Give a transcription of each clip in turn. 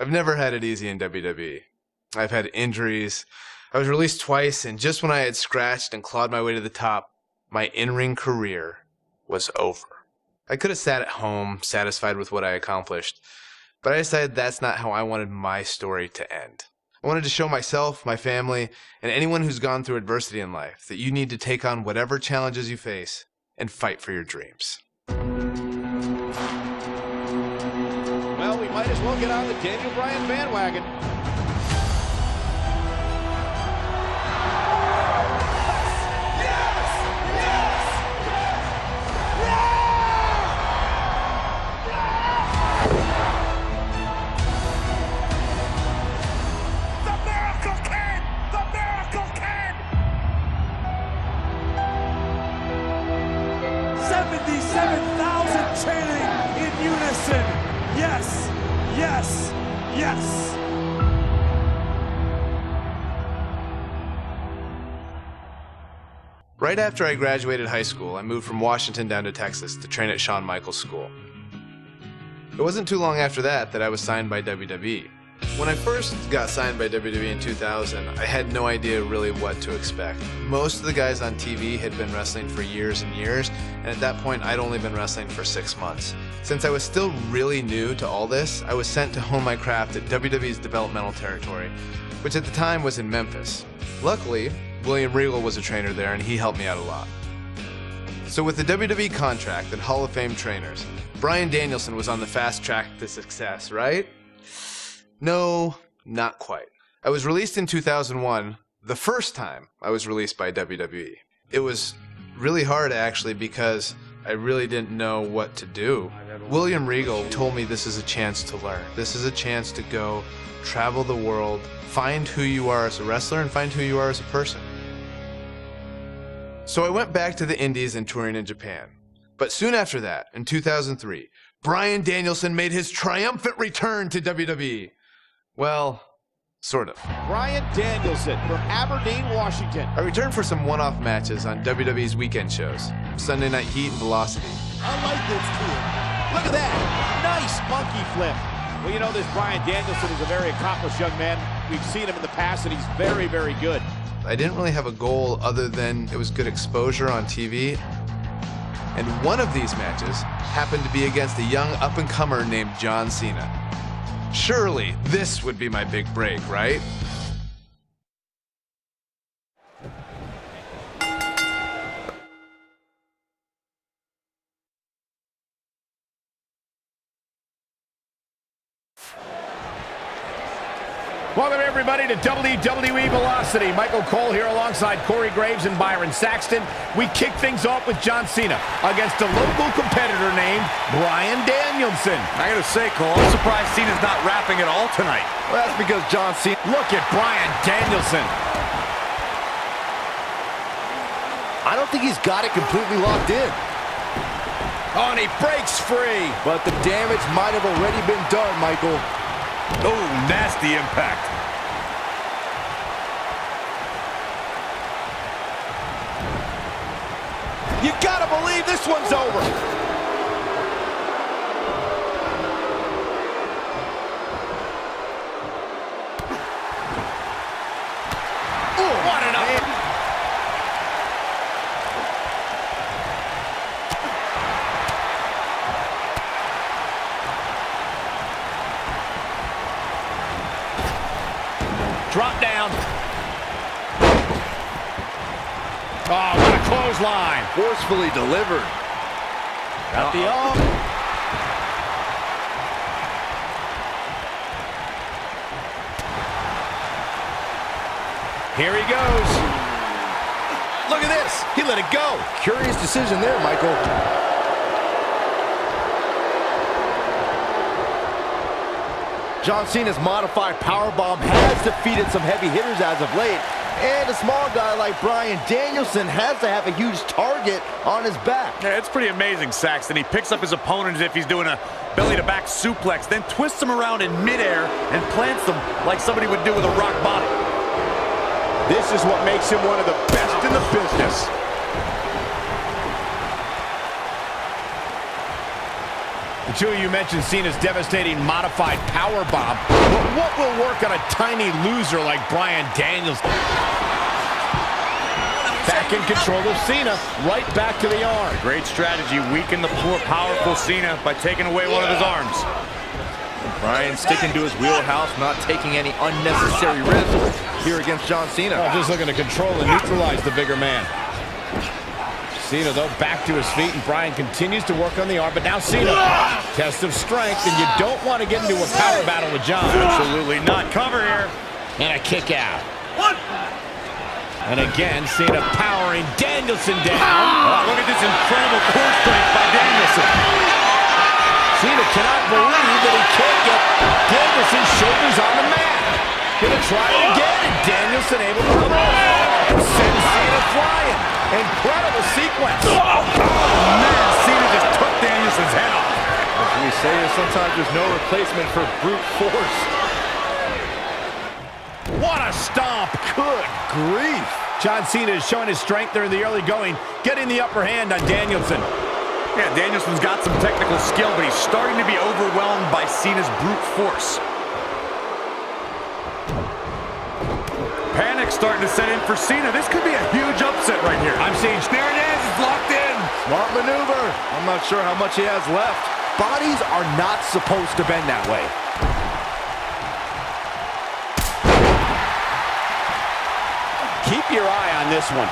I've never had it easy in WWE. I've had injuries. I was released twice, and just when I had scratched and clawed my way to the top, my in-ring career was over. I could have sat at home, satisfied with what I accomplished, but I decided that's not how I wanted my story to end. I wanted to show myself, my family, and anyone who's gone through adversity in life that you need to take on whatever challenges you face and fight for your dreams. Well, we might as well get on the Daniel Bryan bandwagon. The Miracle Kid! The Miracle Kid! 77,000 chanting in unison. Yes, yes, yes. Right after I graduated high school, I moved from Washington down to Texas to train at Shawn Michaels School. It wasn't too long after that I was signed by WWE. When I first got signed by WWE in 2000, I had no idea really what to expect. Most of the guys on TV had been wrestling for years and years, and at that point I'd only been wrestling for 6 months. Since I was still really new to all this, I was sent to hone my craft at WWE's developmental territory, which at the time was in Memphis. Luckily, William Regal was a trainer there and he helped me out a lot. So with the WWE contract and Hall of Fame trainers, Bryan Danielson was on the fast track to success, right? No, not quite. I was released in 2001, the first time I was released by WWE. It was really hard actually because I really didn't know what to do. William Regal told me this is a chance to learn. This is a chance to go travel the world, find who you are as a wrestler and find who you are as a person. So I went back to the Indies and touring in Japan. But soon after that, in 2003, Bryan Danielson made his triumphant return to WWE. Well, sort of. Bryan Danielson from Aberdeen, Washington. I returned for some one-off matches on WWE's weekend shows, Sunday Night Heat and Velocity. I like this kid. Look at that. Nice monkey flip. Well, you know, this Bryan Danielson is a very accomplished young man. We've seen him in the past, and he's very, very good. I didn't really have a goal other than it was good exposure on TV. And one of these matches happened to be against a young up-and-comer named John Cena. Surely this would be my big break, right? Welcome everybody to WWE Velocity. Michael Cole here alongside Corey Graves and Byron Saxton. We kick things off with John Cena against a local competitor named Bryan Danielson. I gotta say, Cole, I'm surprised Cena's not rapping at all tonight. Well, that's because John Cena... Look at Bryan Danielson. I don't think he's got it completely locked in. Oh, and he breaks free. But the damage might have already been done, Michael. Oh, nasty impact. You gotta believe this one's over. Oh, what an up. Drop down. Oh, what a clothesline. Forcefully delivered. Got the arm. Here he goes. Look at this. He let it go. Curious decision there, Michael. John Cena's modified powerbomb has defeated some heavy hitters as of late. And a small guy like Bryan Danielson has to have a huge target on his back. Yeah, it's pretty amazing, Saxton. He picks up his opponent as if he's doing a belly-to-back suplex, then twists him around in midair and plants them like somebody would do with a rock bottom. This is what makes him one of the best in the business. The two of you mentioned Cena's devastating modified power bomb. But what will work on a tiny loser like Bryan Danielson? Back in control of Cena, right back to the arm. Great strategy, weaken the powerful Cena by taking away one of his arms. Bryan sticking to his wheelhouse, not taking any unnecessary risks here against John Cena. Just looking to control and neutralize the bigger man. Cena, though, back to his feet, and Bryan continues to work on the arm, but now Cena, test of strength, and you don't want to get into a power battle with John. Absolutely not. Cover here. And a kick out. And again, Cena powering Danielson down. Oh, look at this incredible core strength by Danielson. Cena cannot believe that he can't get Danielson's shoulders on the mat. Gonna try it again, and Danielson able to come off. Send Cena flying. Incredible sequence. Oh, man, Cena just took Danielson's head off. As we say, sometimes there's no replacement for brute force. What a stomp. Good grief. John Cena is showing his strength there in the early going, getting the upper hand on Danielson. Yeah, Danielson's got some technical skill, but he's starting to be overwhelmed by Cena's brute force. Panic starting to set in for Cena. This could be a huge upset right here. I'm seeing there it is. It's locked in. Smart maneuver. I'm not sure how much he has left. Bodies are not supposed to bend that way. Keep your eye on this one.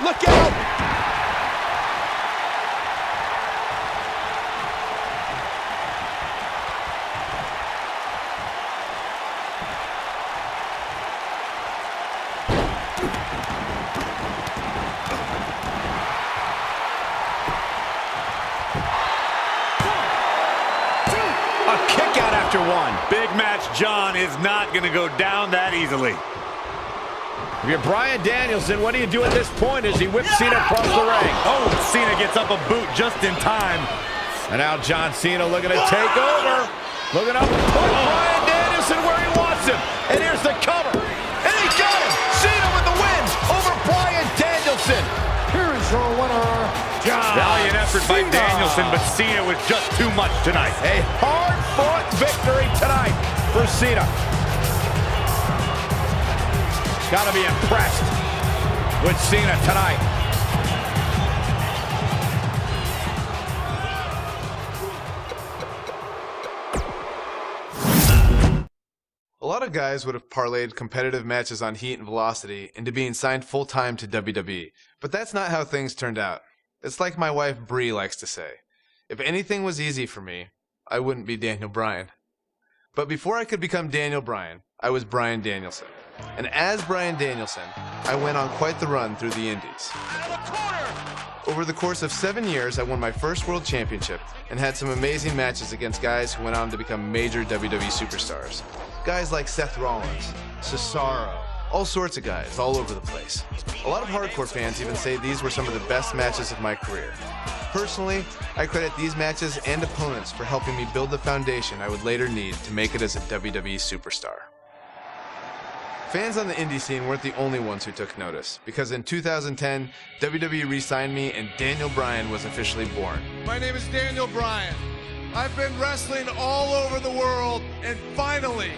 Look out! A kick out after one. Big match John is not going to go down that easily. If you're Bryan Danielson, what do you do at this point as he whips Cena across the ring? Oh, Cena gets up a boot just in time. And now John Cena looking to take over. Looking up, put Bryan Danielson where he wants him. And here's the cover. And he got him. Cena with the win over Bryan Danielson. Here is your winner, John Valiant effort by Cena. Danielson, but Cena was just too much tonight. A hard-fought victory tonight for Cena. Got to be impressed with Cena tonight. A lot of guys would have parlayed competitive matches on heat and velocity into being signed full-time to WWE, but that's not how things turned out. It's like my wife Bree likes to say, if anything was easy for me, I wouldn't be Daniel Bryan. But before I could become Daniel Bryan, I was Bryan Danielson. And as Bryan Danielson, I went on quite the run through the Indies. Over the course of 7 years, I won my first world championship and had some amazing matches against guys who went on to become major WWE superstars. Guys like Seth Rollins, Cesaro, all sorts of guys all over the place. A lot of hardcore fans even say these were some of the best matches of my career. Personally, I credit these matches and opponents for helping me build the foundation I would later need to make it as a WWE superstar. Fans on the indie scene weren't the only ones who took notice, because in 2010, WWE re-signed me and Daniel Bryan was officially born. My name is Daniel Bryan. I've been wrestling all over the world, and finally,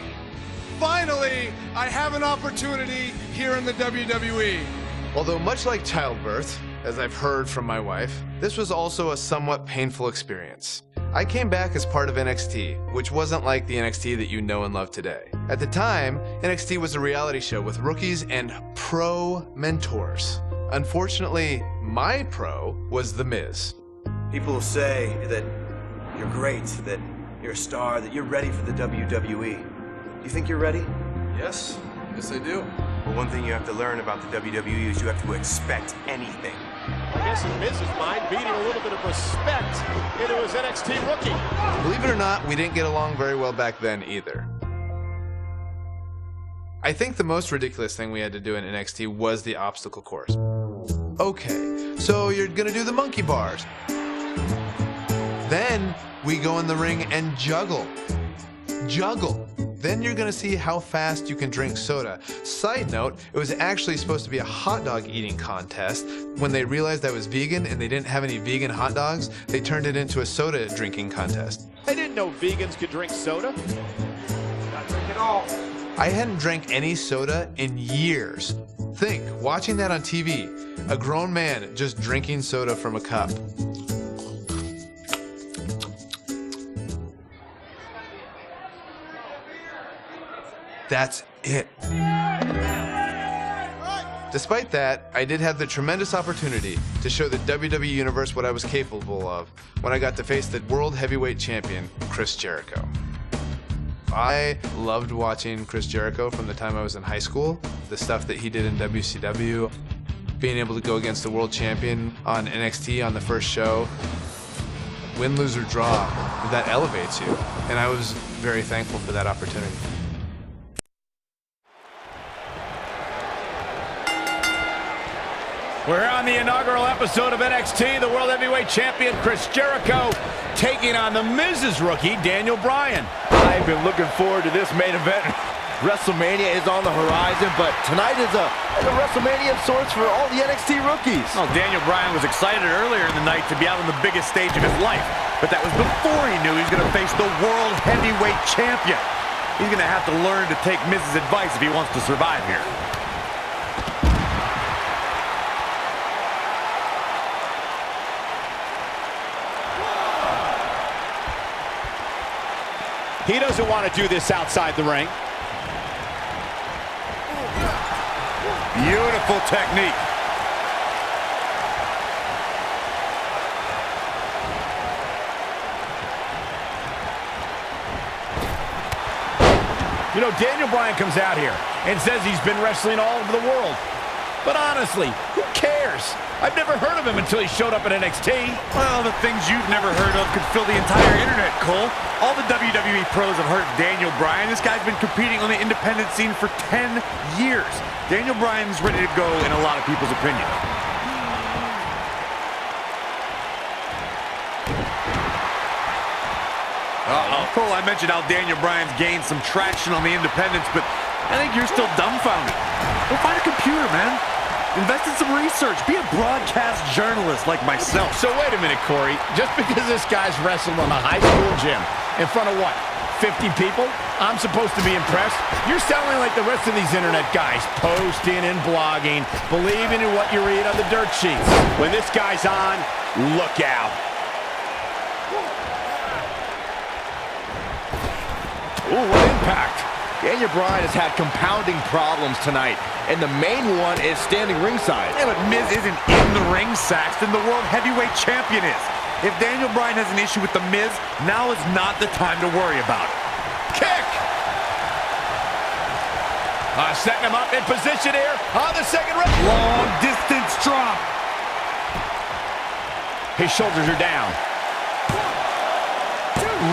I have an opportunity here in the WWE. Although much like childbirth, as I've heard from my wife, this was also a somewhat painful experience. I came back as part of NXT, which wasn't like the NXT that you know and love today. At the time, NXT was a reality show with rookies and pro mentors. Unfortunately, my pro was The Miz. People will say that you're great, that you're a star, that you're ready for the WWE. Do you think you're ready? Yes I do. Well, one thing you have to learn about the WWE is you have to expect anything. I guess in Miz's mind, beating a little bit of respect into his NXT rookie. Believe it or not, we didn't get along very well back then either. I think the most ridiculous thing we had to do in NXT was the obstacle course. Okay, so you're gonna do the monkey bars. Then we go in the ring and juggle. then you're gonna see how fast you can drink soda. Side note, it was actually supposed to be a hot dog eating contest. When they realized I was vegan and they didn't have any vegan hot dogs, they turned it into a soda drinking contest. I didn't know vegans could drink soda. Not drink at all. I hadn't drank any soda in years. Think, watching that on TV, a grown man just drinking soda from a cup. That's it. Despite that, I did have the tremendous opportunity to show the WWE Universe what I was capable of when I got to face the World Heavyweight Champion, Chris Jericho. I loved watching Chris Jericho from the time I was in high school, the stuff that he did in WCW, being able to go against the world champion on NXT on the first show. Win, lose, or draw, that elevates you, and I was very thankful for that opportunity. We're on the inaugural episode of NXT. The World Heavyweight Champion Chris Jericho taking on the Miz's rookie, Daniel Bryan. I've been looking forward to this main event. WrestleMania is on the horizon, but tonight is a WrestleMania of sorts for all the NXT rookies. Well, Daniel Bryan was excited earlier in the night to be out on the biggest stage of his life, but that was before he knew he was going to face the World Heavyweight Champion. He's going to have to learn to take Miz's advice if he wants to survive here. He doesn't want to do this outside the ring. Beautiful technique. You know, Daniel Bryan comes out here and says he's been wrestling all over the world. But honestly, who cares? I've never heard of him until he showed up at NXT. Well, the things you've never heard of could fill the entire internet, Cole. All the WWE pros have heard of Daniel Bryan. This guy's been competing on the independent scene for 10 years. Daniel Bryan's ready to go in a lot of people's opinion. Cole, I mentioned how Daniel Bryan's gained some traction on the independents, but I think you're still dumbfounded. Go find a computer, man. Invest in some research. Be a broadcast journalist like myself. So wait a minute, Corey. Just because this guy's wrestled in a high school gym in front of what, 50 people? I'm supposed to be impressed? You're sounding like the rest of these internet guys, posting and blogging, believing in what you read on the dirt sheets. When this guy's on, look out. Ooh, what impact. Daniel Bryan has had compounding problems tonight, and the main one is standing ringside. Yeah, but Miz isn't in the ring, Saxton. The World Heavyweight Champion is. If Daniel Bryan has an issue with the Miz, now is not the time to worry about it. Kick! Setting him up in position here on the second round. Long distance drop. His shoulders are down.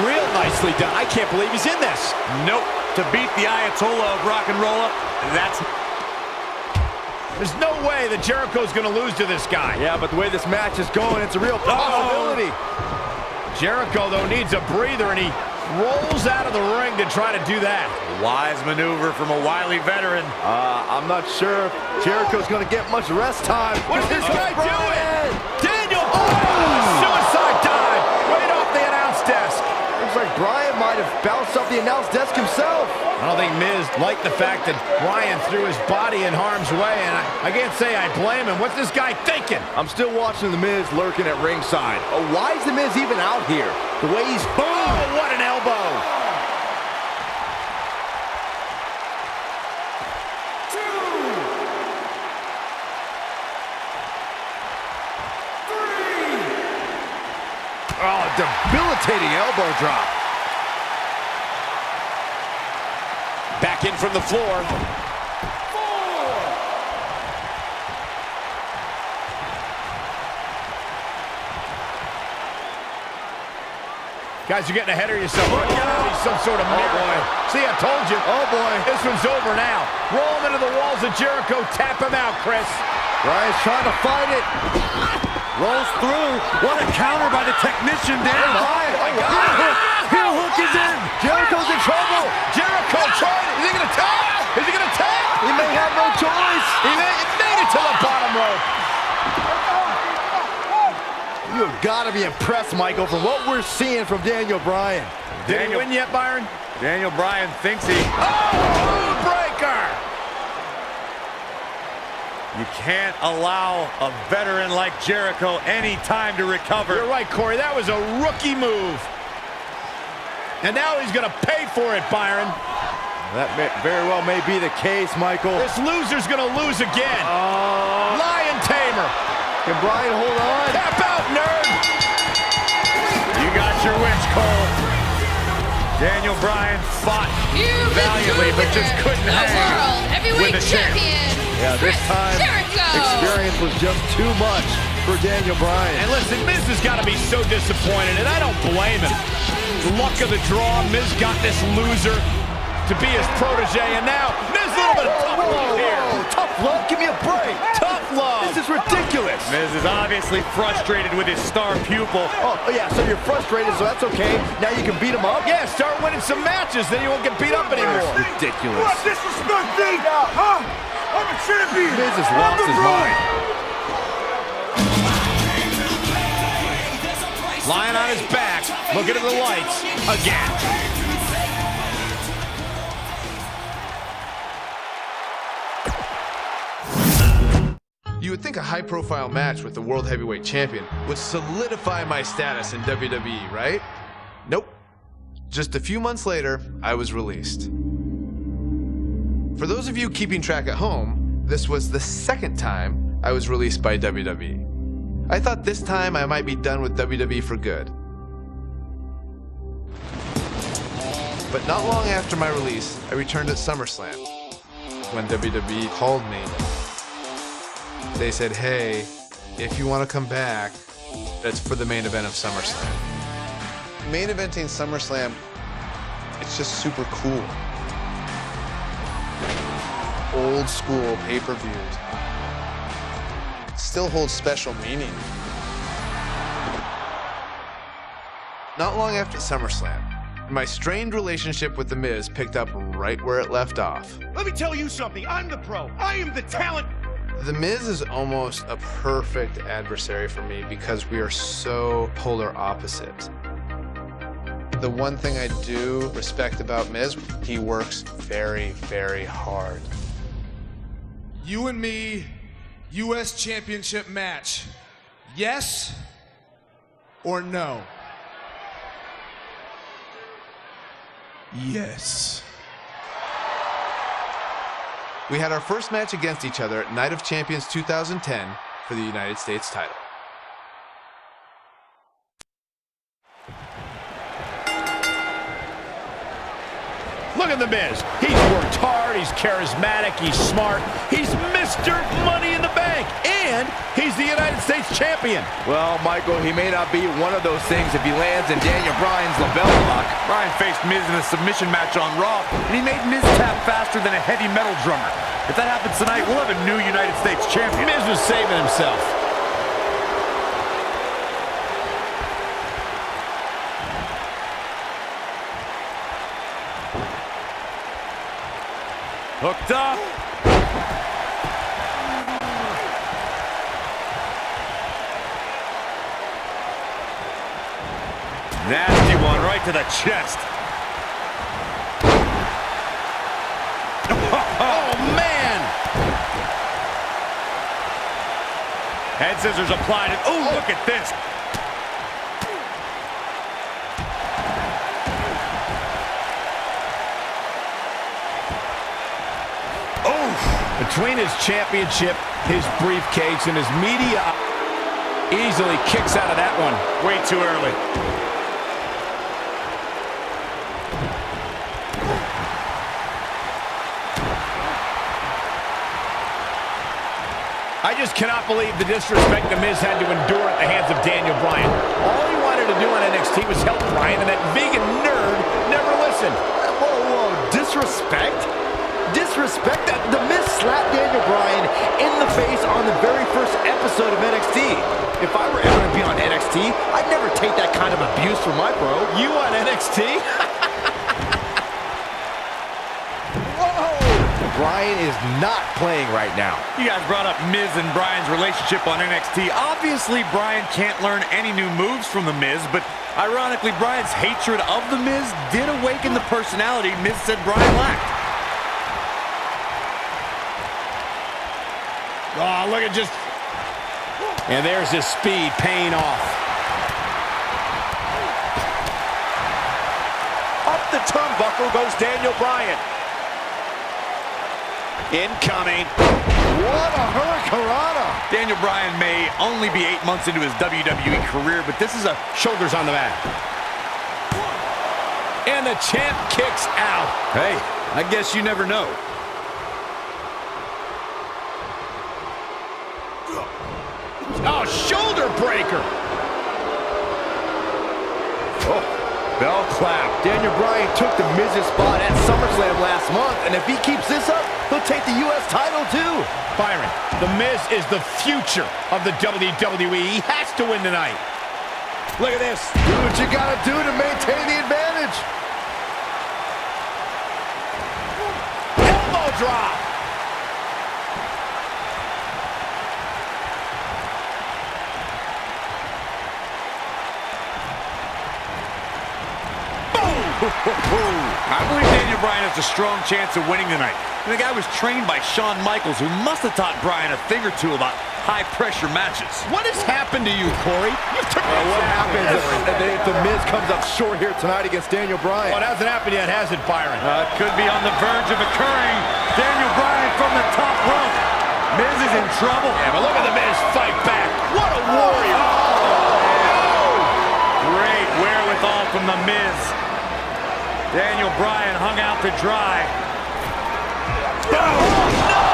Real nicely done. I can't believe he's in this. Nope. To beat the Ayatollah of rock and roll, that's... There's no way that Jericho's going to lose to this guy. Yeah, but the way this match is going, it's a real possibility. Jericho, though, needs a breather, and he rolls out of the ring to try to do that. Wise maneuver from a wily veteran. I'm not sure if Jericho's going to get much rest time. What's this guy doing? Daniel! Suicide dive! Right off the announce desk. Looks like Bryan might have bounced off the announce desk himself. I don't think Miz liked the fact that Bryan threw his body in harm's way, and I can't say I blame him. What's this guy thinking? I'm still watching the Miz lurking at ringside. Why is the Miz even out here? The way he's... Boom! Oh, what an elbow! Oh, debilitating elbow drop. Back in from the floor. Guys, you're getting ahead of yourself. Some sort of miracle. See, I told you. Oh, boy. This one's over now. Roll him into the walls of Jericho. Tap him out, Chris. Bryan's trying to fight it. Rolls through. What a counter by the technician, Dan. Oh, my God. Heel hook is in. Jericho's in trouble. Jericho Jericho trying. Is he going to tap? Is he going to tap? He may have no choice. He made it to the bottom rope. You've got to be impressed, Michael, from what we're seeing from Daniel Bryan. Did he win yet, Byron? Daniel Bryan thinks he... Oh, breaker! You can't allow a veteran like Jericho any time to recover. You're right, Corey. That was a rookie move. And now he's going to pay for it, Byron. That very well may be the case, Michael. This loser's going to lose again. Lion Tamer. Can Bryan hold on? Tap out, nerd. You got your wish, Cole. Daniel Bryan fought valiantly, but just couldn't hang with the champ. Yeah, this time, experience was just too much for Daniel Bryan. And listen, Miz has got to be so disappointed, and I don't blame him. The luck of the draw, Miz got this loser to be his protege, and now Miz a little bit of tough love here. Tough love? Give me a break. Tough love. This is ridiculous. Miz is obviously frustrated with his star pupil. Oh, yeah, so you're frustrated, so that's okay. Now you can beat him up? Yeah, start winning some matches, then you won't get beat up anymore. Ridiculous. What disrespect me? Huh? I'm a champion. Miz has lost his mind. Lying on his back, looking at the lights again. You would think a high-profile match with the World Heavyweight Champion would solidify my status in WWE, right? Nope. Just a few months later, I was released. For those of you keeping track at home, this was the second time I was released by WWE. I thought this time I might be done with WWE for good. But not long after my release, I returned at SummerSlam. When WWE called me, they said, hey, if you want to come back, that's for the main event of SummerSlam. Main eventing SummerSlam, it's just super cool. Old school pay-per-views still holds special meaning. Not long after SummerSlam, my strained relationship with The Miz picked up right where it left off. Let me tell you something. I'm the pro. I am the talent. The Miz is almost a perfect adversary for me because we are so polar opposite. The one thing I do respect about Miz, he works very, very hard. You and me, U.S. Championship match. Yes or no? Yes. We had our first match against each other at Night of Champions 2010 for the United States title. Look at The Miz. He's worked hard, he's charismatic, he's smart, he's Mr. Money in the Bank, and he's the United States champion. Well, Michael, he may not be one of those things if he lands in Daniel Bryan's label lock. Bryan faced Miz in a submission match on Raw, and he made Miz tap faster than a heavy metal drummer. If that happens tonight, we'll have a new United States champion. Miz was saving himself. Hooked up. Nasty one right to the chest. Oh, man! Head scissors applied. Oh, look at this. Between his championship, his briefcase, and his media, easily kicks out of that one. Way too early. I just cannot believe the disrespect The Miz had to endure at the hands of Daniel Bryan. All he wanted to do on NXT was help Bryan, and that vegan nerd never listened. Whoa, whoa, disrespect? Disrespect? That The Miz slapped Daniel Bryan in the face on the very first episode of NXT. If I were ever to be on NXT, I'd never take that kind of abuse from my bro. You on NXT? not playing right now. You guys brought up Miz and Bryan's relationship on NXT. Obviously, Bryan can't learn any new moves from The Miz, but ironically, Bryan's hatred of The Miz did awaken the personality Miz said Bryan lacked. Oh, look at just... And there's his speed paying off. Up the turnbuckle goes Daniel Bryan. Incoming. What a hurricanrana! Daniel Bryan may only be 8 months into his WWE career, but this is a... Shoulders on the mat. And the champ kicks out. Hey, I guess you never know. Oh, shoulder breaker. Oh, bell clap. Daniel Bryan took the Miz's spot at SummerSlam last month, and if he keeps this up, he'll take the U.S. title too. Byron, The Miz is the future of the WWE. He has to win tonight. Look at this. Do what you gotta do to maintain the advantage. Elbow drop. I believe Daniel Bryan has a strong chance of winning tonight. And the guy was trained by Shawn Michaels, who must have taught Bryan a thing or two about high-pressure matches. What has happened to you, Corey? What happens if the Miz comes up short here tonight against Daniel Bryan? Well, it hasn't happened yet, has it, Byron? It could be on the verge of occurring. Daniel Bryan from the top rope. Miz is in trouble. Yeah, but look at the Miz fight back. What a warrior. Great wherewithal from the Miz. Daniel Bryan hung out to dry. Oh, no!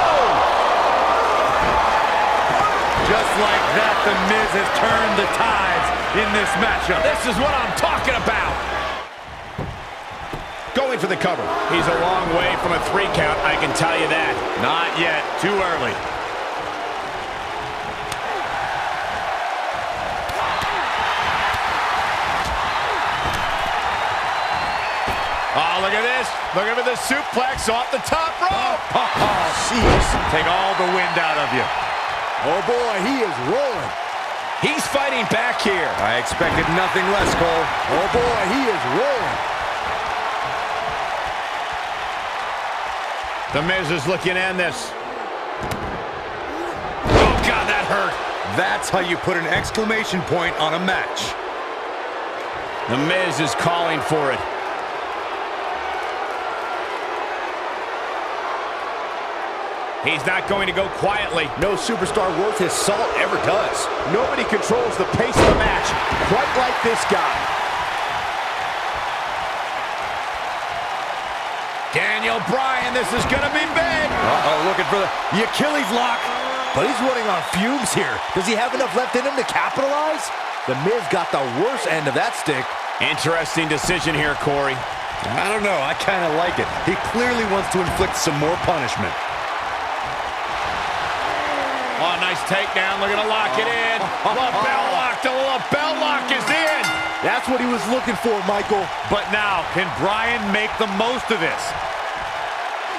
Just like that, the Miz has turned the tides in this matchup. This is what I'm talking about. Going for the cover. He's a long way from a 3 count, I can tell you that. Not yet. Too early. Oh, look at this. Look at the suplex off the top rope. Oh, jeez. Take all the wind out of you. Oh, boy, he is rolling. He's fighting back here. I expected nothing less, Cole. Oh, boy, he is rolling. The Miz is looking to end this. Oh, God, that hurt. That's how you put an exclamation point on a match. The Miz is calling for it. He's not going to go quietly. No superstar worth his salt ever does. Nobody controls the pace of the match quite like this guy. Daniel Bryan, this is going to be big. Uh-oh, looking for the Achilles lock. But he's running on fumes here. Does he have enough left in him to capitalize? The Miz got the worst end of that stick. Interesting decision here, Corey. I don't know. I kind of like it. He clearly wants to inflict some more punishment. Oh, nice takedown. Looking to lock it in. LaBell lock. The LaBell lock is in. That's what he was looking for, Michael. But now, can Bryan make the most of this?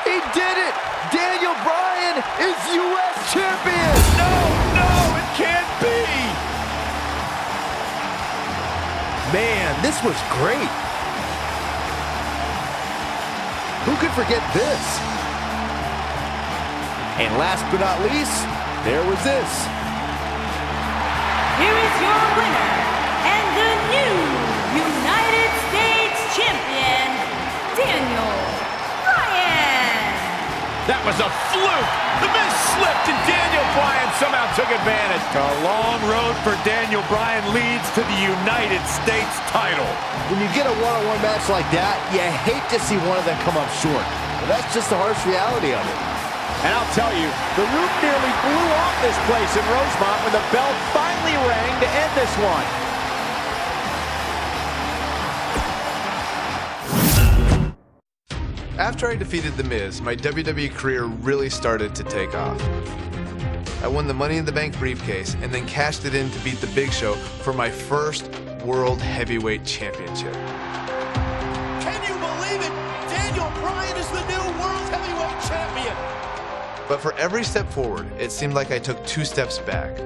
He did it! Daniel Bryan is U.S. champion! No, it can't be. Man, this was great. Who could forget this? And last but not least, there was this. Here is your winner, and the new United States Champion, Daniel Bryan. That was a fluke. The Miz slipped, and Daniel Bryan somehow took advantage. A long road for Daniel Bryan leads to the United States title. When you get a one-on-one match like that, you hate to see one of them come up short. But that's just the harsh reality of it. And I'll tell you, the roof nearly blew off this place in Rosemont when the bell finally rang to end this one. After I defeated The Miz, my WWE career really started to take off. I won the Money in the Bank briefcase and then cashed it in to beat The Big Show for my first World Heavyweight Championship. Can you believe it? Daniel Bryan is the new World Heavyweight Champion. But for every step forward, it seemed like I took 2 steps back.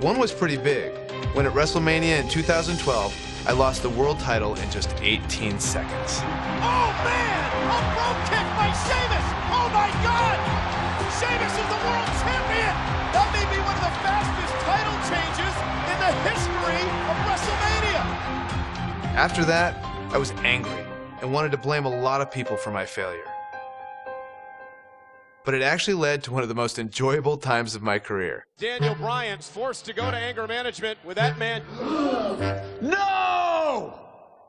One was pretty big, when at WrestleMania in 2012, I lost the world title in just 18 seconds. Oh man! A front kick by Sheamus! Oh my God! Sheamus is the world champion! That may be one of the fastest title changes in the history of WrestleMania! After that, I was angry and wanted to blame a lot of people for my failure. But it actually led to one of the most enjoyable times of my career. Daniel Bryan's forced to go to anger management with that man. No!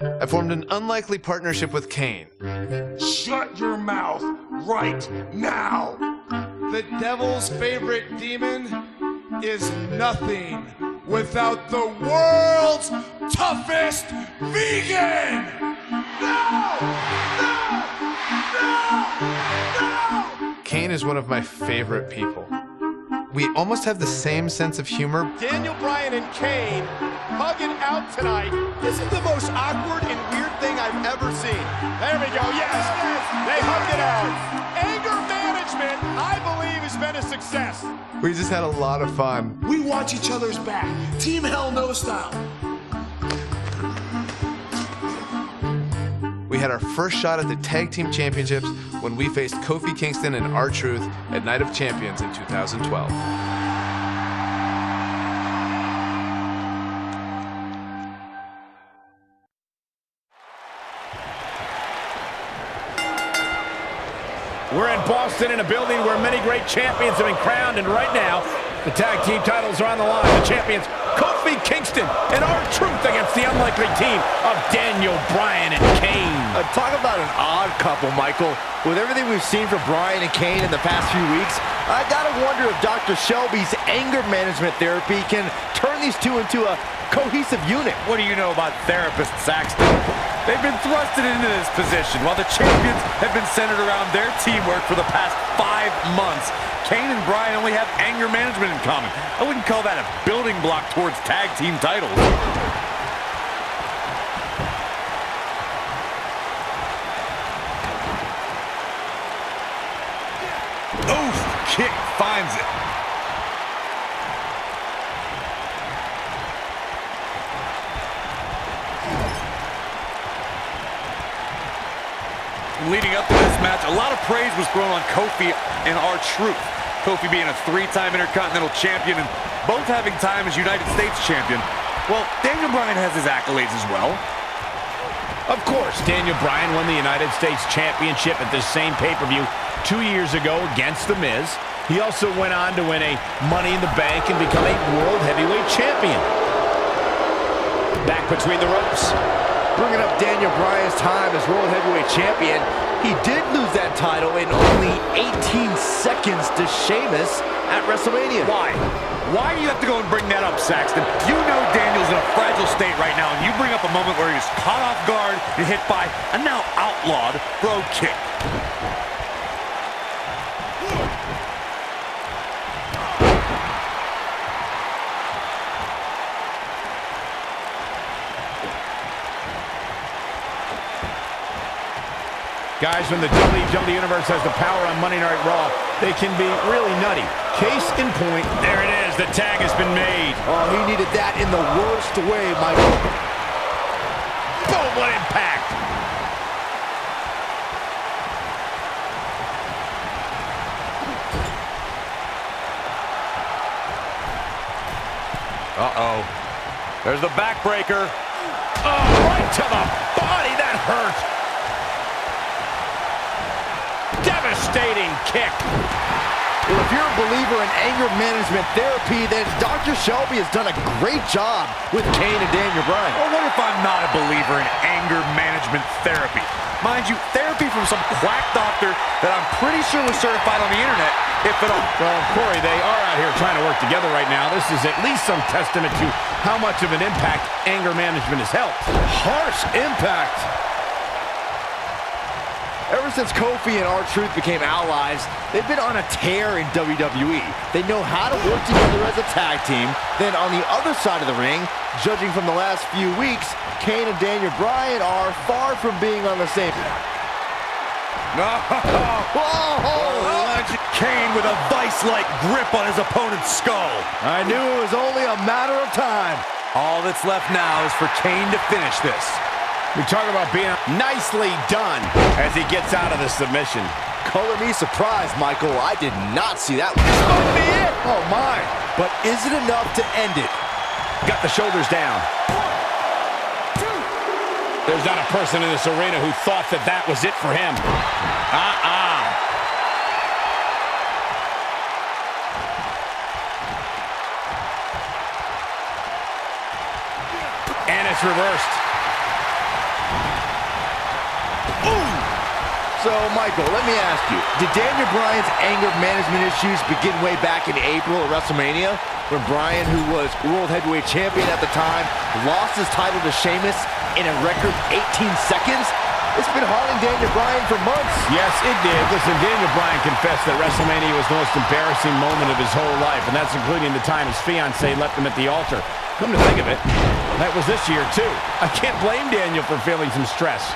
I formed an unlikely partnership with Kane. Shut your mouth right now! The devil's favorite demon is nothing without the world's toughest vegan! No! No! No! No! Kane is one of my favorite people. We almost have the same sense of humor. Daniel Bryan and Kane hugging out tonight. This is the most awkward and weird thing I've ever seen. There we go, yes! They hugged it out. Anger management, I believe, has been a success. We just had a lot of fun. We watch each other's back. Team Hell No style. We had our first shot at the Tag Team Championships when we faced Kofi Kingston and R-Truth at Night of Champions in 2012. We're in Boston in a building where many great champions have been crowned, and right now, the tag team titles are on the line. The champions, Kofi Kingston and R-Truth against the unlikely team of Daniel Bryan and Kane. Talk about an odd couple, Michael. With everything we've seen from Bryan and Kane in the past few weeks, I gotta wonder if Dr. Shelby's anger management therapy can turn these two into a cohesive unit. What do you know about therapist Saxton? They've been thrusted into this position while the champions have been centered around their teamwork for the past 5 months. Kane and Bryan only have anger management in common. I wouldn't call that a building block towards tag team titles. Oof, kick finds it. Leading up to this match, a lot of praise was thrown on Kofi and R-Truth. Kofi being a 3-time Intercontinental Champion and both having time as United States Champion. Well, Daniel Bryan has his accolades as well. Of course, Daniel Bryan won the United States Championship at this same pay-per-view 2 years ago against The Miz. He also went on to win a Money in the Bank and become a World Heavyweight Champion. Back between the ropes. Bringing up Daniel Bryan's time as World Heavyweight Champion, he did lose that title in only 18 seconds to Sheamus at WrestleMania. Why? Why do you have to go and bring that up, Saxton? You know Daniel's in a fragile state right now, and you bring up a moment where he was caught off guard and hit by a now outlawed Brogue Kick. Guys, when the WWE Universe has the power on Monday Night Raw, they can be really nutty. Case in point, there it is. The tag has been made. Oh, he needed that in the worst way, Michael. Boom, what impact. Uh-oh. There's the backbreaker. Oh, right to the body. That hurt. Devastating kick. Well, if you're a believer in anger management therapy, then Dr. Shelby has done a great job with Kane and Daniel Bryan. I wonder if I'm not a believer in anger management therapy. Mind you, therapy from some quack doctor that I'm pretty sure was certified on the internet, if at all. Well, Corey, they are out here trying to work together right now. This is at least some testament to how much of an impact anger management has helped. Harsh impact. Ever since Kofi and R-Truth became allies, they've been on a tear in WWE. They know how to work together as a tag team. Then on the other side of the ring, judging from the last few weeks, Kane and Daniel Bryan are far from being on the same. No! Whoa! Kane with a vice-like grip on his opponent's skull. I knew it was only a matter of time. All that's left now is for Kane to finish this. We talk about being nicely done as he gets out of the submission. Color me surprised, Michael. I did not see that. This might be it. Oh, my. But is it enough to end it? Got the shoulders down. There's not a person in this arena who thought that that was it for him. And it's reversed. So, Michael, let me ask you, did Daniel Bryan's anger management issues begin way back in April at WrestleMania, when Bryan, who was World Heavyweight Champion at the time, lost his title to Sheamus in a record 18 seconds? It's been haunting Daniel Bryan for months. Yes, it did. Listen, Daniel Bryan confessed that WrestleMania was the most embarrassing moment of his whole life, and that's including the time his fiancée left him at the altar. Come to think of it, that was this year, too. I can't blame Daniel for feeling some stress.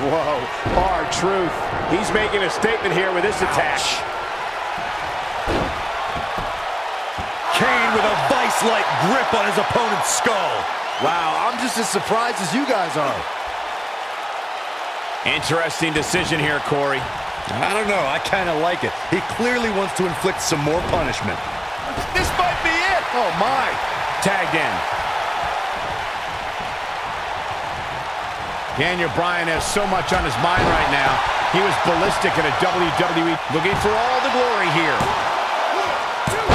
Whoa, R-Truth. He's making a statement here with this attack. Kane with a vice-like grip on his opponent's skull. Wow, I'm just as surprised as you guys are. Interesting decision here, Corey. I don't know, I kind of like it. He clearly wants to inflict some more punishment. This might be it. Oh, my. Tagged in. Daniel Bryan has so much on his mind right now. He was ballistic in a WWE, looking for all the glory here.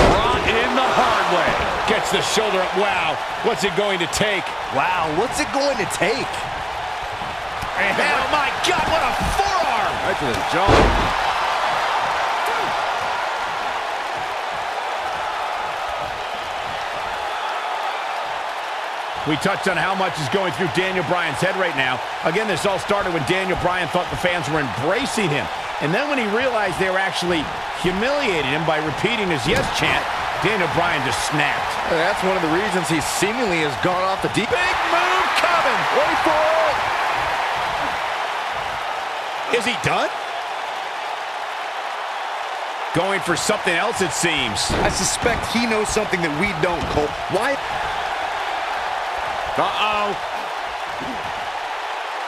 Brought in the hard way. Gets the shoulder up. Wow, what's it going to take? Wow, what's it going to take? And, oh my God, what a forearm! Right to the jaw. We touched on how much is going through Daniel Bryan's head right now. Again, this all started when Daniel Bryan thought the fans were embracing him. And then when he realized they were actually humiliating him by repeating his yes chant, Daniel Bryan just snapped. That's one of the reasons he seemingly has gone off the deep. Big move coming. Wait for it. Is he done? Going for something else, it seems. I suspect he knows something that we don't, Cole. Why? Uh-oh.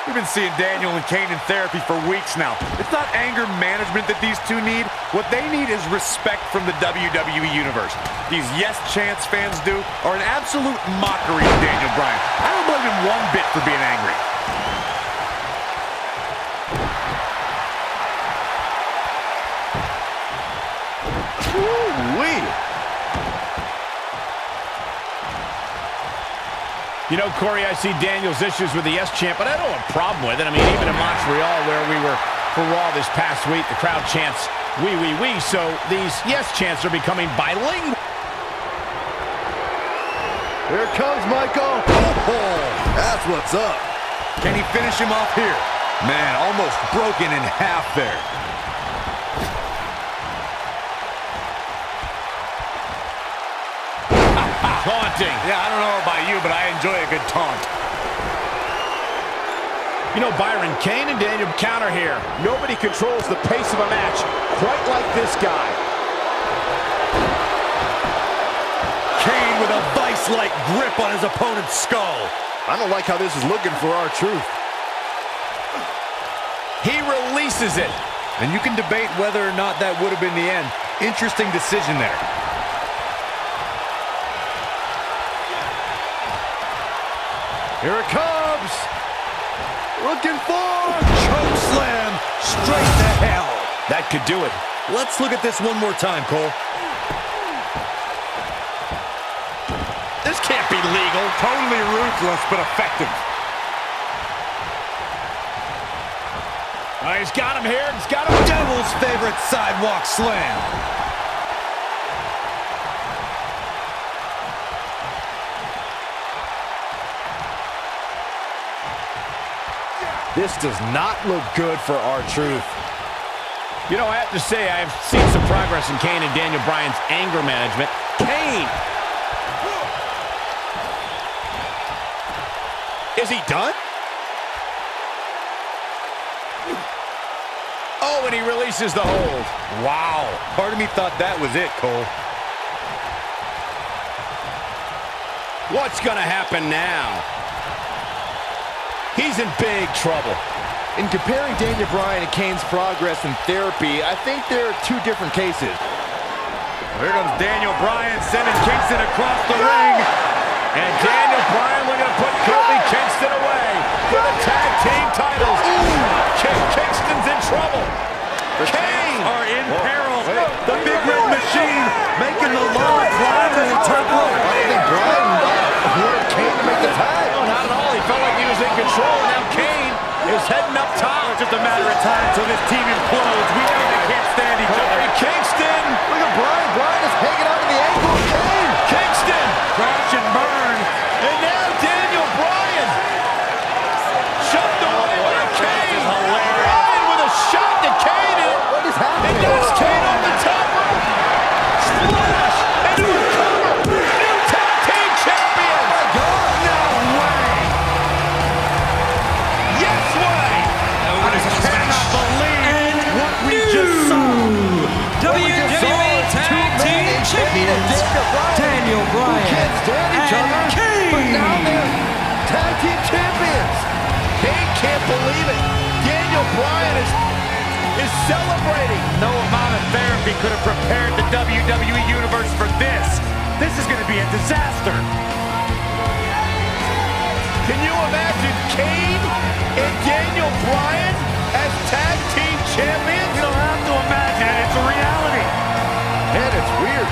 We've been seeing Daniel and Kane in therapy for weeks now. It's not anger management that these two need. What they need is respect from the WWE Universe. These yes chants fans do are an absolute mockery of Daniel Bryan. I don't blame him one bit for being angry. Ooh-wee. You know, Corey, I see Daniel's issues with the yes chant, but I don't have a problem with it. I mean, even in Montreal, where we were for Raw this past week, the crowd chants, "We, we, we," so these yes chants are becoming bilingual. Here it comes, Michael. Oh, that's what's up. Can he finish him off here? Man, almost broken in half there. Taunting. Yeah, I don't know about you, but I enjoy a good taunt. You know, Byron, Kane and Daniel counter here. Nobody controls the pace of a match quite like this guy. Kane with a vice-like grip on his opponent's skull. I don't like how this is looking for R-Truth. He releases it. And you can debate whether or not that would have been the end. Interesting decision there. Here it comes. Looking for Choke slam straight to hell. That could do it. Let's look at this one more time, Cole. This can't be legal. Totally ruthless, but effective. He's got him here. He's got him. Devil's favorite sidewalk slam. This does not look good for R-Truth. You know, I have to say, I've seen some progress in Kane and Daniel Bryan's anger management. Kane! Is he done? Oh, and he releases the hold. Wow. Part of me thought that was it, Cole. What's going to happen now? He's in big trouble. In comparing Daniel Bryan and Kane's progress in therapy, I think there are two different cases. Here comes Daniel Bryan sending Kingston across the ring. And Daniel Bryan looking to put Kofi Kingston away for the tag team titles. Kingston's in trouble. The Kane are in peril. The Big Red Machine making the long climb to the top rope. I think Bryan wanted Kane to make the tag. No, not at all. He felt like he was in control. Now Kane is heading up top. It's just a matter of time until this team implodes. We know they can't stand each other. Kingston. Look at Bryan. Bryan is hanging on to the ankle of Kane. Kingston. Crash and burn. And now Daniel Bryan. Shoved away by Kane. Bryan with a shot to Kane. What is happening? And that's Kane on the top rope. Splash. And a cover. New tag team champions. Oh my God. No way. Yes way. I cannot believe what we just saw. WWE Tag Team Champions Daniel Bryan Can't stand each and other, Kane. but now they're tag team champions. Kane can't believe it. Daniel Bryan is celebrating. No amount of therapy could have prepared the WWE Universe for this. This is going to be a disaster. Can you imagine Kane and Daniel Bryan as tag team champions? You don't have to imagine it. It's a reality. And it's weird.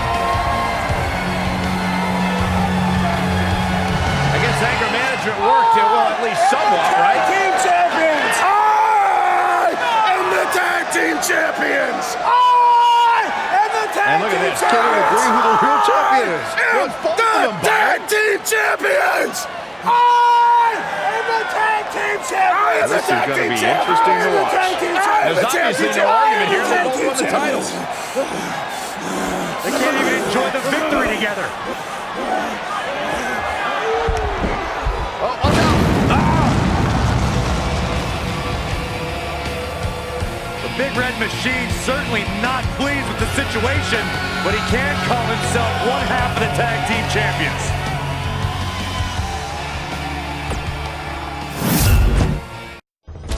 I guess anger management worked, well, at least somewhat, right? Team champions! I am the tag team champions! I am the tag And look at team this. Can't even agree who the real champion is. am the tag team champions! I am the tag team champions! This is going to be interesting to watch. There's obviously no argument here. They both won the titles. They can't even enjoy the victory together. The Big Red Machine certainly not pleased with the situation, but he can call himself one half of the tag team champions.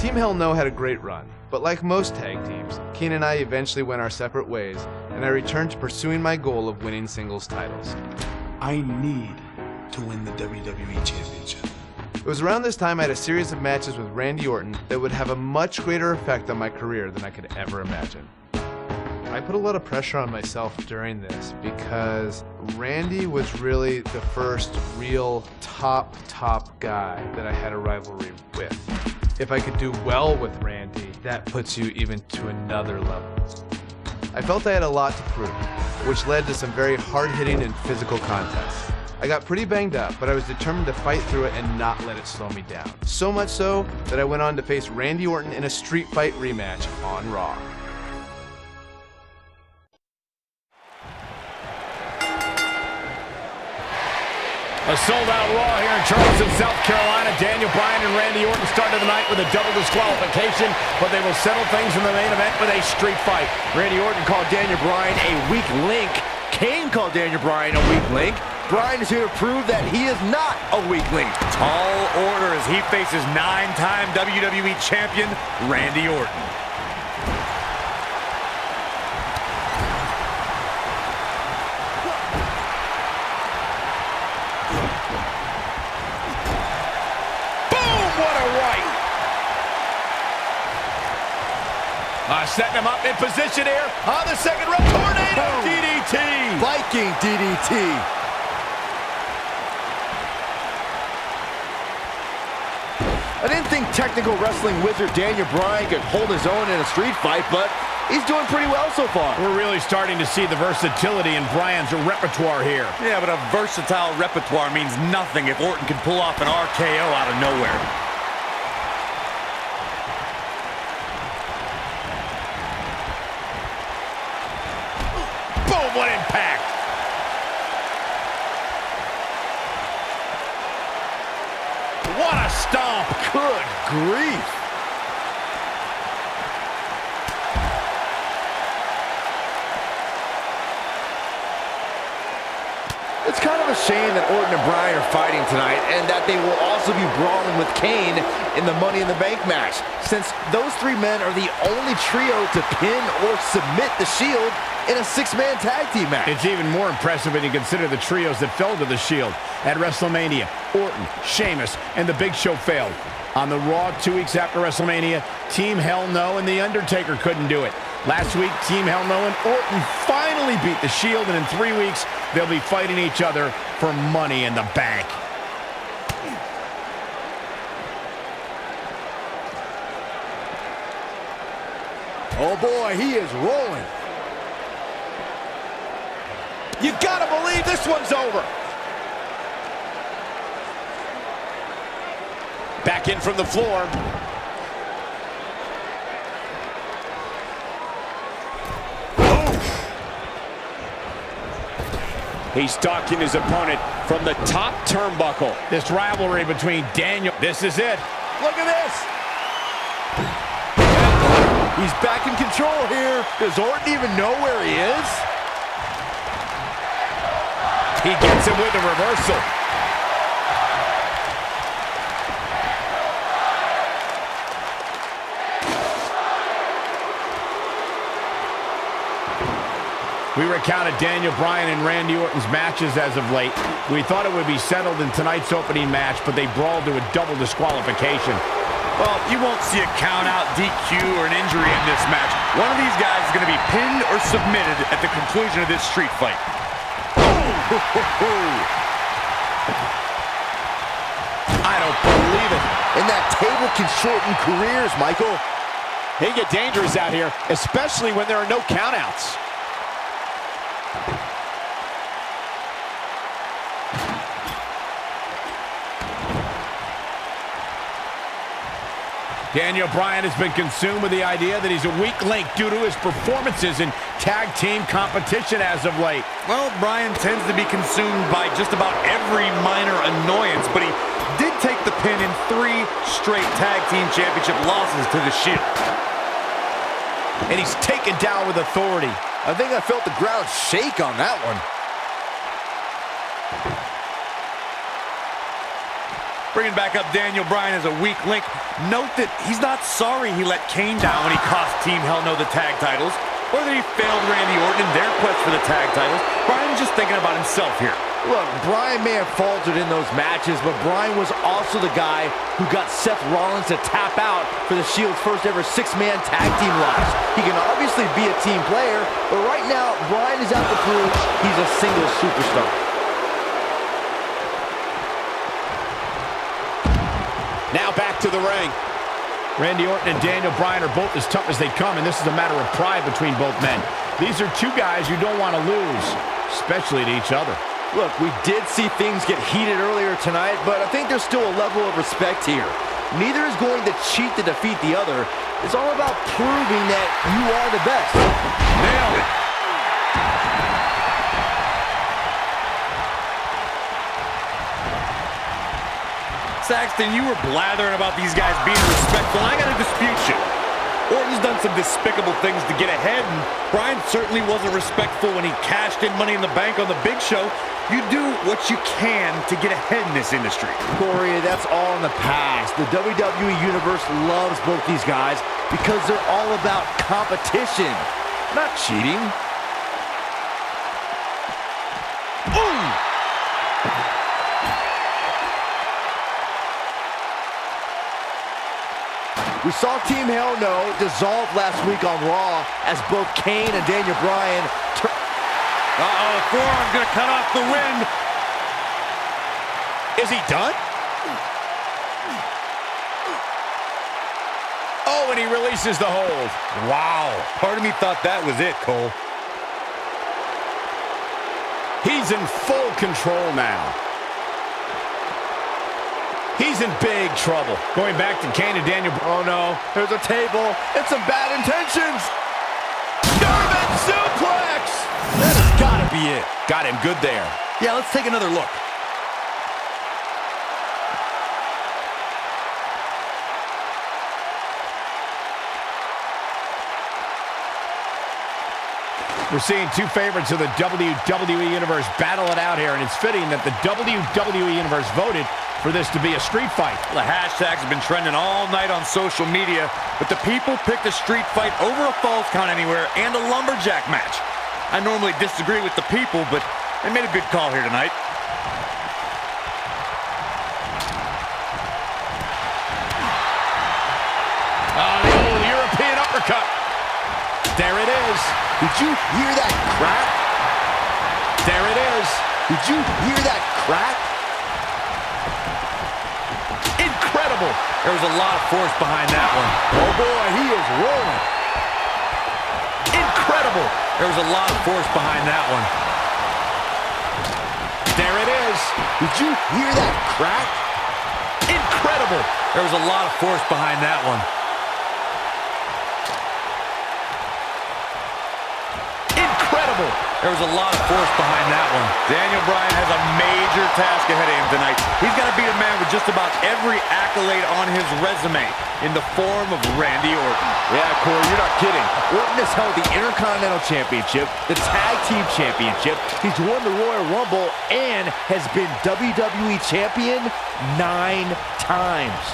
Team Hell No had a great run, but like most tag teams, Kane and I eventually went our separate ways, and I returned to pursuing my goal of winning singles titles. I need to win the WWE Championship. It was around this time I had a series of matches with Randy Orton that would have a much greater effect on my career than I could ever imagine. I put a lot of pressure on myself during this because Randy was really the first real top guy that I had a rivalry with. If I could do well with Randy, that puts you even to another level. I felt I had a lot to prove, which led to some very hard-hitting and physical contests. I got pretty banged up, but I was determined to fight through it and not let it slow me down. So much so that I went on to face Randy Orton in a street fight rematch on Raw. A sold-out Raw here in Charleston, South Carolina. Daniel Bryan and Randy Orton started the night with a double disqualification, but they will settle things in the main event with a street fight. Randy Orton called Daniel Bryan a weak link. Kane called Daniel Bryan a weak link. Bryan is here to prove that he is not a weak link. Tall order as he faces 9-time WWE champion Randy Orton. Setting him up in position here on the second rope. Tornado DDT. Viking DDT. I didn't think technical wrestling wizard Daniel Bryan could hold his own in a street fight, but he's doing pretty well so far. We're really starting to see the versatility in Bryan's repertoire here. Yeah, but a versatile repertoire means nothing if Orton can pull off an RKO out of nowhere. Boom, what impact! What a stomp! Good grief. It's kind of a shame that Orton and Bryan are fighting tonight and that they will also be brawling with Kane in the Money in the Bank match, since those three men are the only trio to pin or submit the Shield in a six-man tag team match. It's even more impressive when you consider the trios that fell to the Shield. At WrestleMania, Orton, Sheamus, and The Big Show failed. On the Raw 2 weeks after WrestleMania, Team Hell No and The Undertaker couldn't do it. Last week, Team Hell No and Orton finally beat the Shield, and in 3 weeks, they'll be fighting each other for Money in the Bank. Oh boy, he is rolling. You gotta believe this one's over. Back in from the floor. He's stalking his opponent from the top turnbuckle. This rivalry between Daniel, this is it. Look at this. He's back in control here. Does Orton even know where he is? He gets him with a reversal. We recounted Daniel Bryan and Randy Orton's matches as of late. We thought it would be settled in tonight's opening match, but they brawled to a double disqualification. Well, you won't see a count-out, DQ, or an injury in this match. One of these guys is going to be pinned or submitted at the conclusion of this street fight. I don't believe it. And that table can shorten careers, Michael. They get dangerous out here, especially when there are no countouts. Daniel Bryan has been consumed with the idea that he's a weak link due to his performances in tag team competition as of late. Well, Bryan tends to be consumed by just about every minor annoyance, but he did take the pin in 3 straight tag team championship losses to the Shield. And he's taken down with authority. I think I felt the ground shake on that one. Bringing back up Daniel Bryan as a weak link. Note that he's not sorry he let Kane down when he cost Team Hell No the tag titles, or that he failed Randy Orton in their quest for the tag titles. Bryan's just thinking about himself here. Look, Bryan may have faltered in those matches, but Bryan was also the guy who got Seth Rollins to tap out for the Shield's first ever 6-man tag team loss. He can obviously be a team player, but right now, Bryan is out to prove he's a single superstar. Now back to the ring. Randy Orton and Daniel Bryan are both as tough as they come, and this is a matter of pride between both men. These are two guys you don't want to lose, especially to each other. Look, we did see things get heated earlier tonight, but I think there's still a level of respect here. Neither is going to cheat to defeat the other. It's all about proving that you are the best. Nailed it. Saxton, you were blathering about these guys being respectful, and I gotta dispute you. Orton's done some despicable things to get ahead, and Bryan certainly wasn't respectful when he cashed in Money in the Bank on the Big Show. You do what you can to get ahead in this industry. Corey, that's all in the past. The WWE Universe loves both these guys because they're all about competition, not cheating. Boom! We saw Team Hell No dissolve last week on Raw as both Kane and Daniel Bryan Uh-oh, forearm's gonna cut off the wind. Is he done? Oh, and he releases the hold. Wow. Part of me thought that was it, Cole. He's in full control now. He's in big trouble. Going back to Kane and Daniel. Oh no, there's a table and some bad intentions. German suplex! That has got to be it. Got him good there. Yeah, let's take another look. We're seeing two favorites of the WWE Universe battle it out here, and it's fitting that the WWE Universe voted for this to be a street fight. The hashtags have been trending all night on social media, but the people picked a street fight over a Falls Count Anywhere and a lumberjack match. I normally disagree with the people, but they made a good call here tonight. The old European uppercut. There it is. Did you hear that crack? There it is. Did you hear that crack? Incredible. There was a lot of force behind that one. Oh boy, he is rolling. Incredible. There was a lot of force behind that one. There it is. Did you hear that crack? Incredible. There was a lot of force behind that one. Incredible. There was a lot of force behind that one. Daniel Bryan has a major task ahead of him tonight. He's got to beat a man with just about every accolade on his resume in the form of Randy Orton. Yeah, Corey, you're not kidding. Orton has held the Intercontinental Championship, the Tag Team Championship. He's won the Royal Rumble and has been WWE Champion 9 times.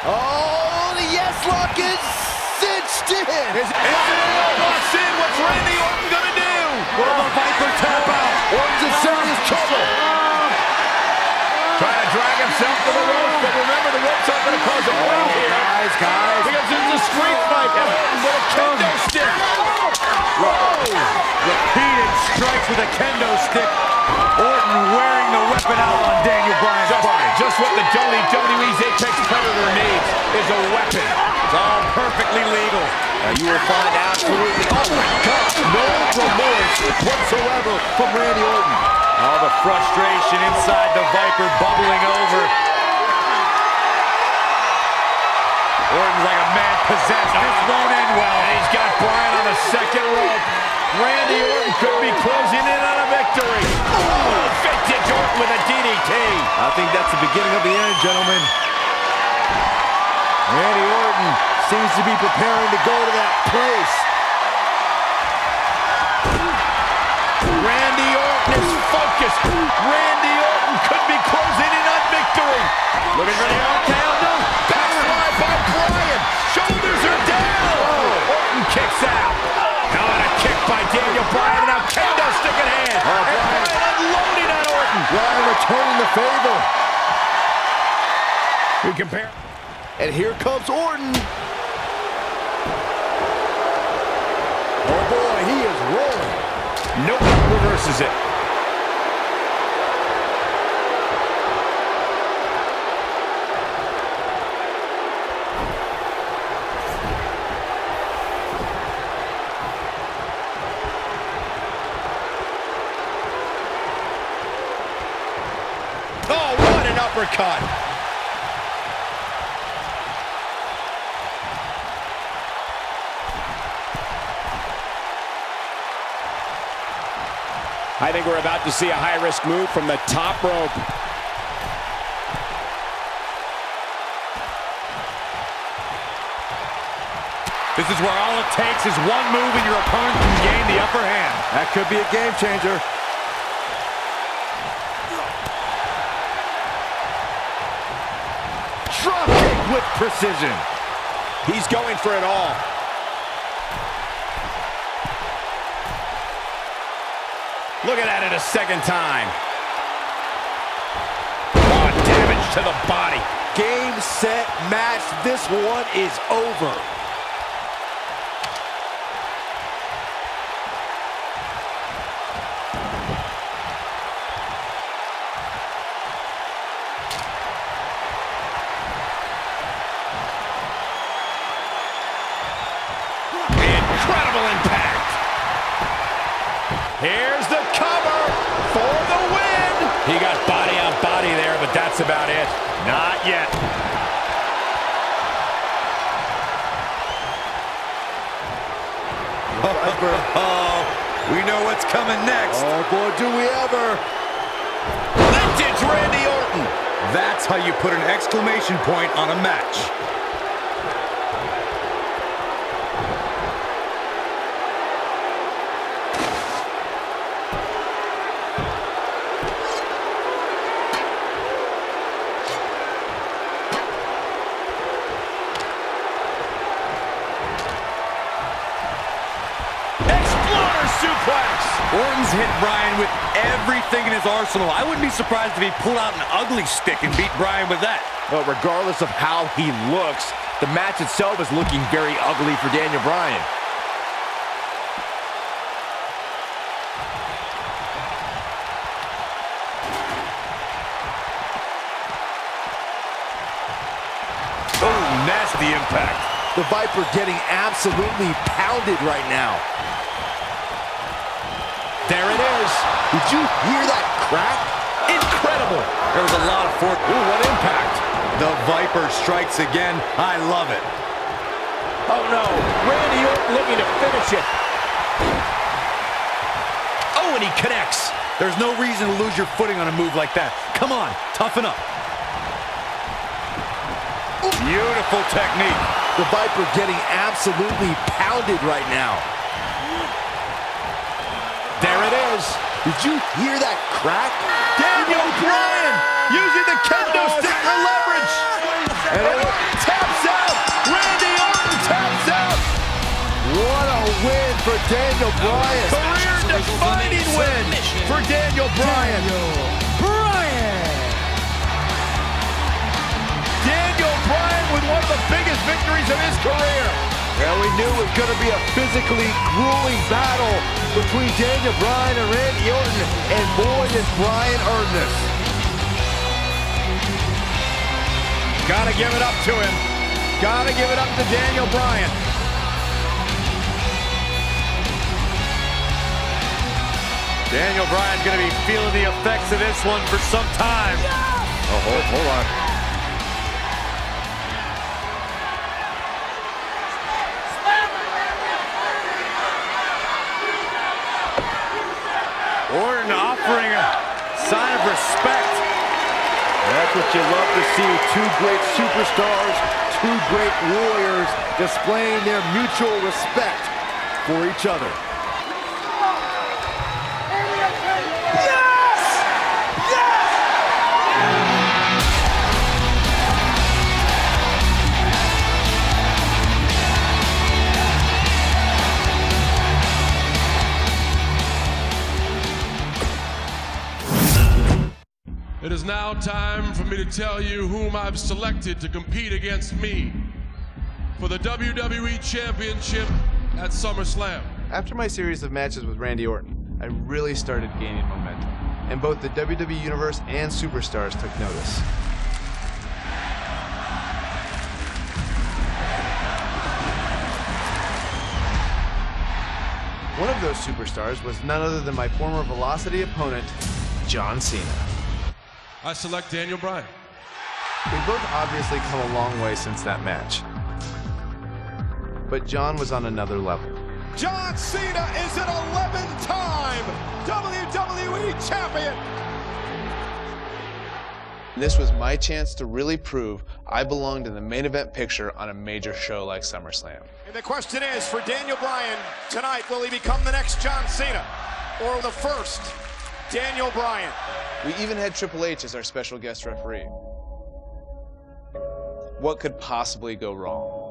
Oh, the yes lock is cinched in. Is it locks in? What's Randy Orton gonna do? Will the Viper tap out? Orton's in serious trouble. Trying to drag himself to the ropes, but remember the ropes aren't gonna cause a break here. Guys. Because it's a street fight. And Orton with a kendo stick. Repeated strikes with a kendo stick. Orton wearing the weapon out on Daniel Bryan's body. Just what the WWE's Apex Predator needs is a weapon. It's all perfectly legal. You will find absolutely, oh my God, no remorse whatsoever from Randy Orton. All the frustration inside the Viper bubbling over. Orton's like a man possessed. This won't end well. And he's got Bryan on the second rope. Randy Orton could be closing in on a victory. Oh, vintage Orton with a DDT. I think that's the beginning of the end, gentlemen. Randy Orton seems to be preparing to go to that place. Randy Orton is focused. Randy Orton could be closing in on victory. Looking for the RKO. No. Backslide by Bryan. Shoulders are down. Orton kicks out. Now on a kick by Daniel Bryan. Now kendo stick in hand. And Bryan unloading on Orton. Bryan returning the favor. We compare. And here comes Orton. Oh boy, he is rolling. Nope, reverses it. Oh, what an uppercut. I think we're about to see a high-risk move from the top rope. This is where all it takes is one move and your opponent can gain the upper hand. That could be a game changer. Drop kick with precision. He's going for it all. Looking at it a second time. Oh, damage to the body. Game, set, match. This one is over. Incredible impact. Here's the cover for the win. He got body on body there, but that's about it. Not yet. Oh, we know what's coming next. Oh boy, do we ever. Vintage Randy Orton. That's how you put an exclamation point on a match. 1, Orton's hit Bryan with everything in his arsenal. I wouldn't be surprised if he pulled out an ugly stick and beat Bryan with that. But regardless of how he looks, the match itself is looking very ugly for Daniel Bryan. Oh, nasty impact. The Viper getting absolutely pounded right now. There it is. Did you hear that crack? Incredible. There was a lot of force. Ooh, what impact. The Viper strikes again. I love it. Oh no, Randy Orton looking to finish it. Oh, and he connects. There's no reason to lose your footing on a move like that. Come on, toughen up. Beautiful technique. The Viper getting absolutely pounded right now. There it is. Did you hear that crack? Daniel Bryan using the kendo stick for leverage. And Orton taps out. Randy Orton taps out. What a win for Daniel Bryan. Career-defining win for Daniel Bryan. Daniel Bryan with one of the biggest victories of his career. Well, we knew it was going to be a physically grueling battle between Daniel Bryan and Randy Orton, and boy, did Bryan earn this. Gotta give it up to him. Gotta give it up to Daniel Bryan. Daniel Bryan's going to be feeling the effects of this one for some time. Oh, hold on. Orton offering a sign of respect. That's what you love to see. Two great superstars, two great warriors displaying their mutual respect for each other. It is now time for me to tell you whom I've selected to compete against me for the WWE Championship at SummerSlam. After my series of matches with Randy Orton, I really started gaining momentum, and both the WWE Universe and Superstars took notice. One of those superstars was none other than my former Velocity opponent, John Cena. I select Daniel Bryan. We've both obviously come a long way since that match, but John was on another level. John Cena is an 11-time WWE Champion. This was my chance to really prove I belonged in the main event picture on a major show like SummerSlam. And the question is, for Daniel Bryan tonight, will he become the next John Cena or the first Daniel Bryan? We even had Triple H as our special guest referee. What could possibly go wrong?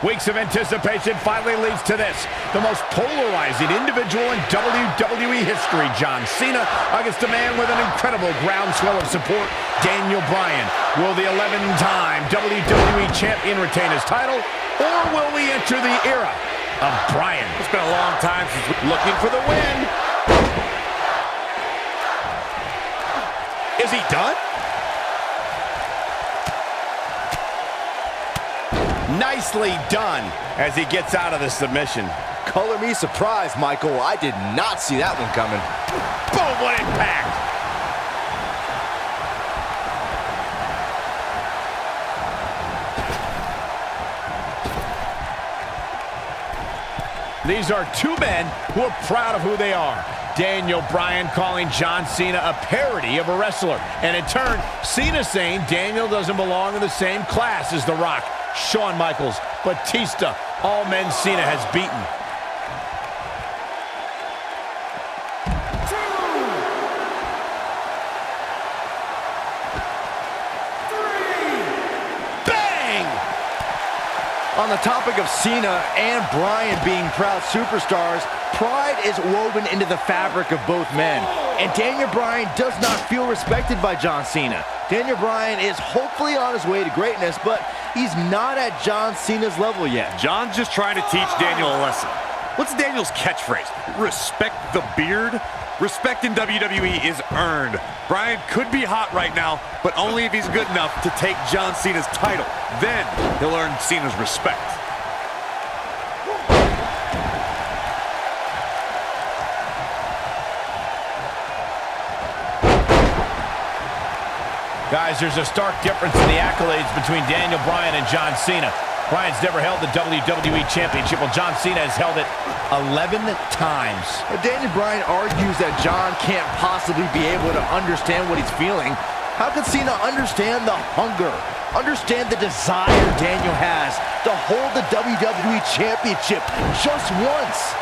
Weeks of anticipation finally leads to this. The most polarizing individual in WWE history, John Cena, against a man with an incredible groundswell of support, Daniel Bryan. Will the 11-time WWE Champion retain his title, or will we enter the era of Bryan? It's been a long time since Looking for the win. Is he done? Nicely done as he gets out of the submission. Color me surprised, Michael. I did not see that one coming. Boom, what impact! These are two men who are proud of who they are. Daniel Bryan calling John Cena a parody of a wrestler. And in turn, Cena saying Daniel doesn't belong in the same class as The Rock, Shawn Michaels, Batista, all men Cena has beaten. On the topic of Cena and Bryan being proud superstars, pride is woven into the fabric of both men. And Daniel Bryan does not feel respected by John Cena. Daniel Bryan is hopefully on his way to greatness, but he's not at John Cena's level yet. John's just trying to teach Daniel a lesson. What's Daniel's catchphrase? Respect the beard? Respect in WWE is earned. Bryan could be hot right now, but only if he's good enough to take John Cena's title. Then he'll earn Cena's respect. Guys, there's a stark difference in the accolades between Daniel Bryan and John Cena. Bryan's never held the WWE Championship, while John Cena has held it 11 times. But Daniel Bryan argues that John can't possibly be able to understand what he's feeling. How could Cena understand the hunger, understand the desire Daniel has to hold the WWE Championship just once?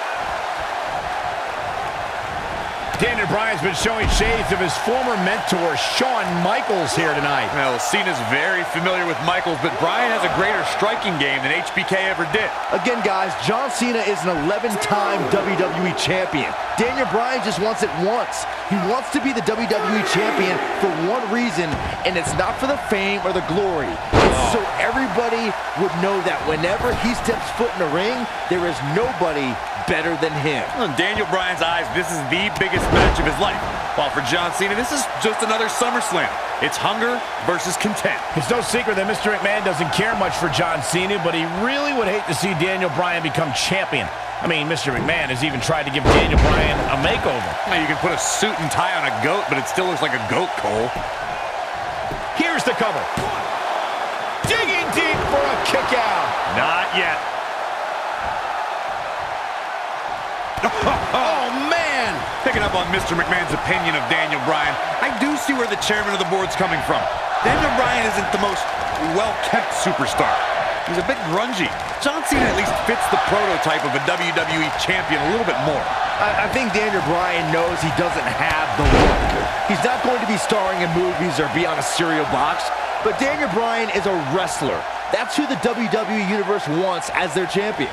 Daniel Bryan's been showing shades of his former mentor, Shawn Michaels, here tonight. Well, Cena's very familiar with Michaels, but Bryan has a greater striking game than HBK ever did. Again, guys, John Cena is an 11-time WWE Champion. Daniel Bryan just wants it once. He wants to be the WWE Champion for one reason, and it's not for the fame or the glory. It's so everybody would know that whenever he steps foot in the ring, there is nobody better than him. In Daniel Bryan's eyes, this is the biggest match of his life. While for John Cena, this is just another SummerSlam. It's hunger versus content. It's no secret that Mr. McMahon doesn't care much for John Cena, but he really would hate to see Daniel Bryan become champion. I mean, Mr. McMahon has even tried to give Daniel Bryan a makeover. Now, you can put a suit and tie on a goat, but it still looks like a goat, Cole. Here's the cover. Digging deep for a kick out. Not yet. Oh, man! Picking up on Mr. McMahon's opinion of Daniel Bryan, I do see where the chairman of the board's coming from. Daniel Bryan isn't the most well-kept superstar. He's a bit grungy. John Cena at least fits the prototype of a WWE champion a little bit more. I think Daniel Bryan knows he doesn't have the look. He's not going to be starring in movies or be on a cereal box, but Daniel Bryan is a wrestler. That's who the WWE Universe wants as their champion.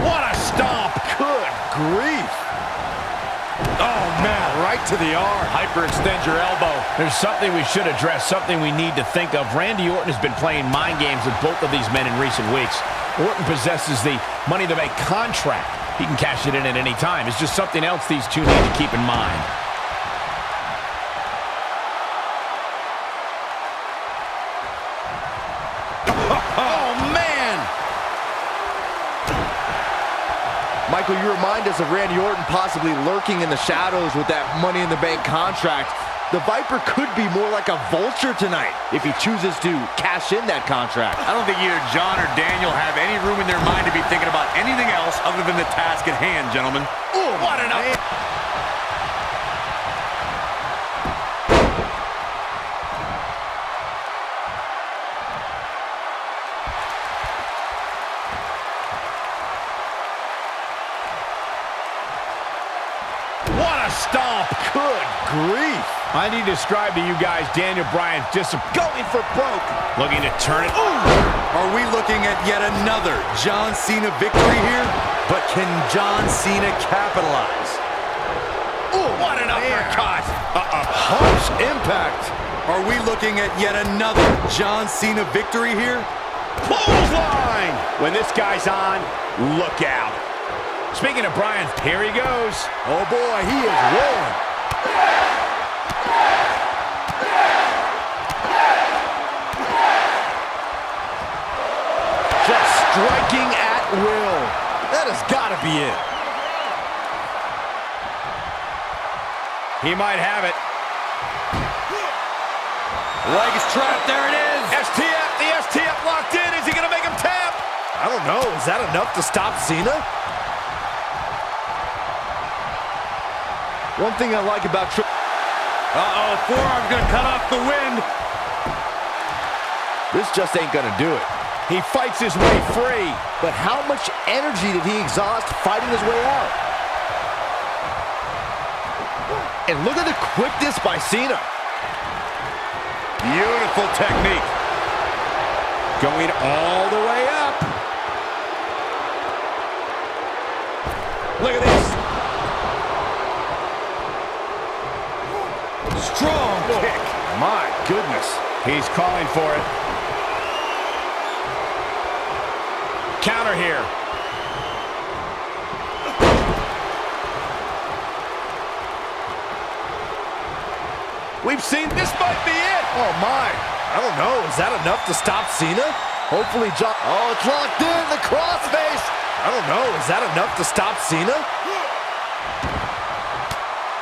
What a stomp! Good grief! Oh, man, right to the arm. Hyperextend your elbow. There's something we should address, something we need to think of. Randy Orton has been playing mind games with both of these men in recent weeks. Orton possesses the Money to Make contract. He can cash it in at any time. It's just something else these two need to keep in mind. Michael, you remind us of Randy Orton possibly lurking in the shadows with that Money in the Bank contract. The Viper could be more like a vulture tonight if he chooses to cash in that contract. I don't think either John or Daniel have any room in their mind to be thinking about anything else other than the task at hand, gentlemen. Oh, what an up! Stomp. Good grief. I need to describe to you guys Daniel Bryan's going for broke. Looking to turn it. Ooh. Are we looking at yet another John Cena victory here? But can John Cena capitalize? Ooh, what an uppercut. Harsh impact. Are we looking at yet another John Cena victory here? Clothesline. When this guy's on, look out. Speaking of Bryan, here he goes. Oh boy, he is rolling. Just striking at will. That has got to be it. He might have it. Leg is trapped, there it is. STF, the STF locked in. Is he going to make him tap? I don't know, is that enough to stop Cena? One thing I like about forearm's gonna cut off the wind. This just ain't gonna do it. He fights his way free. But how much energy did he exhaust fighting his way out? And look at the quickness by Cena. Beautiful technique. going all the way up. Look at this. Strong kick. My goodness. He's calling for it. Counter here. We've seen this might be it. Oh my. I don't know. Is that enough to stop Cena? Hopefully John. Oh, it's locked in. The crossface. I don't know. Is that enough to stop Cena?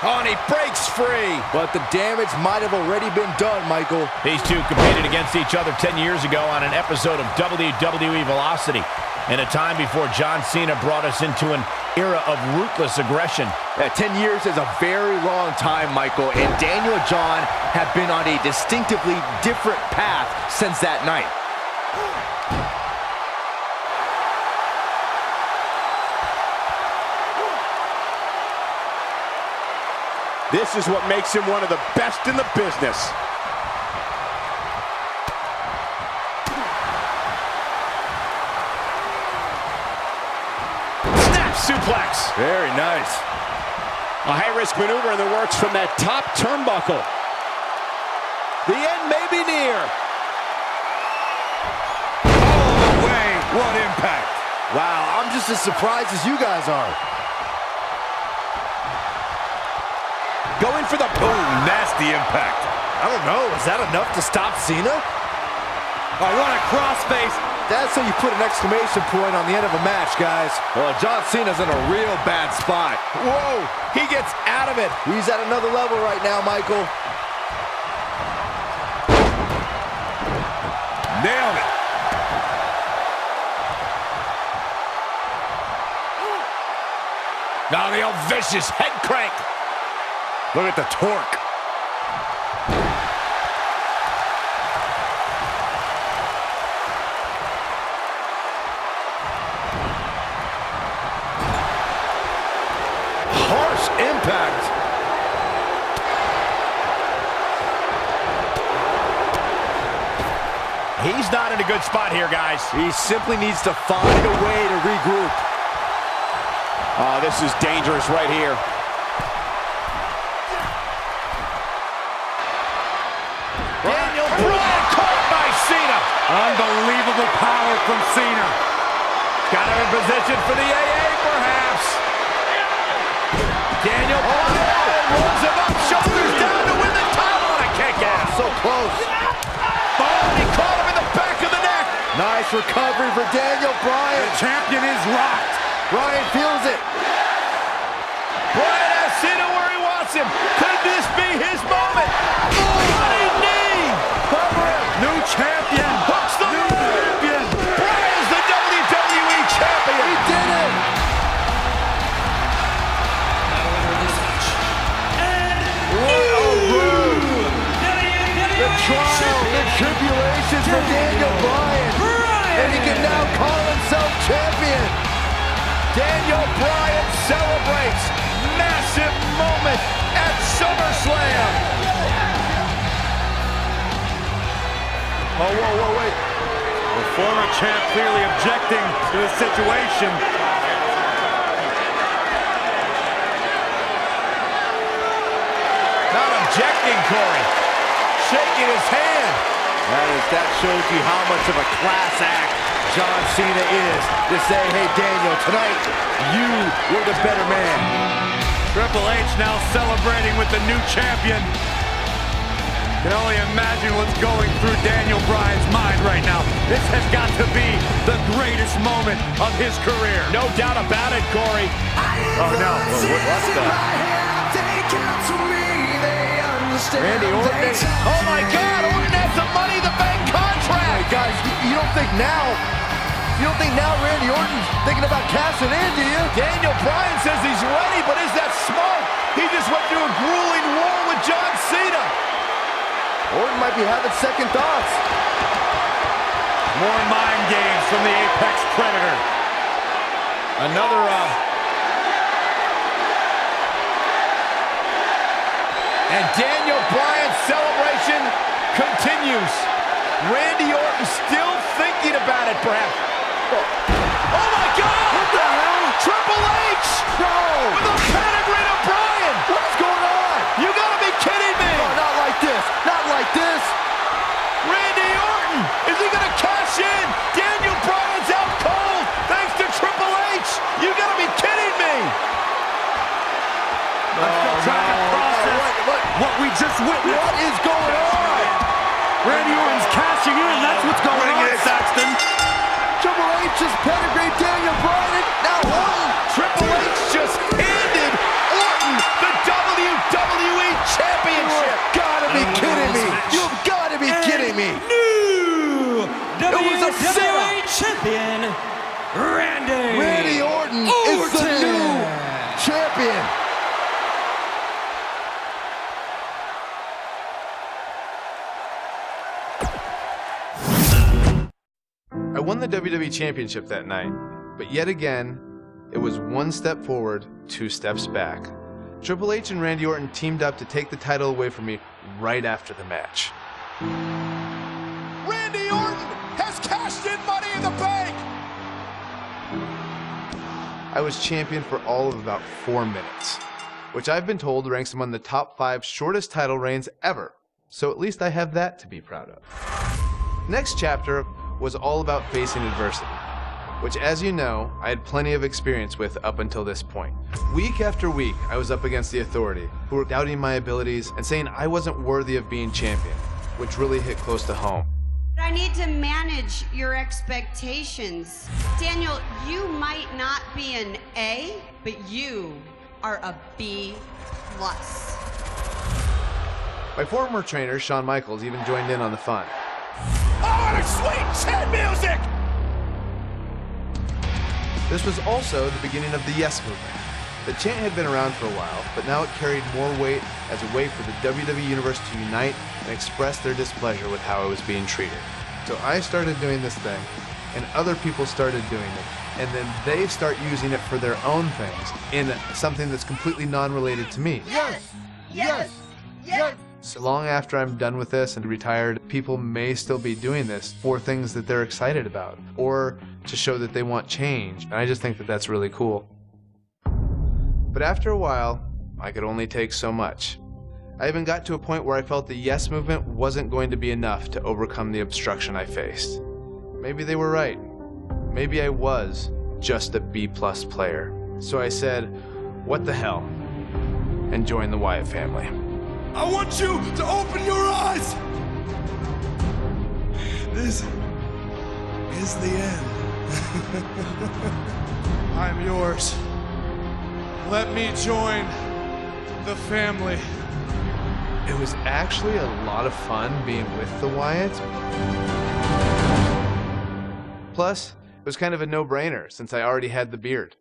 Oh, and he breaks free. But the damage might have already been done, Michael. These two competed against each other 10 years ago on an episode of WWE Velocity, in a time before John Cena brought us into an era of ruthless aggression. 10 years is a very long time, Michael, and Daniel and John have been on a distinctively different path since that night. This is what makes him one of the best in the business. Snap suplex. Very nice. A high-risk maneuver in the works from that top turnbuckle. The end may be near. All the way. What impact. Wow, I'm just as surprised as you guys are. Going for the boom. Nasty impact. I don't know. Is that enough to stop Cena? Oh, what a crossface. That's how you put an exclamation point on the end of a match, guys. Well, John Cena's in a real bad spot. Whoa, he gets out of it. He's at another level right now, Michael. Nailed it. Now the old vicious head crank. Look at the torque. Harsh impact. He's not in a good spot here, guys. He simply needs to find a way to regroup. Oh, this is dangerous right here. Daniel Bryan caught by Cena. Unbelievable power from Cena. Got him in position for the AA, perhaps. Daniel Bryan rolls him up, shoulders down to win the title on a kick out. So close. Oh, he caught him in the back of the neck. Nice recovery for Daniel Bryan. The champion is rocked. Bryan feels it. Bryan has Cena where he wants him. Could this be his moment? Running knee. Cover him. New champion. Hooks the New champion. Bryan's the WWE champion. He did it. The trials and tribulations for Daniel Bryan. And he can now call himself champion. Daniel Bryan celebrates massive moment at SummerSlam. Oh, whoa, wait. The former champ clearly objecting to the situation. Not objecting, Corey. Shaking his hand. That shows you how much of a class act John Cena is to say, hey, Daniel, tonight you were the better man. Triple H now celebrating with the new champion. Can only imagine what's going through Daniel Bryan's mind right now. This has got to be the greatest moment of his career. No doubt about it, Corey. Oh, no. What's that? Randy Orton. Oh, my God. Orton has the Money in the Bank contract. Hey, guys, you don't think now Randy Orton's thinking about cashing in, do you? Daniel Bryan says he's ready, but is that smart? He just went through a grueling war with John Cena. Orton might be having second thoughts. More mind games from the Apex Predator. Another, And Daniel Bryan's celebration continues. Randy Orton still thinking perhaps. Oh my God! What the hell? Triple H! No! With a pedigree to Bryan! What's going on? You gotta be kidding me! No, not like this. Not like this. Randy Orton! Is he gonna cash in? Daniel Bryan's out cold thanks to Triple H! You gotta be kidding me! I'm still trying to process what we just witnessed. What is going on? Randy Orton's cashing in. That's what's going on, Saxton. Triple H just pedigreed Daniel Bryan. Now Orton. Triple H just handed Orton the WWE Championship! You've gotta be kidding me. You've gotta be kidding me. New was a WWE setup. Champion, Randy Orton is the new champion. I won the WWE Championship that night, but yet again, it was one step forward, 2 steps back. Triple H and Randy Orton teamed up to take the title away from me right after the match. Randy Orton has cashed in Money in the Bank. I was champion for all of about 4 minutes, which I've been told ranks among the top 5 shortest title reigns ever, so at least I have that to be proud of. Next chapter was all about facing adversity, which, as you know, I had plenty of experience with up until this point. Week after week, I was up against the Authority, who were doubting my abilities and saying I wasn't worthy of being champion, which really hit close to home. I need to manage your expectations. Daniel, you might not be an A, but you are a B+. My former trainer, Shawn Michaels, even joined in on the fun. Oh, and a sweet chin music! This was also the beginning of the Yes Movement. The chant had been around for a while, but now it carried more weight as a way for the WWE Universe to unite and express their displeasure with how it was being treated. So I started doing this thing, and other people started doing it, and then they start using it for their own things in something that's completely non-related to me. Yes! Yes! Yes! So long after I'm done with this and retired, people may still be doing this for things that they're excited about, or to show that they want change, and I just think that that's really cool. But after a while, I could only take so much. I even got to a point where I felt the Yes Movement wasn't going to be enough to overcome the obstruction I faced. Maybe they were right. Maybe I was just a B+ player. So I said, what the hell, and joined the Wyatt family. I want you to open your eyes! This is the end. I'm yours. Let me join the family. It was actually a lot of fun being with the Wyatts. Plus, it was kind of a no-brainer since I already had the beard.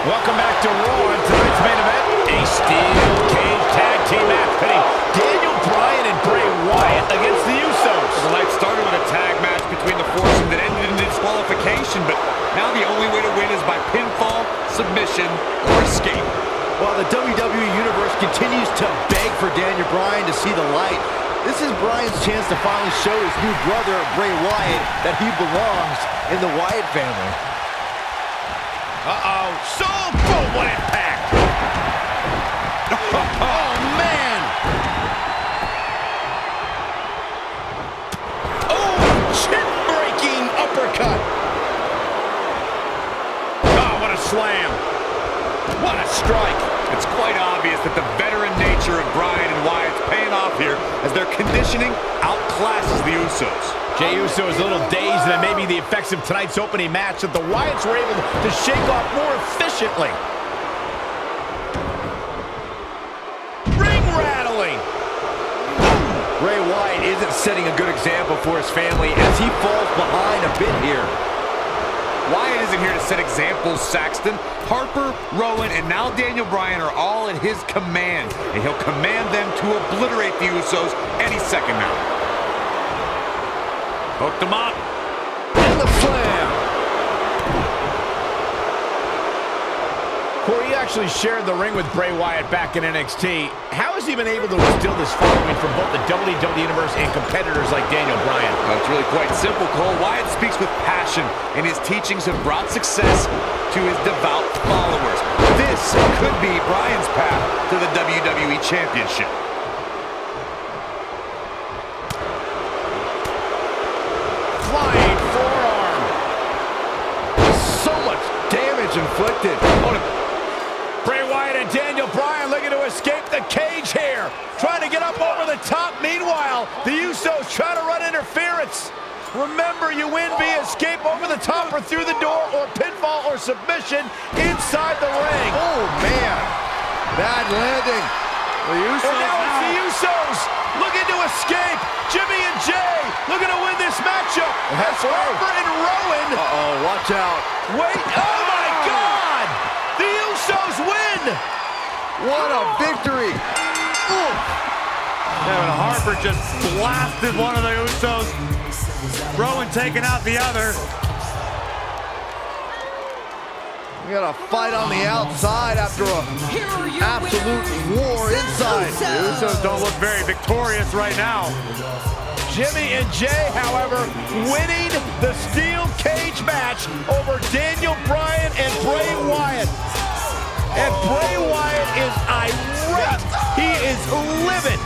Welcome back to Raw, and tonight's main event, a steel cage tag team match pitting Daniel Bryan and Bray Wyatt against the Usos. The night started with a tag match between the foursome that ended in disqualification, but now the only way to win is by pinfall, submission, or escape. While the WWE Universe continues to beg for Daniel Bryan to see the light, this is Bryan's chance to finally show his new brother, Bray Wyatt, that he belongs in the Wyatt family. Uh-oh. So, boom, what impact. Oh, man! Oh, chin-breaking uppercut. Oh, what a slam. What a strike. It's quite obvious that the veteran nature of Bryan and Wyatt's paying off here as their conditioning outclasses the Usos. Jey Uso is a little dazed, and it may be the effects of tonight's opening match that the Wyatts were able to shake off more efficiently. Ring rattling. Bray Wyatt isn't setting a good example for his family as he falls behind a bit here. Wyatt isn't here to set examples, Saxton. Harper, Rowan, and now Daniel Bryan are all at his command, and he'll command them to obliterate the Usos any second now. Hooked him up. And the slam. Corey, you actually shared the ring with Bray Wyatt back in NXT. How has he been able to instill this following from both the WWE Universe and competitors like Daniel Bryan? Well, it's really quite simple, Cole. Wyatt speaks with passion, and his teachings have brought success to his devout followers. This could be Bryan's path to the WWE Championship. Flying forearm. So much damage inflicted. Bray Wyatt and Daniel Bryan looking to escape the cage here. Trying to get up over the top. Meanwhile, the Usos trying to run interference. Remember, you win via escape over the top or through the door or pinfall or submission inside the ring. Oh, man. Bad landing. The Usos. And now it's the Usos looking to escape. Jimmy and Jay looking to win this matchup. As Harper and Rowan. Uh-oh, watch out. Wait, oh my God! The Usos win! What a victory. Kevin Harper just blasted one of the Usos. Rowan taking out the other. We got a fight on the outside after an absolute war inside. The Usos don't look very victorious right now. Jimmy and Jay, however, winning the steel cage match over Daniel Bryan and Bray Wyatt. And Bray Wyatt is irate. He is livid.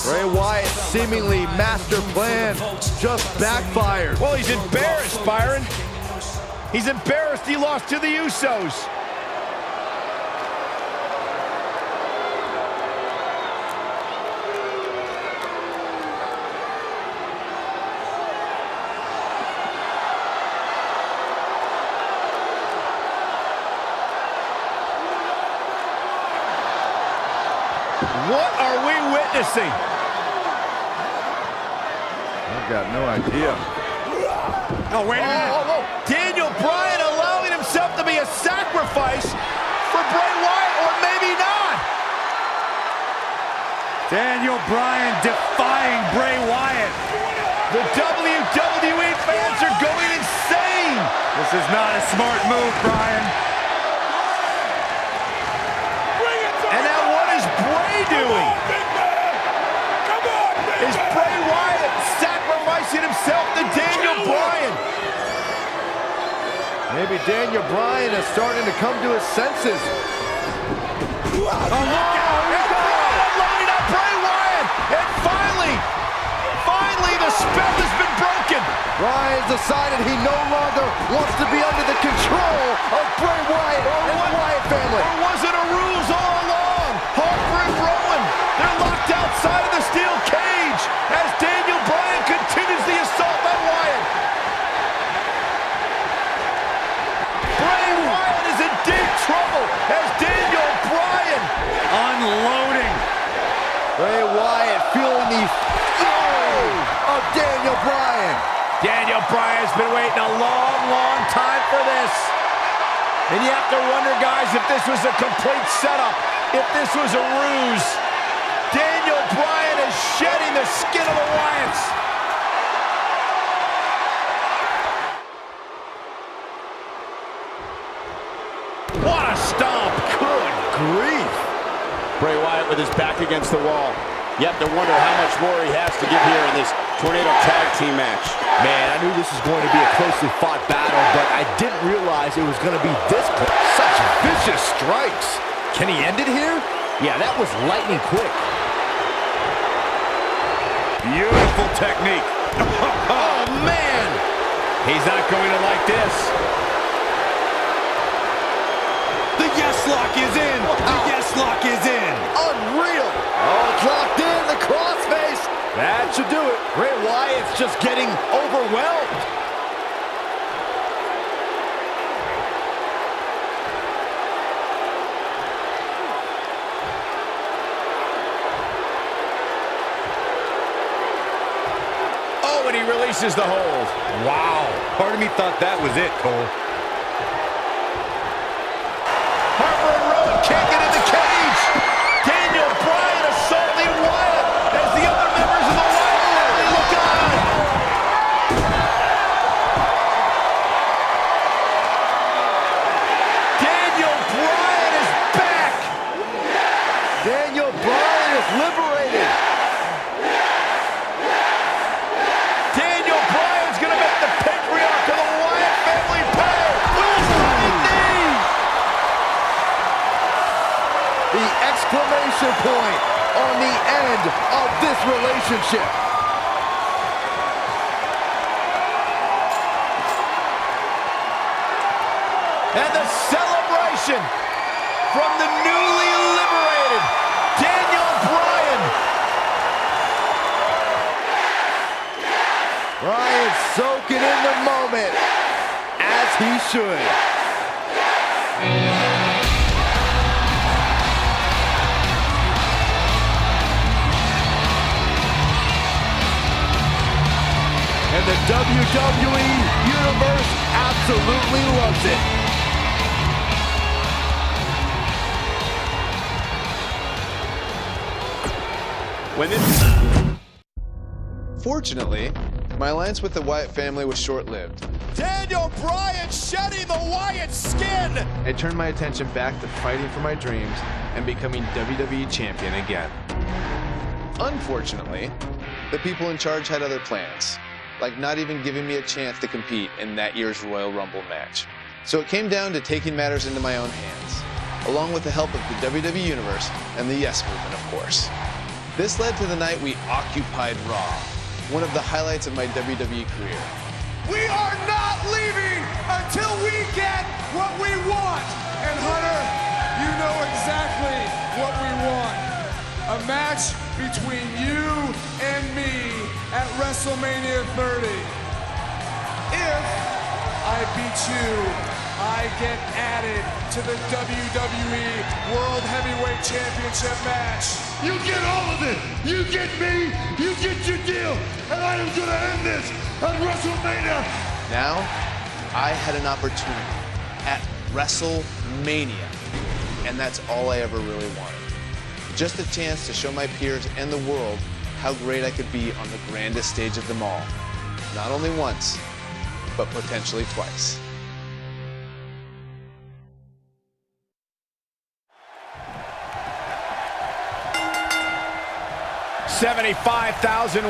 Bray Wyatt's seemingly master plan just backfired. Well, he's embarrassed, Byron. He's embarrassed he lost to the Usos. What are we witnessing? I've got no idea. Oh, wait a minute. Daniel Bryan allowing himself to be a sacrifice for Bray Wyatt, or maybe not. Daniel Bryan defying Bray Wyatt. The WWE fans are going insane. This is not a smart move, Bryan. And now what is Bray doing? Is Bray Wyatt sacrificing himself to Daniel Bryan? Maybe Daniel Bryan is starting to come to his senses. Look out! Loading up Bray Wyatt! And finally the spell has been broken! Bryan's decided he no longer wants to be under the control of Bray Wyatt and the Wyatt family. Or was it a ruse all along? Harper and Rowan, they're locked outside of the steel cage as Daniel Bryan continues the assault on Wyatt. Bray Wyatt is in deep trouble as Daniel Bryan Unloading. Bray Wyatt feeling the of Daniel Bryan. Daniel Bryan's been waiting a long time for this. And you have to wonder, guys, if this was a complete setup, if this was a ruse. Daniel Bryan is shedding the skin of the Wyatts. What a stomp. Good grief. Bray Wyatt with his back against the wall. You have to wonder how much more he has to give here in this Tornado Tag Team match. Man, I knew this was going to be a closely fought battle, but I didn't realize it was going to be this close. Such vicious strikes. Can he end it here? Yeah, that was lightning quick. Beautiful technique. Oh, man. He's not going to like this. The yes lock is in. The yes lock is in. Unreal. Oh, it's locked in. The crossface. That should do it. Bray Wyatt's just getting overwhelmed. Oh, and he releases the hold. Wow. Part of me thought that was it, Cole. Harper and Rowan can't get in the cage. Daniel Bryan assaulting Wyatt as the other members of the Wyatt family look on. the exclamation point on the end of this relationship. And the celebration from the newly liberated Daniel Bryan. Bryan soaking in the moment, as he should. And the WWE Universe absolutely loves it. Fortunately, my alliance with the Wyatt family was short-lived. Daniel Bryan shedding the Wyatt skin. I turned my attention back to fighting for my dreams and becoming WWE champion again. Unfortunately, the people in charge had other plans, like not even giving me a chance to compete in that year's Royal Rumble match. So it came down to taking matters into my own hands, along with the help of the WWE Universe and the Yes Movement, of course. This led to the night we occupied Raw, one of the highlights of my WWE career. We are not leaving until we get what we want. And Hunter, you know exactly what we want. A match between you and me at WrestleMania 30. If I beat you, I get added to the WWE World Heavyweight Championship match. You get all of it. You get me. You get your deal. And I am going to end this at WrestleMania. Now, I had an opportunity at WrestleMania, and that's all I ever really wanted. Just a chance to show my peers and the world how great I could be on the grandest stage of them all. Not only once, but potentially twice. $75,167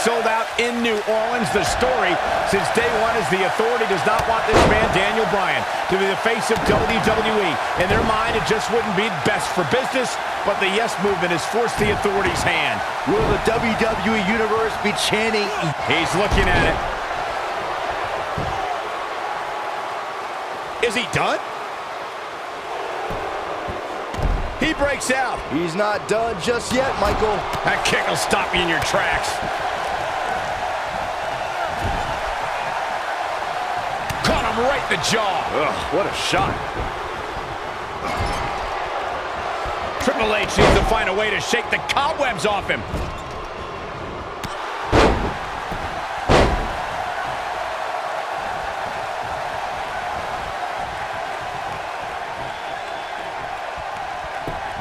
sold out in New Orleans. The story since day one is the Authority does not want this man, Daniel Bryan, to be the face of WWE. In their mind, it just wouldn't be best for business, but the Yes Movement has forced the Authority's hand. Will the WWE Universe be chanting? He's looking at it. Is he done? He breaks out. He's not done just yet, Michael. That kick will stop you in your tracks. Caught him right in the jaw. Ugh, what a shot. Triple H needs to find a way to shake the cobwebs off him.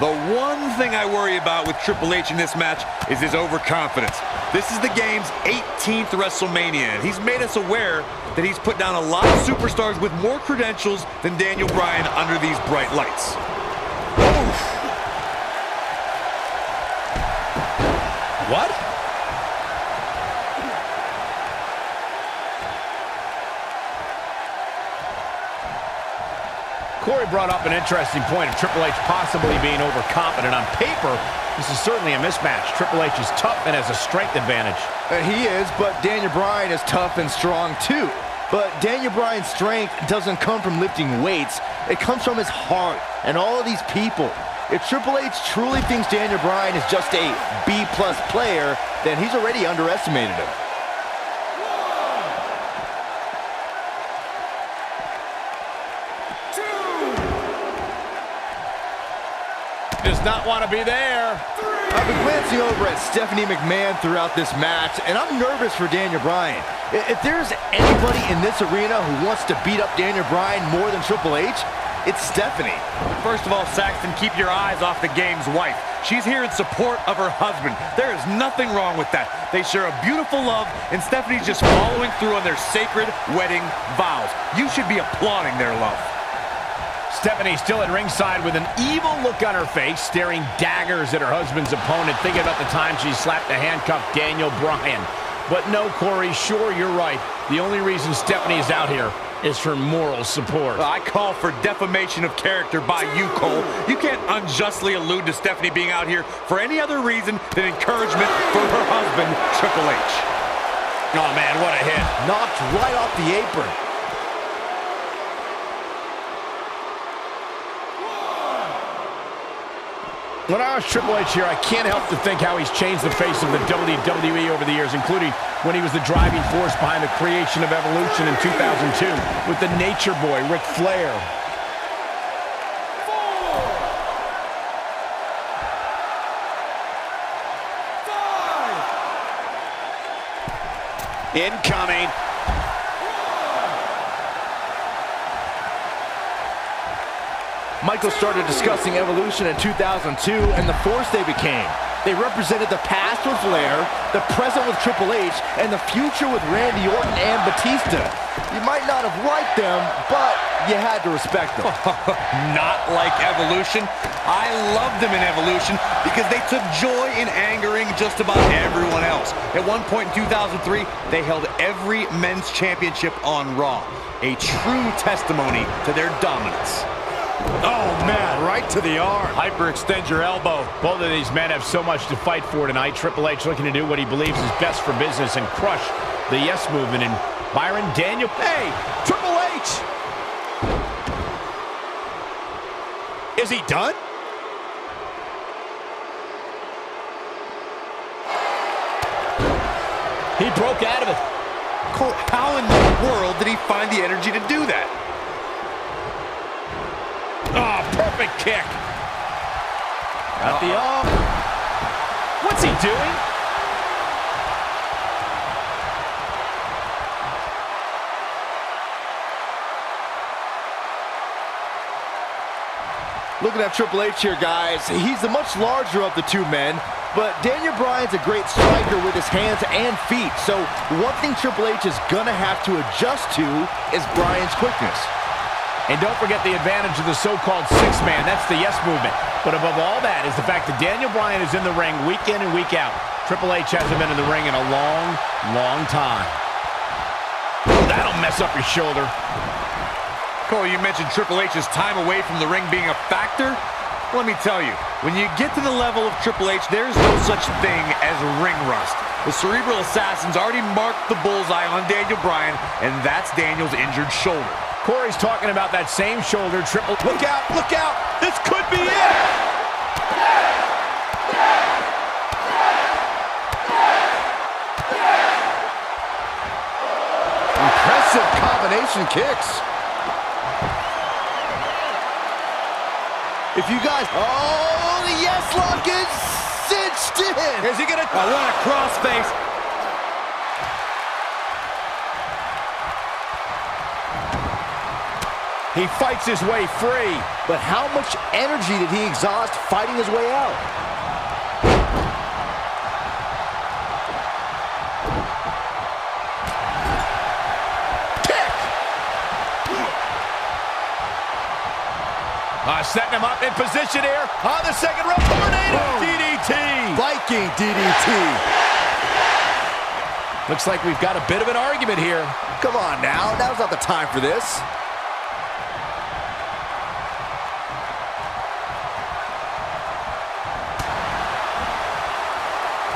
The one thing I worry about with Triple H in this match is his overconfidence. This is the game's 18th WrestleMania, and he's made us aware that he's put down a lot of superstars with more credentials than Daniel Bryan under these bright lights. Oof. What? Corey brought up an interesting point of Triple H possibly being overconfident. On paper, this is certainly a mismatch. Triple H is tough and has a strength advantage. He is, but Daniel Bryan is tough and strong too. But Daniel Bryan's strength doesn't come from lifting weights. It comes from his heart and all of these people. If Triple H truly thinks Daniel Bryan is just a B-plus player, then he's already underestimated him. Does not want to be there. I've been glancing over at Stephanie McMahon throughout this match, and I'm nervous for Daniel Bryan. If there's anybody in this arena who wants to beat up Daniel Bryan more than Triple H, it's Stephanie. First of all, Saxton, keep your eyes off the game's wife. She's here in support of her husband. There is nothing wrong with that. They share a beautiful love, and Stephanie's just following through on their sacred wedding vows. You should be applauding their love. Stephanie still at ringside with an evil look on her face, staring daggers at her husband's opponent, thinking about the time she slapped the handcuffed Daniel Bryan. But no, Corey, sure, you're right. The only reason Stephanie is out here is for moral support. I call for defamation of character by you, Cole. You can't unjustly allude to Stephanie being out here for any other reason than encouragement for her husband, Triple H. Oh, man, what a hit. Knocked right off the apron. When I was Triple H here, I can't help to think how he's changed the face of the WWE over the years, including when he was the driving force behind the creation of Evolution in 2002 with the Nature Boy, Ric Flair. Incoming. Michael started discussing Evolution in 2002 and the force they became. They represented the past with Flair, the present with Triple H, and the future with Randy Orton and Batista. You might not have liked them, but you had to respect them. Not like Evolution. I loved them in Evolution because they took joy in angering just about everyone else. At one point in 2003, they held every men's championship on Raw. A true testimony to their dominance. Oh, man, right to the arm. Hyperextend your elbow. Both of these men have so much to fight for tonight. Triple H looking to do what he believes is best for business and crush the yes movement. And Byron Daniel. Hey, Triple H! Is he done? He broke out of it. Cole, how in the world did he find the energy to do that? Oh, perfect kick. At the arm. What's he doing? Looking at Triple H here, guys, he's the much larger of the two men, but Daniel Bryan's a great striker with his hands and feet, so one thing Triple H is gonna have to adjust to is Bryan's quickness. And don't forget the advantage of the so-called six-man. That's the yes movement. But above all that is the fact that Daniel Bryan is in the ring week in and week out. Triple H hasn't been in the ring in a long, long time. Oh, that'll mess up your shoulder. Cole, you mentioned Triple H's time away from the ring being a factor. Let me tell you, when you get to the level of Triple H, there's no such thing as ring rust. The Cerebral Assassins already marked the bullseye on Daniel Bryan, and that's Daniel's injured shoulder. Corey's talking about that same shoulder. Triple. Look out, look out. This could be it. Impressive combination kicks. If you guys, oh, the yes lock is cinched in. Is he gonna? Oh, what a crossface. He fights his way free. But how much energy did he exhaust fighting his way out? Kick! Setting him up in position here on the second rope. Tornado DDT! Viking DDT. Looks like we've got a bit of an argument here. Come on now, now's not the time for this.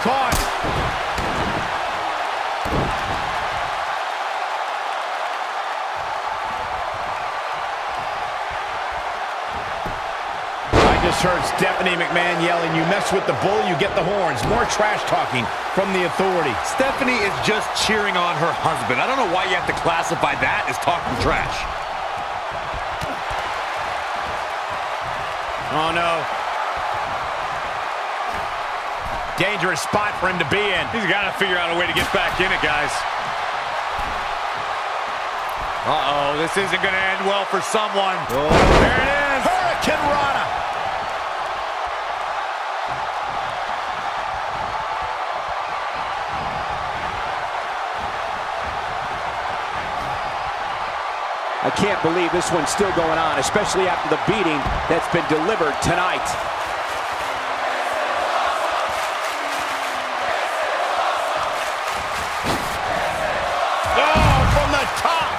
Caught. I just heard Stephanie McMahon yelling, "You mess with the bull, you get the horns." More trash talking from the Authority. Stephanie is just cheering on her husband. I don't know why you have to classify that as talking trash. Oh, no. Dangerous spot for him to be in. He's got to figure out a way to get back in it, guys. Uh-oh, this isn't going to end well for someone. Oh. There it is. Hurricane Rana. I can't believe this one's still going on, especially after the beating that's been delivered tonight. Oh, from the top.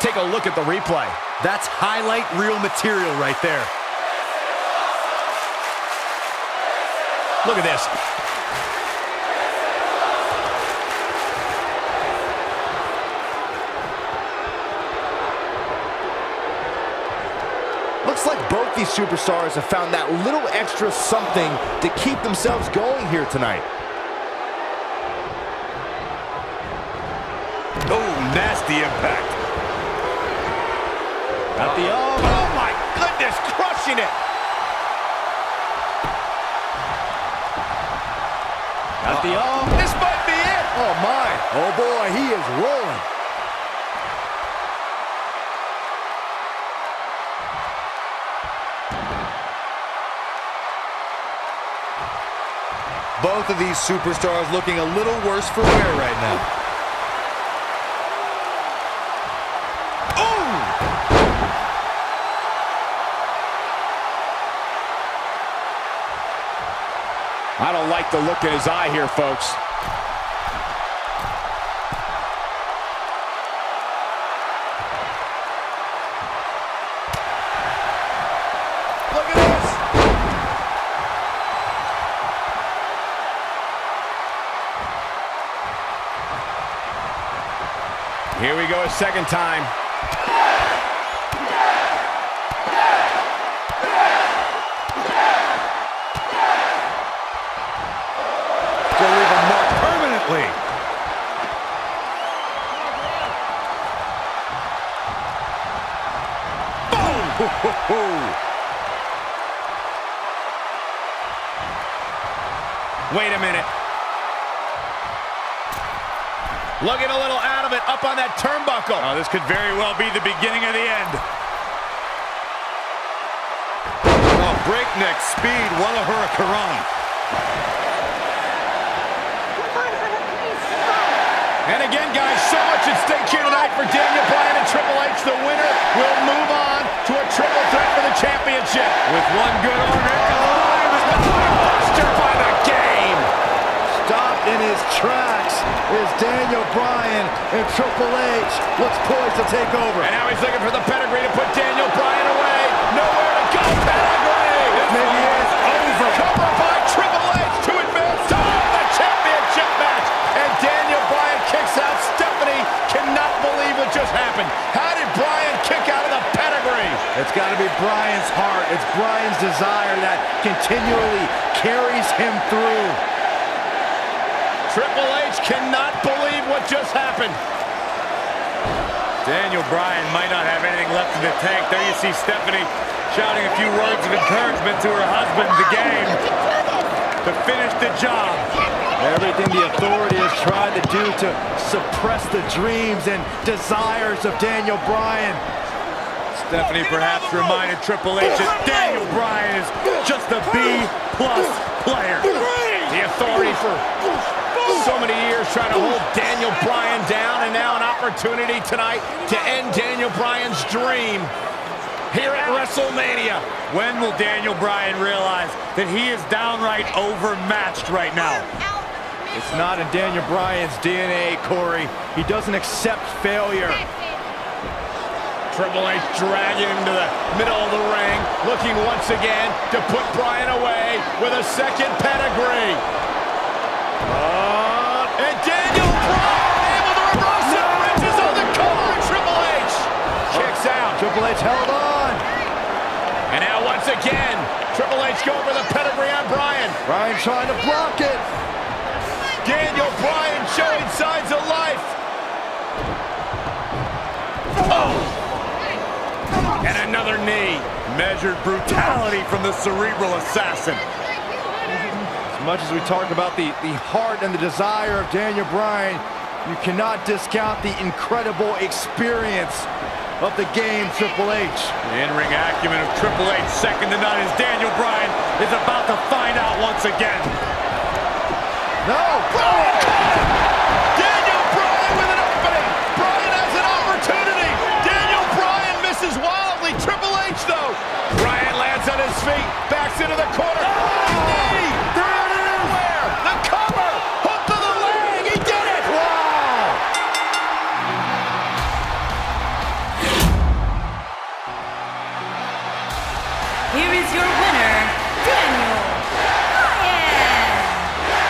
take a look at the replay. That's highlight reel material right there. Look at this. Looks like both these superstars have found that little extra something to keep themselves going here tonight. Oh, nasty impact. Got the arm. Oh my goodness, crushing it. Got the arm. This might be it. Oh my. Oh boy, he is rolling. Both of these superstars looking a little worse for wear right now. I don't like the look in his eye here, folks. Look at this. Here we go a second time. Gonna leave a mark permanently. Boom! Wait a minute. Looking a little out of it, up on that turnbuckle. Oh, this could very well be the beginning of the end. Oh, breakneck speed, wala hurricanrana. And again, guys, so much at stake here tonight for Daniel Bryan and Triple H. The winner will move on to a triple threat for the championship. With one good arm, here comes Buster by the game. Stopped in his tracks is Daniel Bryan, and Triple H looks poised to take over. And now he's looking for the pedigree to put Daniel Bryan away. Nowhere to go. Pedigree. Maybe it's over. Cover by Triple H to advance to the championship match. And Daniel Bryan kicks out. Stephanie cannot believe what just happened. How did Bryan kick out of the pedigree? It's got to be Bryan's heart. It's Bryan's desire that continually carries him through. Triple H cannot believe what just happened. Daniel Bryan might not have anything left in the tank. There you see Stephanie shouting a few words of encouragement to her husband, the game, to finish the job. Everything the authority has tried to do to suppress the dreams and desires of Daniel Bryan. Stephanie perhaps reminded Triple H that Daniel Bryan is just a B-plus player. The authority for so many years trying to hold Daniel Bryan down, and now an opportunity tonight to end Daniel Bryan's dream here at WrestleMania. When will Daniel Bryan realize that he is downright overmatched right now? It's not in Daniel Bryan's DNA, Corey. He doesn't accept failure. Triple H dragging him to the middle of the ring, looking once again to put Bryan away with a second pedigree. And Daniel Bryan able to reverse it. Bridges on the cover. Triple H kicks out. Triple H held on. And now once again, Triple H going for the pedigree on Bryan. Bryan trying to block it. Daniel Bryan showing signs of life. Oh! And another knee. Measured brutality from the cerebral assassin. As much as we talk about the heart and the desire of Daniel Bryan, you cannot discount the incredible experience of the game, Triple H. The in-ring acumen of Triple H, second to none, as Daniel Bryan is about to find out once again. No! Daniel Bryan with an opening. Bryan has an opportunity. Daniel Bryan misses wildly. Triple H, though. Bryan lands on his feet, backs into the corner. Knee! There it is! Where? The cover! Hook to the leg! He did it! Wow! your winner, Daniel Bryan.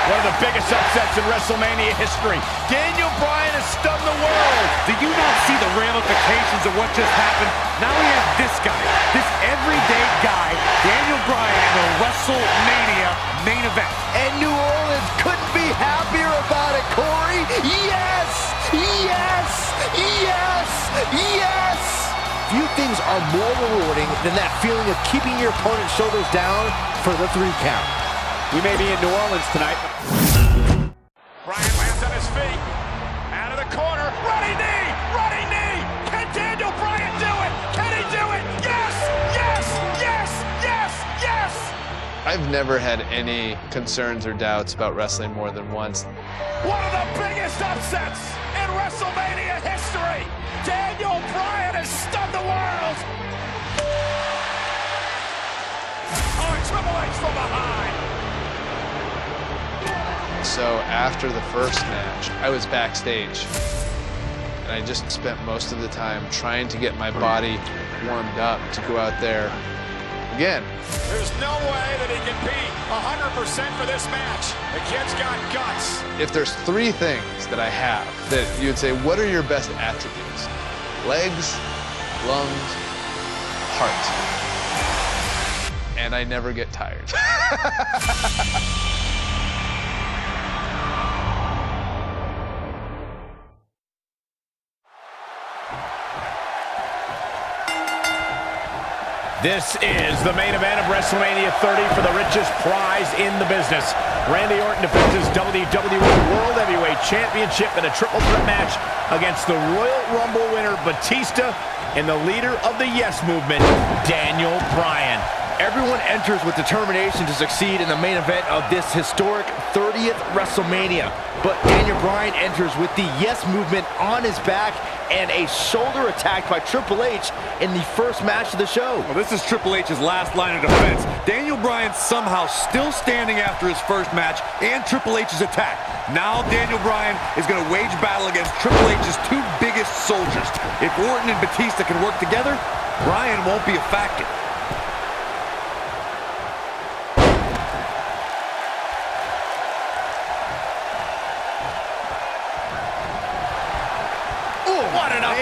One of the biggest upsets in WrestleMania history. Daniel Bryan has stunned the world. Do you not see the ramifications of what just happened? Now we have this guy, this everyday guy, Daniel Bryan, in the WrestleMania main event. And New Orleans couldn't be happier about it, Corey. Yes! Yes! Yes! Yes! Few things are more rewarding than that feeling of keeping your opponent's shoulders down for the 3 count. We may be in New Orleans tonight. Bryan lands on his feet. Out of the corner. Running knee! Running knee! Can Daniel Bryan do it? Can he do it? Yes! Yes! Yes! Yes! Yes! I've never had any concerns or doubts about wrestling more than once. One of the biggest upsets in WrestleMania history. Daniel Bryan has stunned the world. Oh, and Triple H from behind. So after the first match, I was backstage. And I just spent most of the time trying to get my body warmed up to go out there again. There's no way that he can be 100% for this match. The kid's got guts. If there's 3 things that I have that you would say, what are your best attributes? Legs, lungs, heart. And I never get tired. This is the main event of WrestleMania 30 for the richest prize in the business. Randy Orton defends his WWE World Heavyweight Championship in a triple threat match against the Royal Rumble winner Batista and the leader of the Yes Movement, Daniel Bryan. Everyone enters with determination to succeed in the main event of this historic 30th WrestleMania. But Daniel Bryan enters with the Yes Movement on his back and a shoulder attack by Triple H in the first match of the show. Well, this is Triple H's last line of defense. Daniel Bryan somehow still standing after his first match and Triple H's attack. Now Daniel Bryan is going to wage battle against Triple H's 2 biggest soldiers. If Orton and Batista can work together, Bryan won't be a factor. What an up!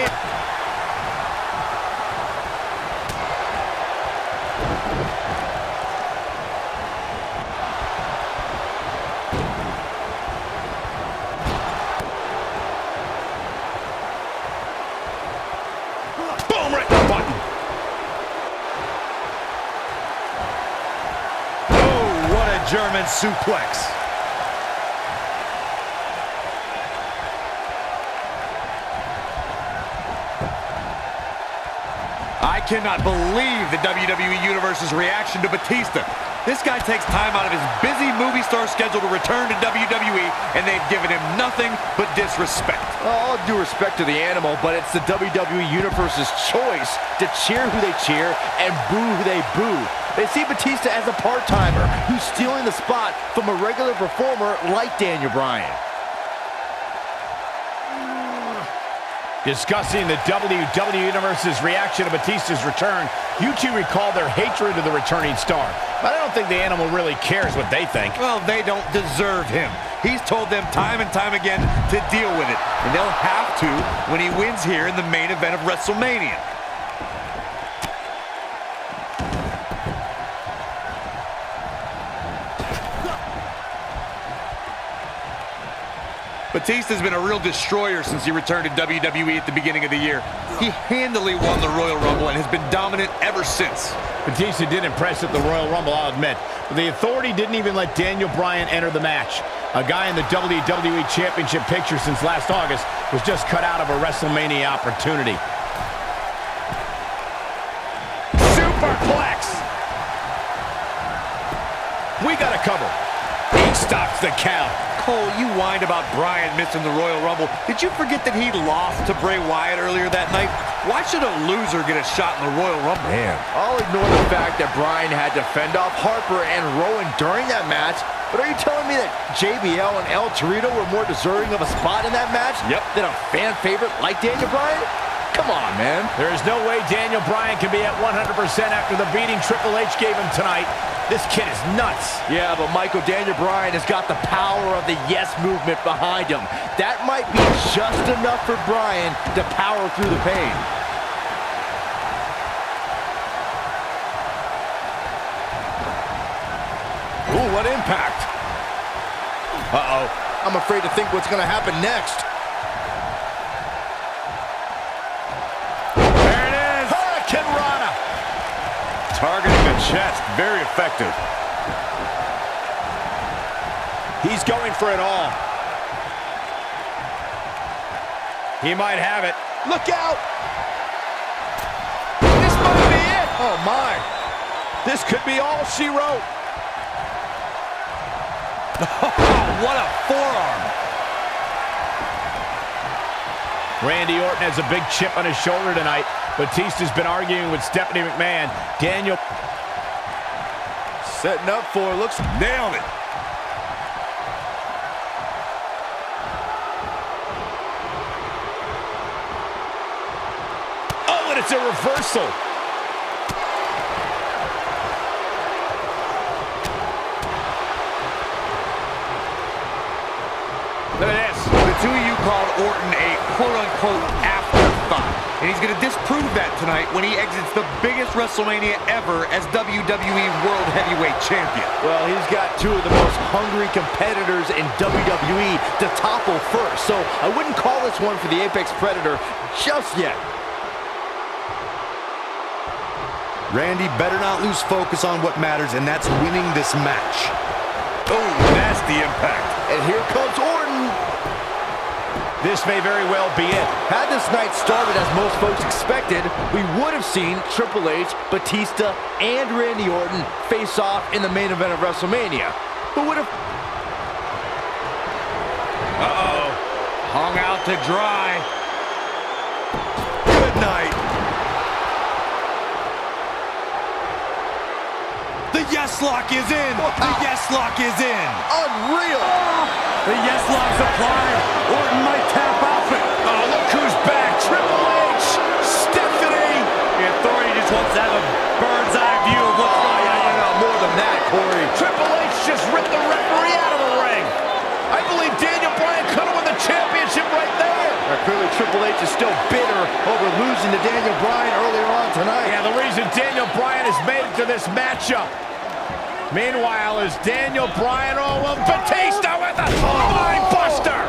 Boom, right in the button. Oh, what a German suplex. I cannot believe the WWE Universe's reaction to Batista. This guy takes time out of his busy movie star schedule to return to WWE, and they've given him nothing but disrespect. All due respect to the animal, but it's the WWE Universe's choice to cheer who they cheer and boo who they boo. They see Batista as a part-timer who's stealing the spot from a regular performer like Daniel Bryan. Discussing the WWE Universe's reaction to Batista's return, you two recall their hatred of the returning star. But I don't think the animal really cares what they think. Well, they don't deserve him. He's told them time and time again to deal with it. And they'll have to when he wins here in the main event of WrestleMania. Batista's been a real destroyer since he returned to WWE at the beginning of the year. He handily won the Royal Rumble and has been dominant ever since. Batista did impress at the Royal Rumble, I'll admit. But the Authority didn't even let Daniel Bryan enter the match. A guy in the WWE Championship picture since last August was just cut out of a WrestleMania opportunity. Superplex! We got a cover. He stops the count. Cole, you whined about Bryan missing the Royal Rumble. Did you forget that he lost to Bray Wyatt earlier that night? Why should a loser get a shot in the Royal Rumble? Man, I'll ignore the fact that Bryan had to fend off Harper and Rowan during that match, but are you telling me that JBL and El Torito were more deserving of a spot in that match than a fan favorite like Daniel Bryan? Come on, man. There is no way Daniel Bryan can be at 100% after the beating Triple H gave him tonight. This kid is nuts. Yeah, but Michael, Daniel Bryan has got the power of the yes movement behind him. That might be just enough for Bryan to power through the pain. Ooh, what impact. Uh-oh. I'm afraid to think what's going to happen next. There it is. Hurricane Rana. Targeting the chest. Very effective. He's going for it all. He might have it. Look out. This might be it. Oh, my. This could be all she wrote. What a forearm. Randy Orton has a big chip on his shoulder tonight. Batista's been arguing with Stephanie McMahon. Daniel setting up for, looks, nailed it. Oh, and it's a reversal. Look at this. The two of you called Orton a quote-unquote afterthought. And he's going to disprove that tonight when he exits the biggest WrestleMania ever as WWE World Heavyweight Champion. Well, he's got two of the most hungry competitors in WWE to topple first. So I wouldn't call this one for the Apex Predator just yet. Randy better not lose focus on what matters, and that's winning this match. Oh, nasty impact. And here comes Orton. This may very well be it. Had this night started as most folks expected, we would have seen Triple H, Batista, and Randy Orton face off in the main event of WrestleMania. Who would have... Uh-oh. Hung out to dry. Good night. The yes lock is in. The yes lock is in. Unreal. The yes lock's applied. Orton might tap out it. Oh, look who's back. Triple H. Stephanie. The Authority just wants to have a bird's eye view of what's going on. More than that, Corey. Triple H just ripped the referee out of the ring. I believe Daniel Bryan could have won the championship right there. Clearly, Triple H is still bitter over losing to Daniel Bryan earlier on tonight. Yeah, the reason Daniel Bryan has made it to this matchup. Meanwhile, is Daniel Bryan, oh, well, Batista with a spine buster.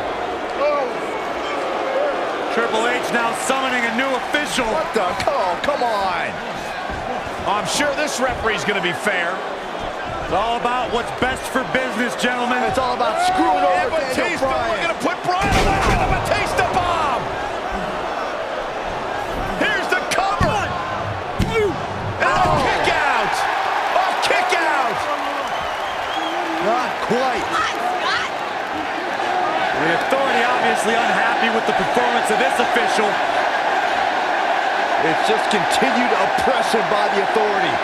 Triple H now summoning a new official. What the? Come on. I'm sure this referee's going to be fair. It's all about what's best for business, gentlemen. It's all about screwing over Batista. Daniel Bryan. We're going to put Bryan back with a Batista bomb. Here's the cover. And a kick out. A kick out. Not quite. The Authority obviously unhappy with the performance of this official. It's just continued oppression by the Authority.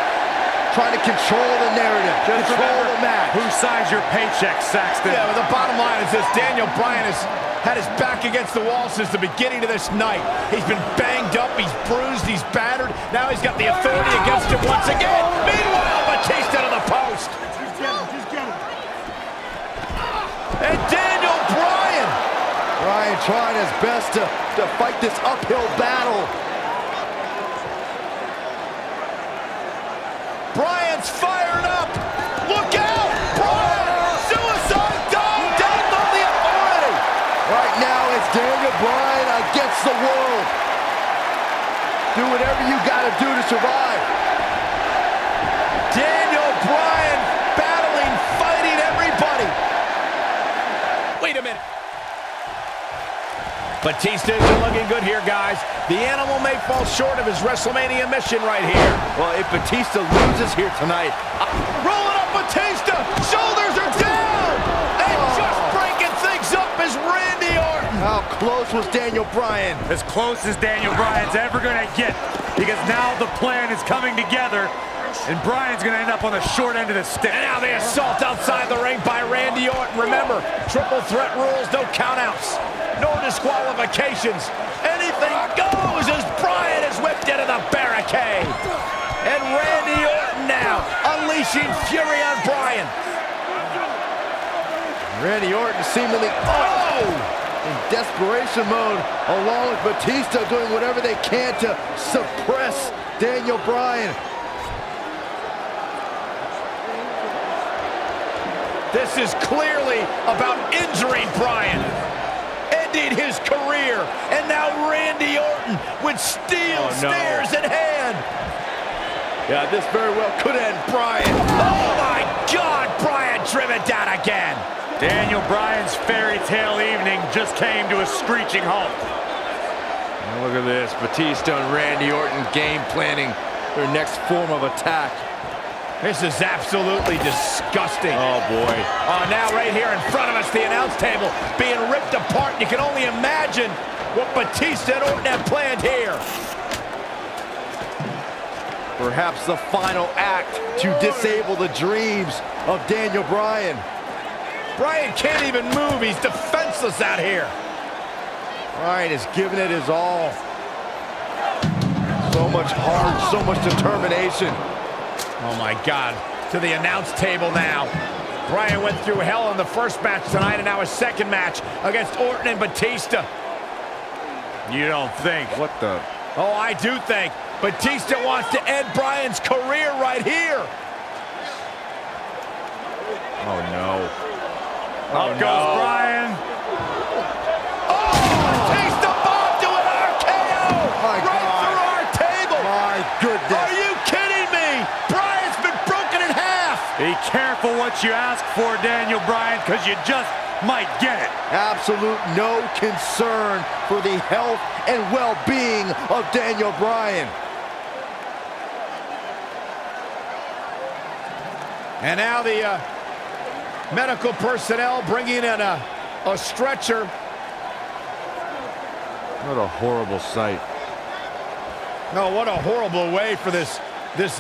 Trying to control the narrative, control the match. Who signs your paycheck, Saxton? Yeah, but the bottom line is this. Daniel Bryan has had his back against the wall since the beginning of this night. He's been banged up, he's bruised, he's battered. Now he's got the Authority against him once again. Meanwhile, Batista to the post. And Daniel Bryan. Bryan trying his best to fight this uphill battle. Bryan's fired up. Look out! Bryan! Suicide dive down on the Authority. Right now, it's Daniel Bryan against the world. Do whatever you gotta do to survive. Daniel Bryan battling, fighting everybody. Wait a minute. Batista isn't looking good here, guys. The animal may fall short of his WrestleMania mission right here. Well, if Batista loses here tonight... Rolling up Batista! Shoulders are down! And just breaking things up is Randy Orton. How close was Daniel Bryan? As close as Daniel Bryan's ever going to get, because now the plan is coming together, and Bryan's going to end up on the short end of the stick. And now the assault outside the ring by Randy Orton. Remember, triple threat rules, no countouts, no disqualifications. Anything goes as into the barricade. And Randy Orton now unleashing fury on Bryan. Randy Orton seemingly in desperation mode, along with Batista doing whatever they can to suppress Daniel Bryan. This is clearly about injuring Bryan, ending his career, and now Randy Orton with steel stairs in hand. Yeah, this very well could end Bryan. Oh my God, Bryan driven down again. Daniel Bryan's fairy tale evening just came to a screeching halt. Now look at this, Batista and Randy Orton game planning their next form of attack. This is absolutely disgusting. Oh, boy. Oh, now right here in front of us, the announce table being ripped apart. You can only imagine what Batista and Orton have planned here. Perhaps the final act to disable the dreams of Daniel Bryan. Bryan can't even move. He's defenseless out here. Bryan is giving it his all. So much heart, so much determination. Oh my God, to the announce table now. Bryan went through hell in the first match tonight, and now his second match against Orton and Batista. You don't think? What the? Oh, I do think. Batista wants to end Bryan's career right here. Oh no. Up goes Bryan. Oh, Batista bomb to an RKO! My right God. through our table! My goodness. Are you kidding me? Bryan's been broken in half! Be careful what you ask for, Daniel Bryan, because you just might get it. Absolute no concern for the health and well-being of Daniel Bryan. And now the medical personnel bringing in a stretcher. What a horrible sight. No, what a horrible way for this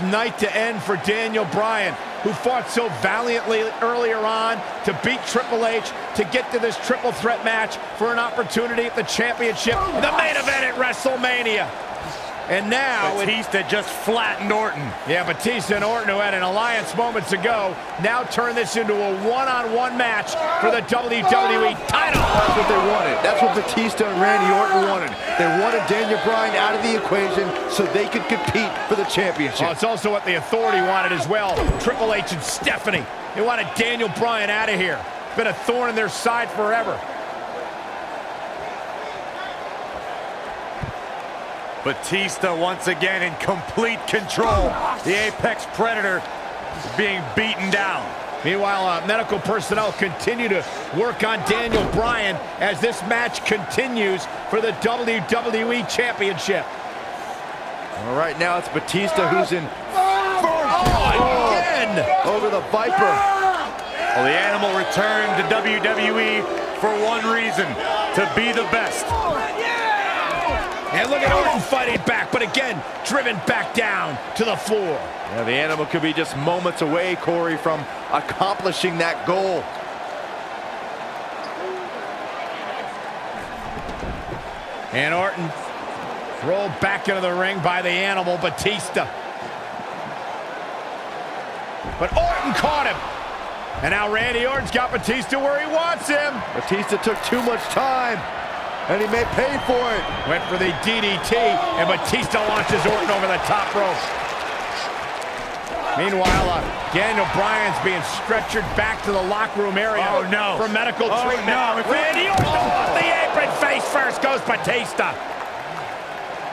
night to end for Daniel Bryan, who fought so valiantly earlier on to beat Triple H, to get to this triple threat match for an opportunity at the championship, the main event at WrestleMania. And now Batista just flattened Orton. Yeah, Batista and Orton, who had an alliance moments ago, now turn this into a one-on-one match for the WWE title. That's what they wanted. That's what Batista and Randy Orton wanted. They wanted Daniel Bryan out of the equation so they could compete for the championship. Well, it's also what the Authority wanted as well. Triple H and Stephanie. They wanted Daniel Bryan out of here. Been a thorn in their side forever. Batista once again in complete control. The Apex Predator is being beaten down. Meanwhile, medical personnel continue to work on Daniel Bryan as this match continues for the WWE Championship. All right, now it's Batista who's in again over the Viper. Well, the Animal returned to WWE for one reason, to be the best. And look at Orton fighting back, but again, driven back down to the floor. Yeah, the Animal could be just moments away, Corey, from accomplishing that goal. And Orton rolled back into the ring by the Animal, Batista. But Orton caught him. And now Randy Orton's got Batista where he wants him. Batista took too much time, and he may pay for it. Went for the DDT, and Batista launches Orton over the top rope. Meanwhile, Daniel Bryan's being stretchered back to the locker room area for medical treatment. No. Randy Orton off the apron, face first goes Batista.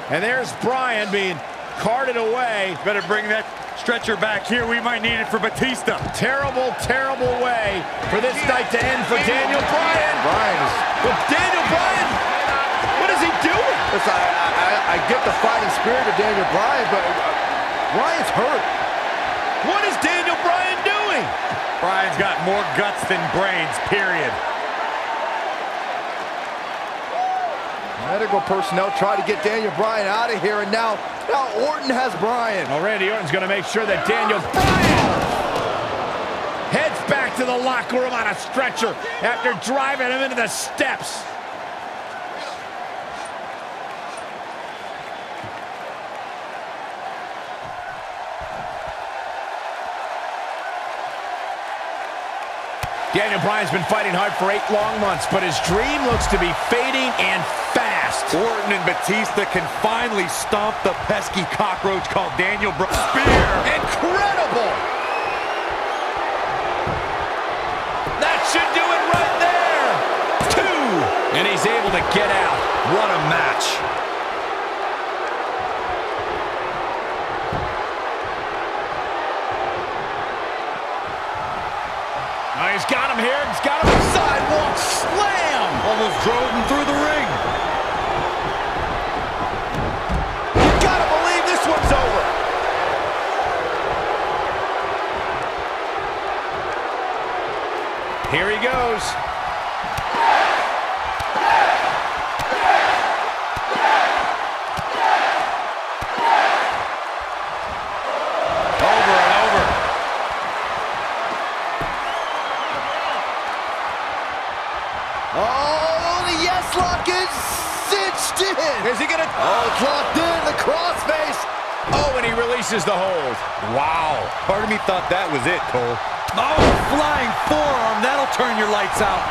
And there's Bryan being carted away. Better bring that stretcher back here. We might need it for Batista. Terrible, terrible way for this night to end for Daniel Bryan. But Daniel Bryan, what is he doing? Listen, I get the fighting spirit of Daniel Bryan, but Bryan's hurt. What is Daniel Bryan doing? Bryan's got more guts than brains, period. Medical personnel try to get Daniel Bryan out of here, and now Orton has Bryan. Well, Randy Orton's going to make sure that Daniel Bryan heads back to the locker room on a stretcher after driving him into the steps. Daniel Bryan's been fighting hard for 8 long months, but his dream looks to be fading and fast. Orton and Batista can finally stomp the pesky cockroach called Daniel Bryan. Spear! Incredible! That should do it right there! 2! And he's able to get out. What a match. Oh, he's got him here. He's got him. Sidewalk slam! Almost drove him through the ring. You gotta believe this one's over. Here he goes. Over and over. Oh, the yes lock is cinched in. Is he gonna? Oh, it's locked in. The crossface. Oh, and he releases the hold. Wow. Part of me thought that was it, Cole. Oh, flying forearm. That'll turn your lights out.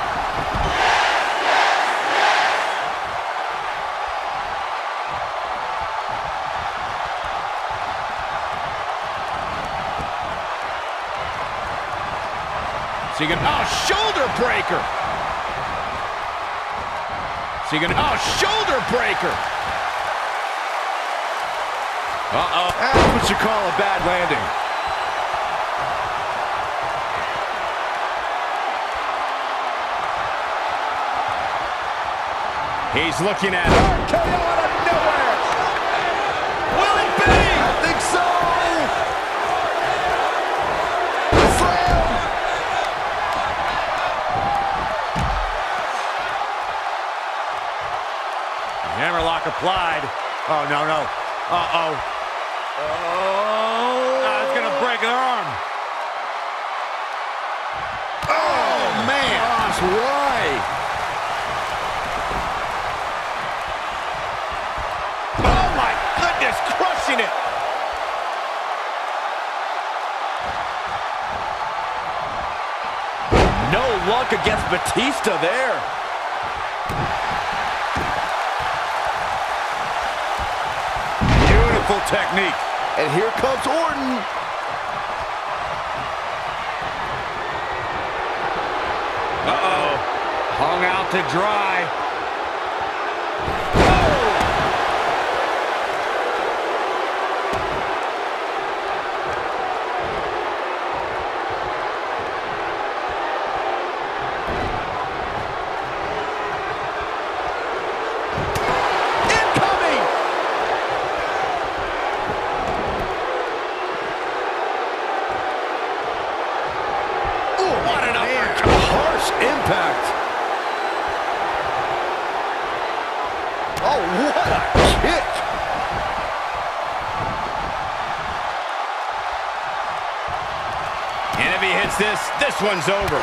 So you can, oh, shoulder breaker. So you can, oh, shoulder breaker. Uh-oh. That's what you call a bad landing. He's looking at RKO out of nowhere. Will it be? I think so. Slam. Hammerlock applied. Oh, no, no. Uh-oh. Oh. It's going to break an arm. Oh, man. That's right. Oh, my goodness, crushing it. No luck against Batista there. Beautiful technique. And here comes Orton. Uh-oh. Hung out to dry. Impact. Oh, what a kick. And if he hits this one's over.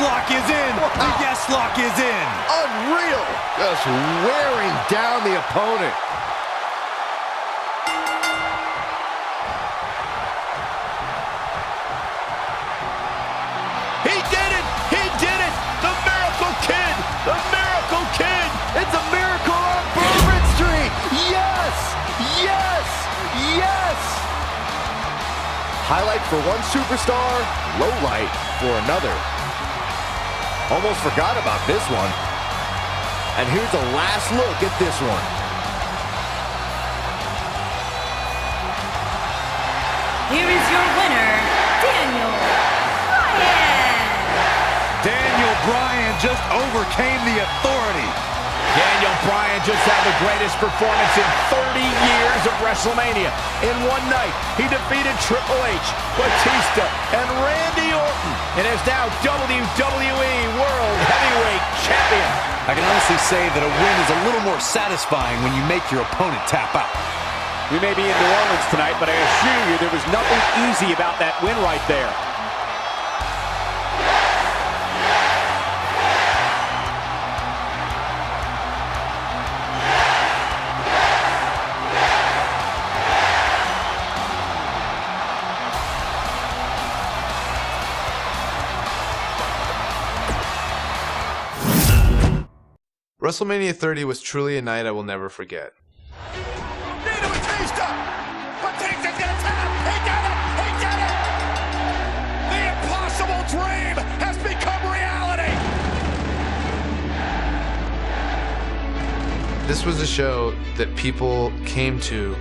Lock is in. Wow. The yes lock is in. Unreal. Just wearing down the opponent. He did it. He did it. The Miracle Kid. The Miracle Kid. It's a miracle on Bourbon Street. Yes. Yes. Yes. Highlight for one superstar. Low light for another. Almost forgot about this one. And here's a last look at this one. Here is your winner, Daniel Bryan. Daniel Bryan just overcame the authority. Daniel Bryan just had the greatest performance in 30 years of WrestleMania. In one night, he defeated Triple H, Batista, and Randy Orton, and is now WWE World Heavyweight Champion. I can honestly say that a win is a little more satisfying when you make your opponent tap out. We may be in New Orleans tonight, but I assure you there was nothing easy about that win right there. WrestleMania 30 was truly a night I will never forget. Dream has become reality. This was a show that people came to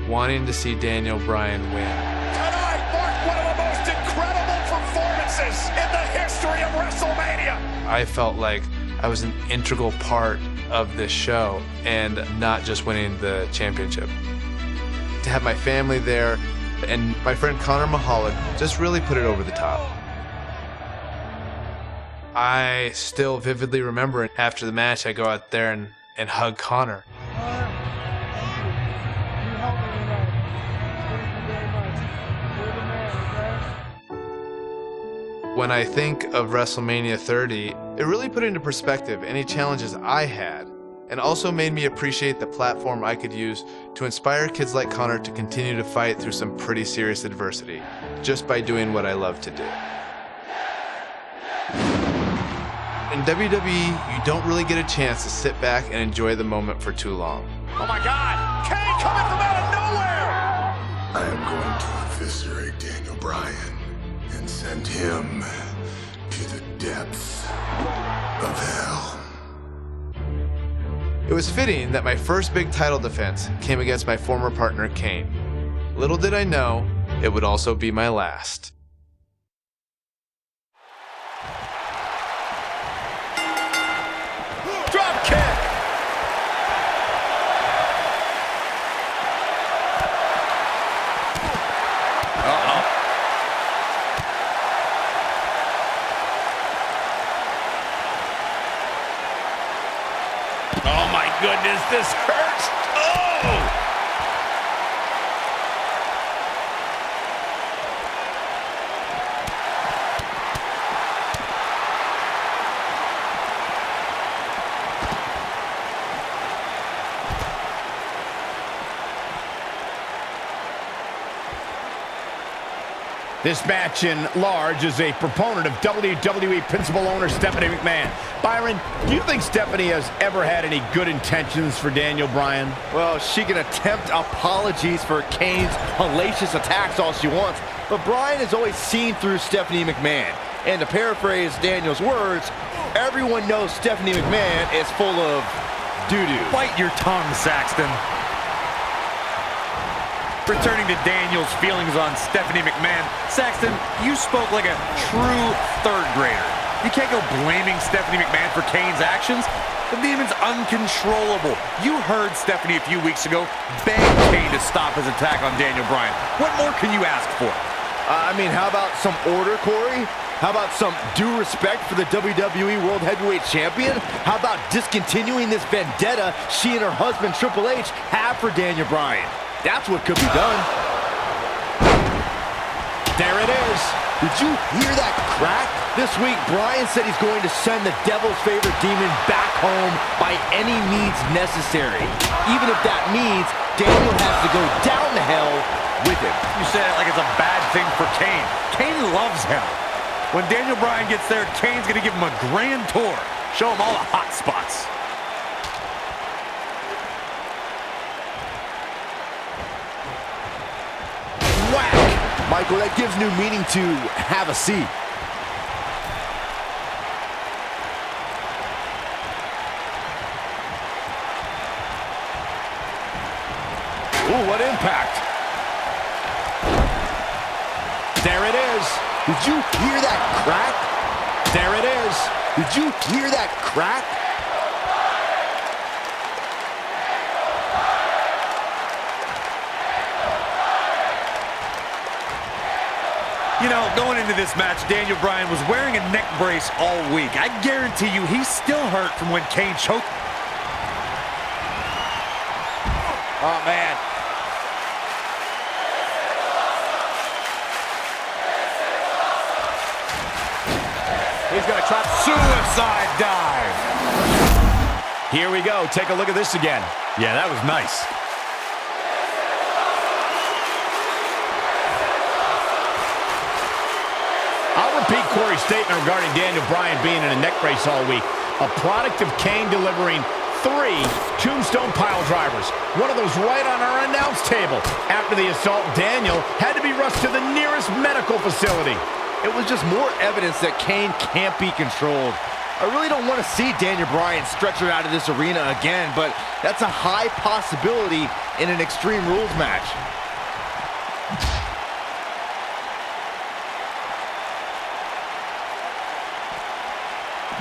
wanting to see Daniel Bryan win. Tonight marked one of the most incredible performances in the history of WrestleMania. I felt like I was an integral part of this show and not just winning the championship. To have my family there and my friend Connor Mahalik just really put it over the top. I still vividly remember it. After the match, I go out there and hug Connor. When I think of WrestleMania 30, it really put into perspective any challenges I had, and also made me appreciate the platform I could use to inspire kids like Connor to continue to fight through some pretty serious adversity, just by doing what I love to do. In WWE, you don't really get a chance to sit back and enjoy the moment for too long. Oh my God! Kane coming from out of nowhere! I am going to eviscerate Daniel Bryan and send him to the depths of hell. It was fitting that my first big title defense came against my former partner, Kane. Little did I know, it would also be my last. Drop kick! Uh-oh. Oh my goodness, this hurts. Oh! This match in large is a proponent of WWE principal owner Stephanie McMahon. Byron, do you think Stephanie has ever had any good intentions for Daniel Bryan? Well, she can attempt apologies for Kane's hellacious attacks all she wants, but Bryan has always seen through Stephanie McMahon. And to paraphrase Daniel's words, everyone knows Stephanie McMahon is full of doo-doo. Bite your tongue, Saxton. Returning to Daniel's feelings on Stephanie McMahon, Saxton, you spoke like a true third grader. You can't go blaming Stephanie McMahon for Kane's actions. The demon's uncontrollable. You heard Stephanie a few weeks ago beg Kane to stop his attack on Daniel Bryan. What more can you ask for? I mean, how about some order, Corey? How about some due respect for the WWE World Heavyweight Champion? How about discontinuing this vendetta she and her husband Triple H have for Daniel Bryan? That's what could be done. There it is. Did you hear that crack? This week, Bryan said he's going to send the devil's favorite demon back home by any means necessary. Even if that means Daniel has to go down to hell with him. You said it like it's a bad thing for Kane. Kane loves hell. When Daniel Bryan gets there, Kane's going to give him a grand tour. Show him all the hot spots. Michael, that gives new meaning to have a seat. Ooh, what impact. There it is. Did you hear that crack? There it is. Did you hear that crack? You know, going into this match, Daniel Bryan was wearing a neck brace all week. I guarantee you he's still hurt from when Kane choked. Oh, man. He's going to try Suicide dive. Here we go. Take a look at this again. Yeah, that was nice. I'll repeat Corey's statement regarding Daniel Bryan being in a neck brace all week. A product of Kane delivering 3 tombstone pile drivers. One of those right on our announce table. After the assault, Daniel had to be rushed to the nearest medical facility. It was just more evidence that Kane can't be controlled. I really don't want to see Daniel Bryan stretchered out of this arena again, but that's a high possibility in an Extreme Rules match.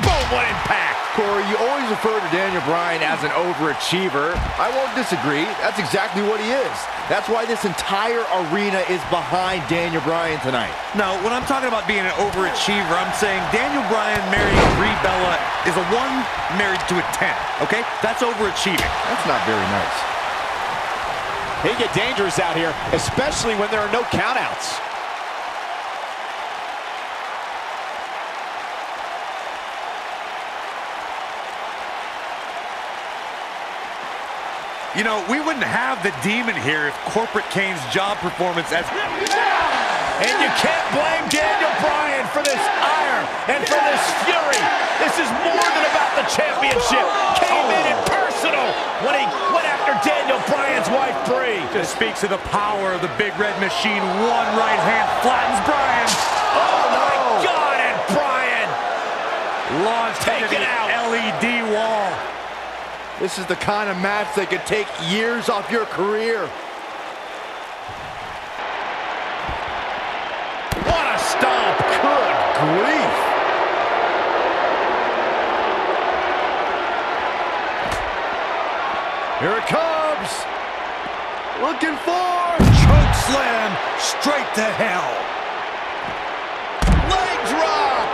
Boom, what impact! Corey, you always refer to Daniel Bryan as an overachiever. I won't disagree. That's exactly what he is. That's why this entire arena is behind Daniel Bryan tonight. No, when I'm talking about being an overachiever, I'm saying Daniel Bryan marrying Brie Bella is a 1 married to a 10, okay? That's overachieving. That's not very nice. They get dangerous out here, especially when there are no countouts. You know, we wouldn't have the Demon here if Corporate Kane's job performance as... And you can't blame Daniel Bryan for this ire and for this fury. This is more than about the championship. Kane made it personal when he went after Daniel Bryan's wife, Brie. Just speaks of the power of the Big Red Machine. One right hand flattens Bryan. Oh my God, and Bryan launched into the LED wall. This is the kind of match that could take years off your career. What a stomp! Good grief! Here it comes! Looking for... Choke slam straight to hell. Leg drop!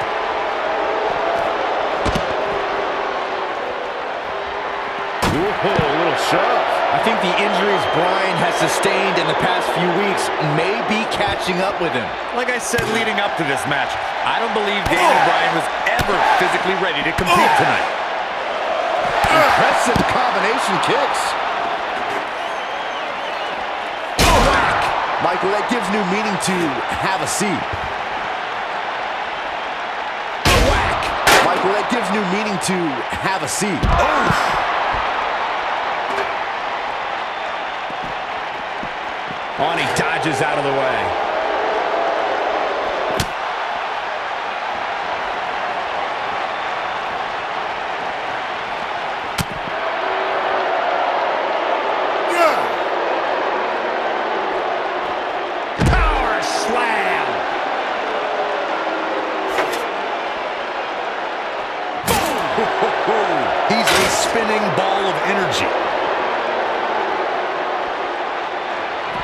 Ooh, a little shove. I think the injuries Bryan has sustained in the past few weeks may be catching up with him. Like I said leading up to this match, I don't believe Daniel Bryan was ever physically ready to compete tonight. Impressive combination kicks. Michael, that gives new meaning to have a seat. Whack! Michael, that gives new meaning to have a seat. Oh, and he dodges out of the way. Power slam. He's a spinning ball of energy.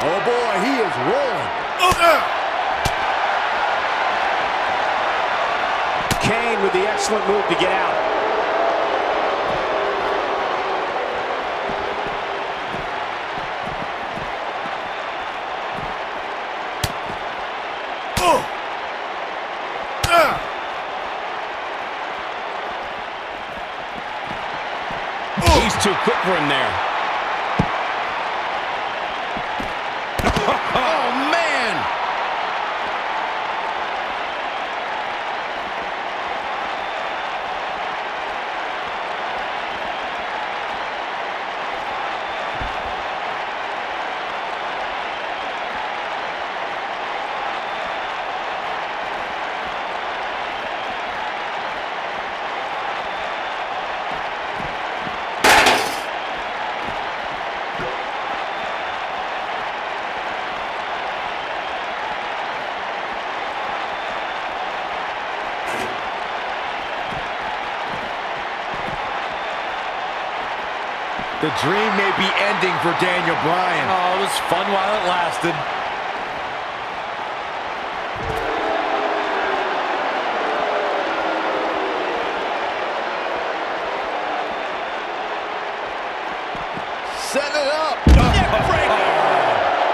Oh boy, he is rolling. Kane with the excellent move to get out. He's too quick for him there. The dream may be ending for Daniel Bryan. Oh, it was fun while it lasted. Set it up.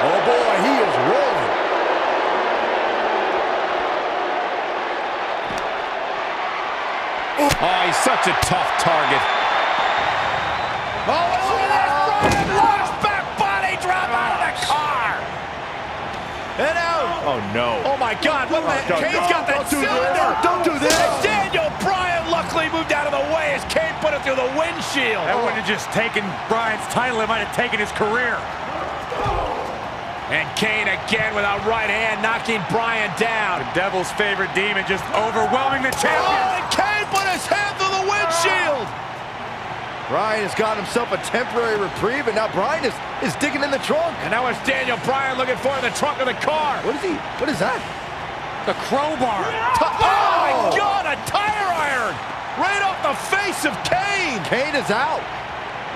Oh boy, he is rolling. Oh, he's such a tough target. Oh, look at this! Bryan lost back body drop out of the car. And out. Oh, no. Oh, my God. What the heck? Kane's got that cylinder. Don't do this. Daniel Bryan luckily moved out of the way as Kane put it through the windshield. That wouldn't have just taken Bryan's title. It might have taken his career. And Kane again with a right hand, knocking Bryan down. The devil's favorite demon just overwhelming the champion. Oh, and Kane put his hand through the windshield. Bryan has got himself a temporary reprieve, and now Bryan is digging in the trunk. And now it's Daniel Bryan looking for in the trunk of the car. What is that? The crowbar. Oh, my God, a tire iron. Right off the face of Kane. Kane is out.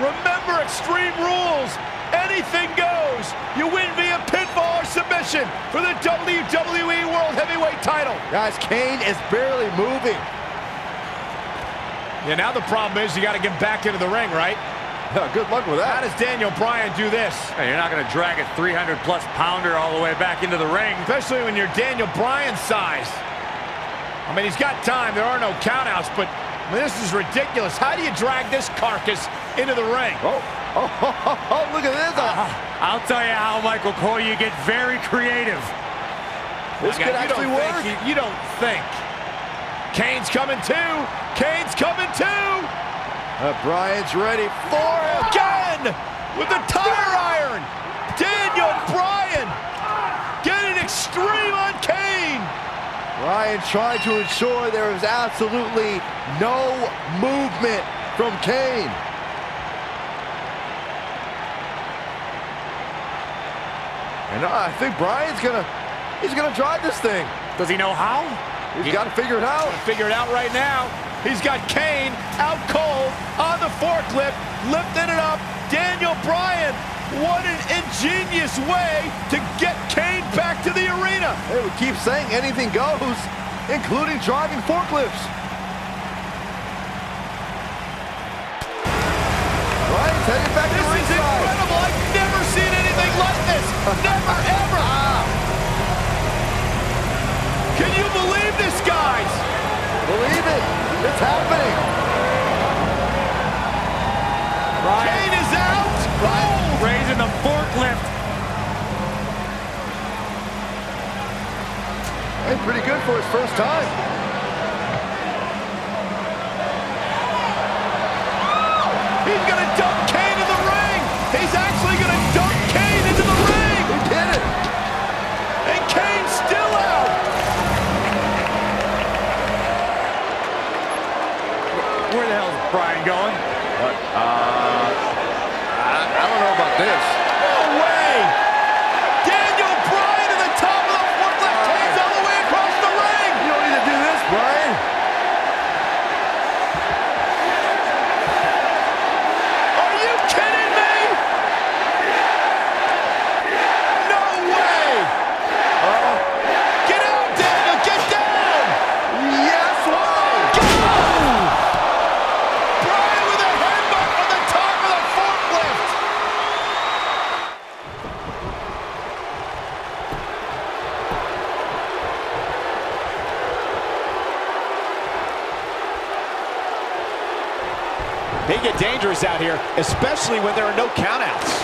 Remember Extreme Rules. Anything goes. You win via pinfall or submission for the WWE World Heavyweight title. Guys, Kane is barely moving. Yeah, now the problem is you got to get back into the ring, right? Good luck with that. How does Daniel Bryan do this? Hey, you're not going to drag a 300-plus pounder all the way back into the ring. Especially when you're Daniel Bryan's size. I mean, he's got time. There are no countouts, but I mean, this is ridiculous. How do you drag this carcass into the ring? Oh, look at this. I'll tell you how, Michael Cole, you get very creative. This could actually work. You don't think. Kane's coming too. Kane's coming too. Bryan's ready for him. Again with the tire iron. Daniel Bryan getting extreme on Kane. Bryan trying to ensure there is absolutely no movement from Kane. And I think Bryan's gonna drive this thing. Does he know how? He's got to figure it out. Figure it out right now. He's got Kane out cold on the forklift, lifting it up. Daniel Bryan, what an ingenious way to get Kane back to the arena. Hey, we keep saying anything goes, including driving forklifts. Bryan's heading back to the ringside. This is incredible. I've never seen anything like this. Never, ever. Can you believe this, guys? Believe it. It's happening. Kane is out. Bryan raising the forklift. Hey, pretty good for his first time. He's going to dump Kane in the ring. He's actually going to dump Kane into the ring. He did it. And Kane's still out. Where the hell is Bryan going? I don't know about this. No way. Daniel Bryan to the top of the forklift. Kane's all the way across the ring. You don't need to do this, Bryan. Are you kidding me? No way. Get out, Daniel. Get down. Yes, why? Bryan with a headbutt on the top of the forklift. They get dangerous out here, especially when there are no countouts.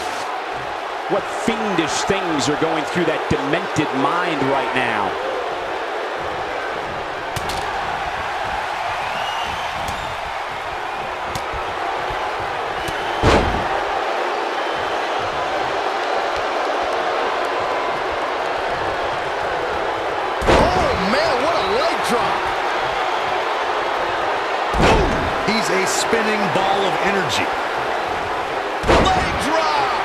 What fiendish things are going through that demented mind right now? Oh, man, what a leg drop. He's a spinning ball of energy. Leg drop.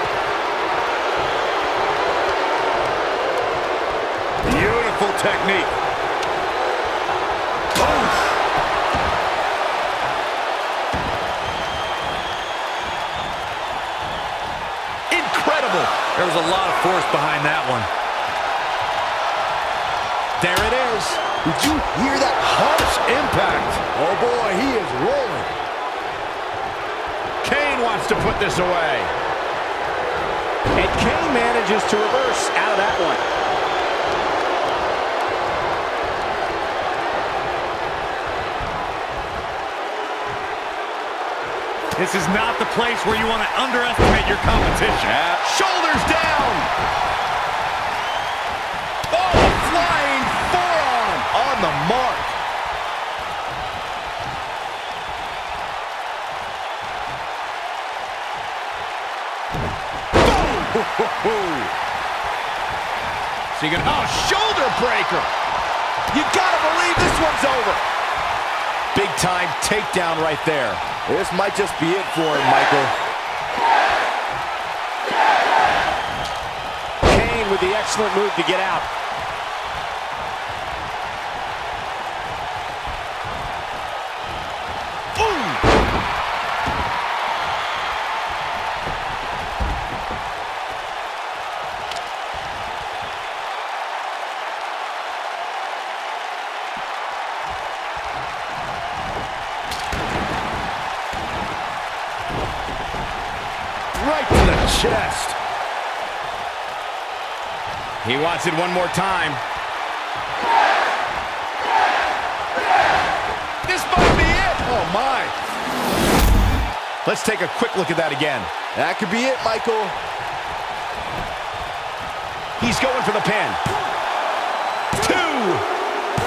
Beautiful technique. Incredible. There was a lot of force behind that one. There it is. Did you hear that harsh impact? Oh, boy, he is rolling. Kane wants to put this away. And Kane manages to reverse out of that one. This is not the place where you want to underestimate your competition. Shoulders down. Oh, So you can, oh, shoulder breaker. You gotta believe this one's over. Big time takedown right there. This might just be it for him, Michael. Kane with the excellent move to get out. Right to the chest. He wants it one more time. This might be it. Oh, my. Let's take a quick look at that again. That could be it, Michael. He's going for the pin. 2,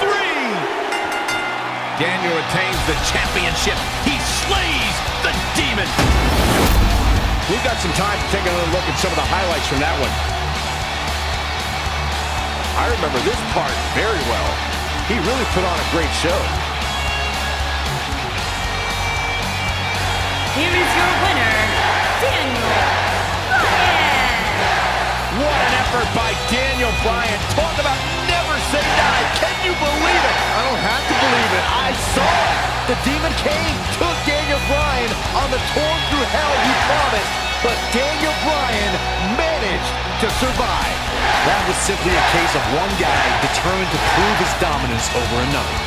3. Daniel retains the championship. He slays the demon. We've got some time to take another look at some of the highlights from that one. I remember this part very well. He really put on a great show. Here is your winner, Daniel Bryan. What an effort by Daniel Bryan. Talk about never say die. Can you believe it? I don't have to believe it. I saw it. The Demon Kane took Daniel Bryan on the tour through hell he promised, but Daniel Bryan managed to survive. That was simply a case of one guy determined to prove his dominance over another.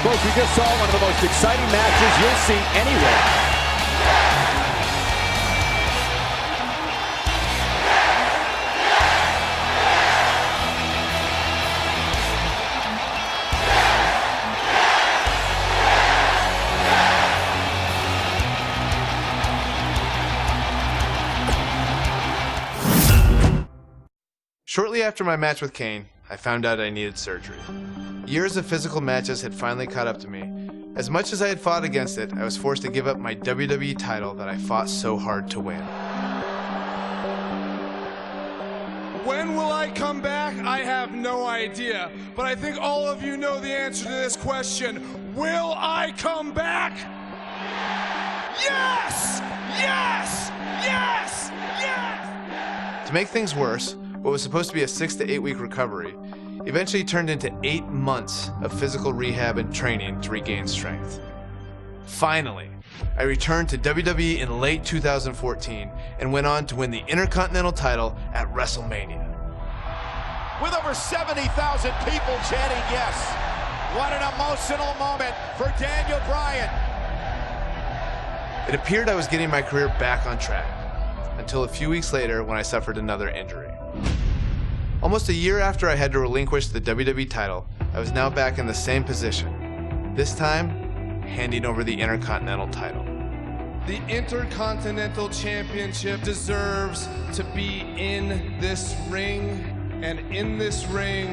Folks, we just saw one of the most exciting matches you'll see anywhere. Shortly after my match with Kane, I found out I needed surgery. Years of physical matches had finally caught up to me. As much as I had fought against it, I was forced to give up my WWE title that I fought so hard to win. When will I come back? I have no idea. But I think all of you know the answer to this question. Will I come back? Yes! Yes! Yes! Yes! To make things worse, what was supposed to be a 6 to 8 week recovery eventually turned into 8 months of physical rehab and training to regain strength. Finally, I returned to WWE in late 2014 and went on to win the Intercontinental title at WrestleMania. With over 70,000 people chanting yes. What an emotional moment for Daniel Bryan. It appeared I was getting my career back on track, until a few weeks later when I suffered another injury. Almost a year after I had to relinquish the WWE title, I was now back in the same position, this time handing over the Intercontinental title. The Intercontinental Championship deserves to be in this ring, and in this ring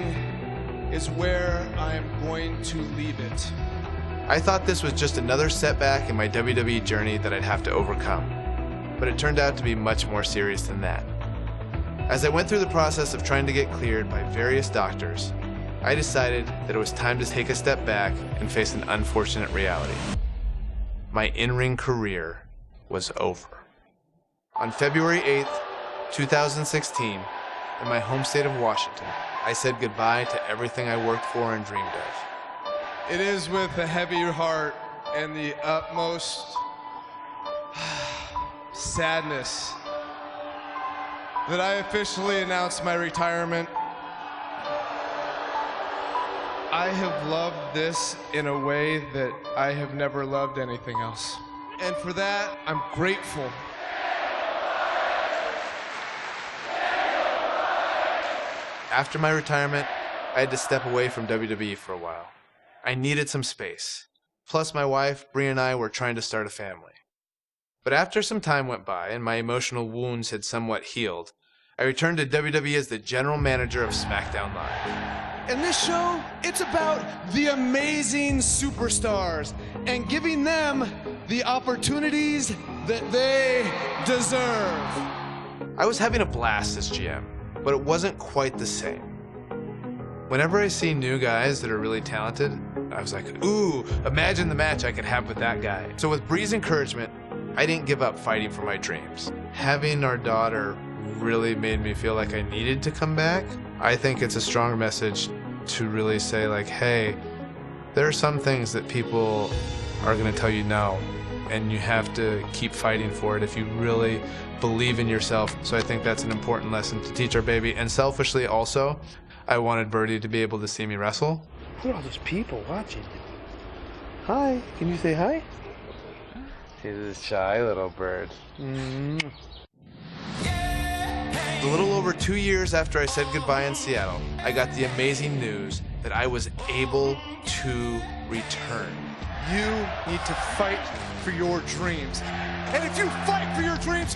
is where I'm going to leave it. I thought this was just another setback in my WWE journey that I'd have to overcome, but it turned out to be much more serious than that. As I went through the process of trying to get cleared by various doctors, I decided that it was time to take a step back and face an unfortunate reality. My in-ring career was over. On February 8th, 2016, in my home state of Washington, I said goodbye to everything I worked for and dreamed of. It is with a heavy heart and the utmost sadness that I officially announced my retirement. I have loved this in a way that I have never loved anything else. And for that, I'm grateful. After my retirement, I had to step away from WWE for a while. I needed some space. Plus, my wife, Bryan, and I were trying to start a family. But after some time went by and my emotional wounds had somewhat healed, I returned to WWE as the general manager of SmackDown Live. And this show, it's about the amazing superstars and giving them the opportunities that they deserve. I was having a blast as GM, but it wasn't quite the same. Whenever I see new guys that are really talented, I was like, ooh, imagine the match I could have with that guy. So with Bree's encouragement, I didn't give up fighting for my dreams. Having our daughter really made me feel like I needed to come back. I think it's a strong message to really say like, hey, there are some things that people are gonna tell you no, and you have to keep fighting for it if you really believe in yourself. So I think that's an important lesson to teach our baby. And selfishly also, I wanted Birdie to be able to see me wrestle. Look at all those people watching. Hi, can you say hi? He's a shy little bird. A little over 2 years after I said goodbye in Seattle, I got the amazing news that I was able to return. You need to fight for your dreams. And if you fight for your dreams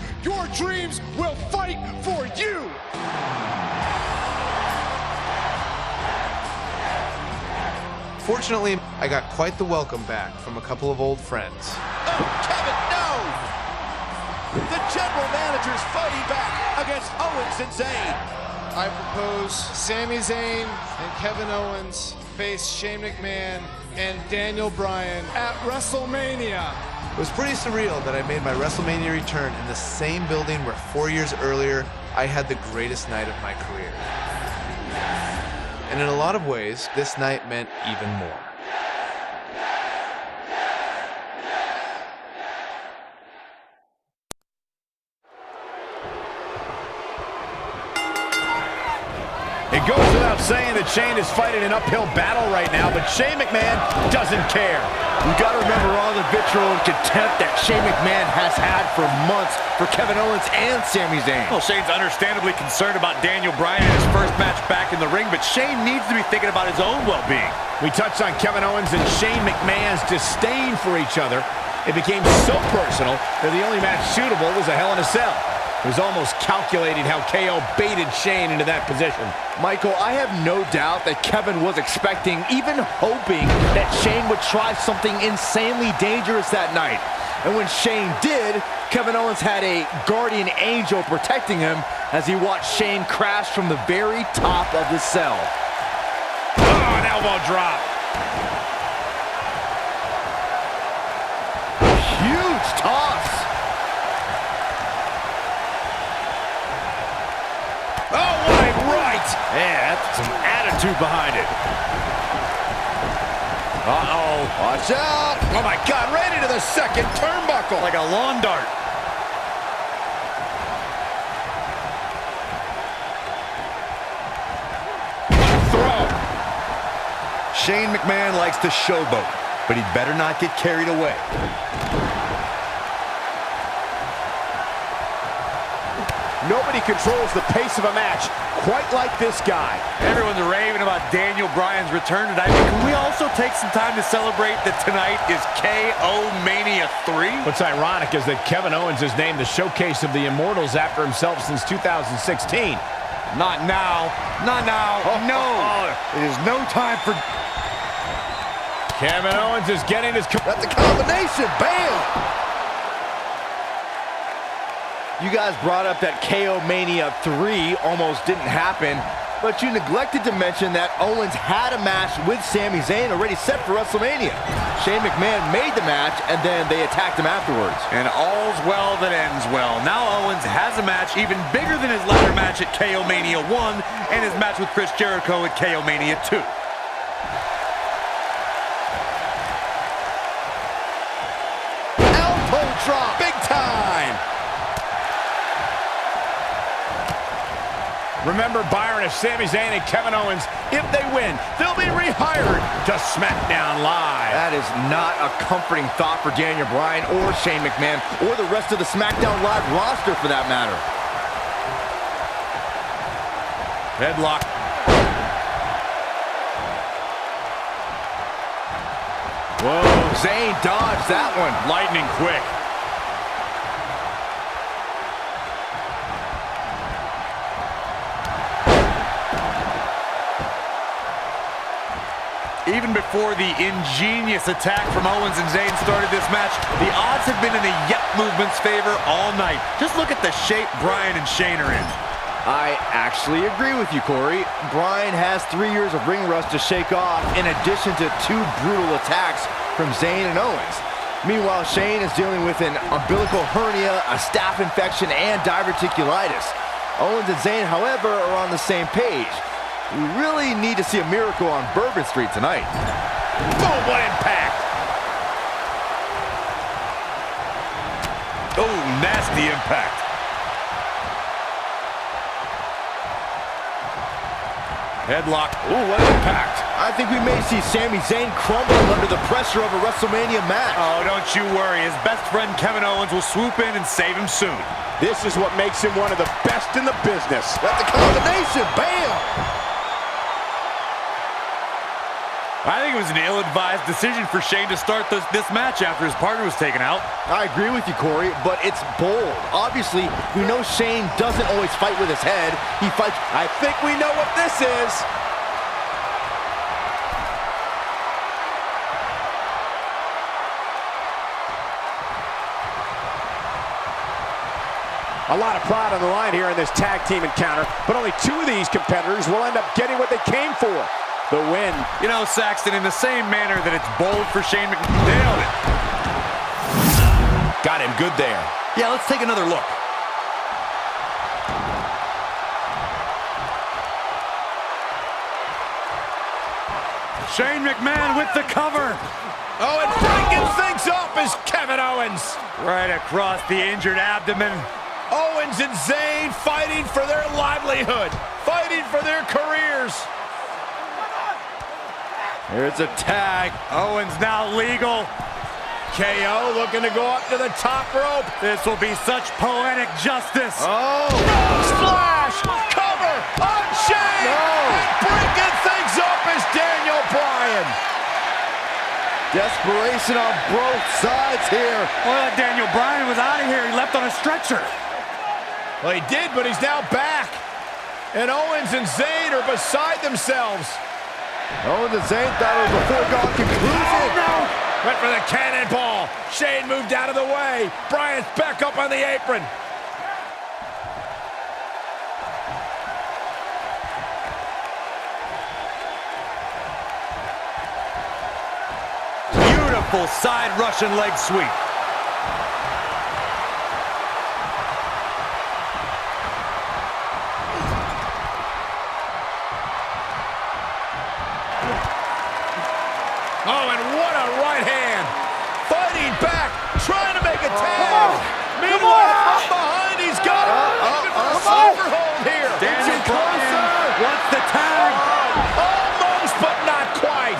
will fight for you. Fortunately, I got quite the welcome back from a couple of old friends. Oh, Kevin, no! The general manager's fighting back against Owens and Zayn. I propose Sami Zayn and Kevin Owens face Shane McMahon and Daniel Bryan at WrestleMania. It was pretty surreal that I made my WrestleMania return in the same building where 4 years earlier I had the greatest night of my career. And in a lot of ways, this night meant even more. It goes without saying that Shane is fighting an uphill battle right now, but Shane McMahon doesn't care. You got to remember all the vitriol and contempt that Shane McMahon has had for months for Kevin Owens and Sami Zayn. Well, Shane's understandably concerned about Daniel Bryan in his first match back in the ring, but Shane needs to be thinking about his own well-being. We touched on Kevin Owens and Shane McMahon's disdain for each other. It became so personal that the only match suitable was a Hell in a Cell. It was almost calculating how KO baited Shane into that position. Michael, I have no doubt that Kevin was expecting, even hoping, that Shane would try something insanely dangerous that night. And when Shane did, Kevin Owens had a guardian angel protecting him as he watched Shane crash from the very top of the cell. Oh, an elbow drop. Huge toss. Oh, what a right! Yeah, that's some attitude behind it. Uh-oh. Watch out! Oh, my God, right into the second turnbuckle. Like a lawn dart. Throw. Shane McMahon likes to showboat, but he'd better not get carried away. Nobody controls the pace of a match quite like this guy. Everyone's raving about Daniel Bryan's return tonight, but can we also take some time to celebrate that tonight is KO Mania 3? What's ironic is that Kevin Owens has named the Showcase of the Immortals after himself since 2016. Not now. Not now. No. It is no time for... Kevin Owens is getting his... That's a combination. Bam! You guys brought up that KO Mania 3 almost didn't happen, but you neglected to mention that Owens had a match with Sami Zayn already set for WrestleMania. Shane McMahon made the match, and then they attacked him afterwards. And all's well that ends well. Now Owens has a match even bigger than his ladder match at KO Mania 1 and his match with Chris Jericho at KO Mania 2. Elbow drop, big time. Remember, Byron, if Sami Zayn and Kevin Owens, if they win, they'll be rehired to SmackDown Live. That is not a comforting thought for Daniel Bryan or Shane McMahon or the rest of the SmackDown Live roster for that matter. Headlock. Whoa, Zayn dodged that one. Lightning quick. Even before the ingenious attack from Owens and Zayn started this match, the odds have been in the Yep movement's favor all night. Just look at the shape Bryan and Shane are in. I actually agree with you, Corey. Bryan has 3 years of ring rust to shake off, in addition to 2 brutal attacks from Zayn and Owens. Meanwhile, Shane is dealing with an umbilical hernia, a staph infection, and diverticulitis. Owens and Zayn, however, are on the same page. We really need to see a miracle on Bourbon Street tonight. Boom, what impact! Oh, nasty impact. Headlock. Ooh, what impact. I think we may see Sami Zayn crumbling under the pressure of a WrestleMania match. Oh, don't you worry. His best friend Kevin Owens will swoop in and save him soon. This is what makes him one of the best in the business. That's a combination. Bam! I think it was an ill-advised decision for Shane to start this match after his partner was taken out. I agree with you, Corey, but it's bold. Obviously, we know Shane doesn't always fight with his head. He fights... I think we know what this is. A lot of pride on the line here in this tag team encounter, but only 2 of these competitors will end up getting what they came for. The win. You know, Saxton, in the same manner that it's bold for Shane McMahon. Nailed it. Got him good there. Yeah, let's take another look. Shane McMahon with the cover. Oh, and breaking things up is Kevin Owens. Right across the injured abdomen. Owens and Zayn fighting for their livelihood, fighting for their careers. Here's a tag. Owens now legal. KO looking to go up to the top rope. This will be such poetic justice. Oh! Splash! Cover on Shane! No! And breaking things up is Daniel Bryan. Desperation on both sides here. Well, Daniel Bryan was out of here. He left on a stretcher. Well, he did, but he's now back. And Owens and Zayn are beside themselves. Owens and Zayn thought it was a foregone conclusion. Oh, no! Went for the cannonball. Shane moved out of the way. Bryan's back up on the apron. Beautiful side Russian leg sweep. Oh, and what a right hand. Fighting back, trying to make a tag. Meanwhile, from behind, he's got it. Overhold here. Daniel Bryan wants the tag. Almost, but not quite.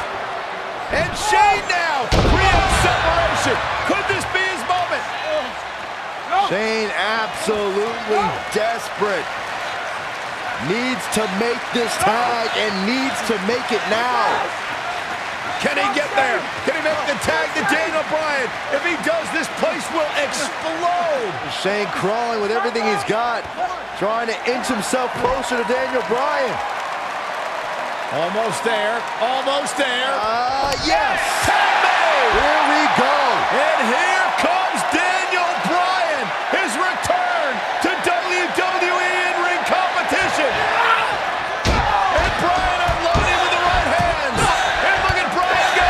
And Shane now creates separation. Could this be his moment? Shane absolutely desperate. Needs to make this tag and needs to make it now. Can he get there? Can he make the tag to Daniel Bryan? If he does, this place will explode. Shane crawling with everything he's got, trying to inch himself closer to Daniel Bryan. Almost there. Almost there. Yes. Tag made. Here we go. And here comes Daniel Bryan. His return to WWE in-ring competition. And Bryan unloading with the right hands. And look at Bryan go.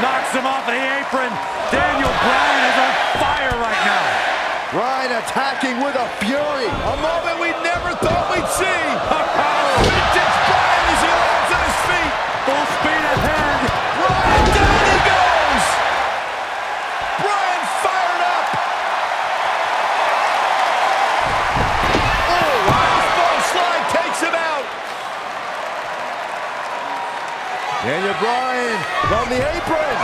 Knocks him off the apron. Daniel Bryan is on fire right now. Bryan attacking with a fury. A moment we never thought we'd see. Vintage Bryan as he lands on his feet. Full speed ahead. Bryan, down he goes. Bryan fired up. Oh, wow. Full slide takes him out. Daniel Bryan from the apron.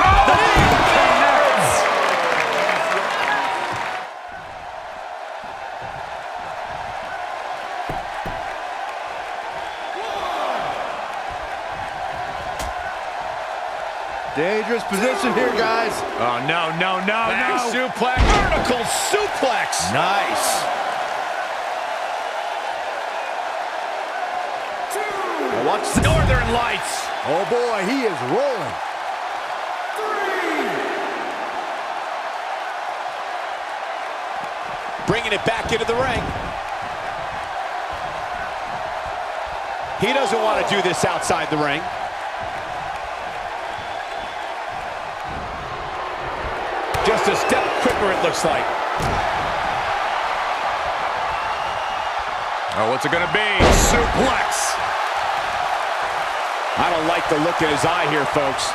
Dangerous position here, guys. Oh, no. Suplex. Vertical suplex. Nice. Watch the Northern Lights. Oh boy, he is rolling. 3. Bringing it back into the ring. He doesn't want to do this outside the ring. Just a step quicker, it looks like. Oh, what's it gonna be? Suplex. I don't like the look in his eye here, folks.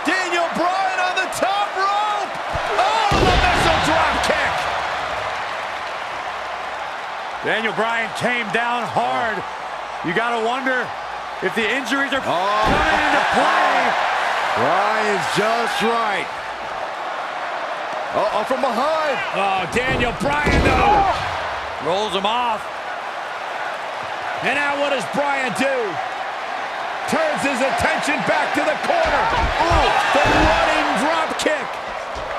Daniel Bryan on the top rope. Oh, the missile drop kick. Daniel Bryan came down hard. You gotta wonder if the injuries are coming into play. Bryan's just right. Uh-oh, from behind. Oh, Daniel Bryan, though. Rolls him off. And now what does Bryan do? Turns his attention back to the corner. Oh, the running drop kick.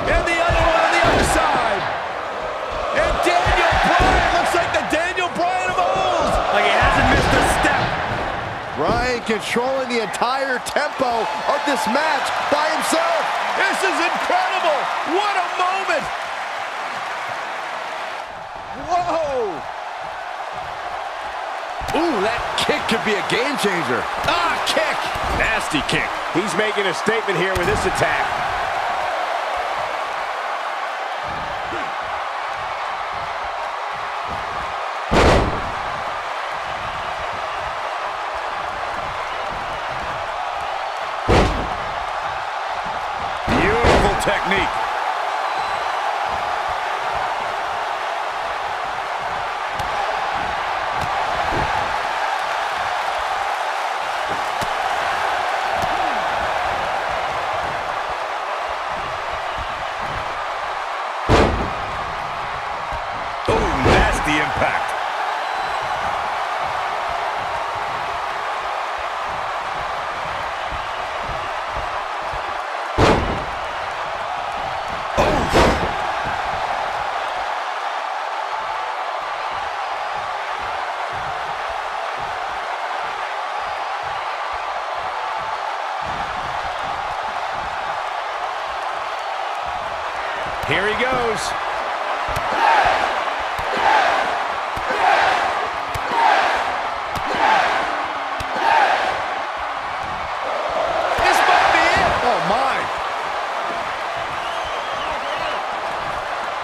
And the other one on the other side. And Daniel Bryan looks like the Daniel Bryan of old. Like he hasn't missed a step. Bryan controlling the entire tempo of this match by himself. This is incredible. What a moment. Whoa. Ooh, that kick could be a game changer. Ah, kick. Nasty kick. He's making a statement here with this attack. Beautiful technique. Impact. Here he goes.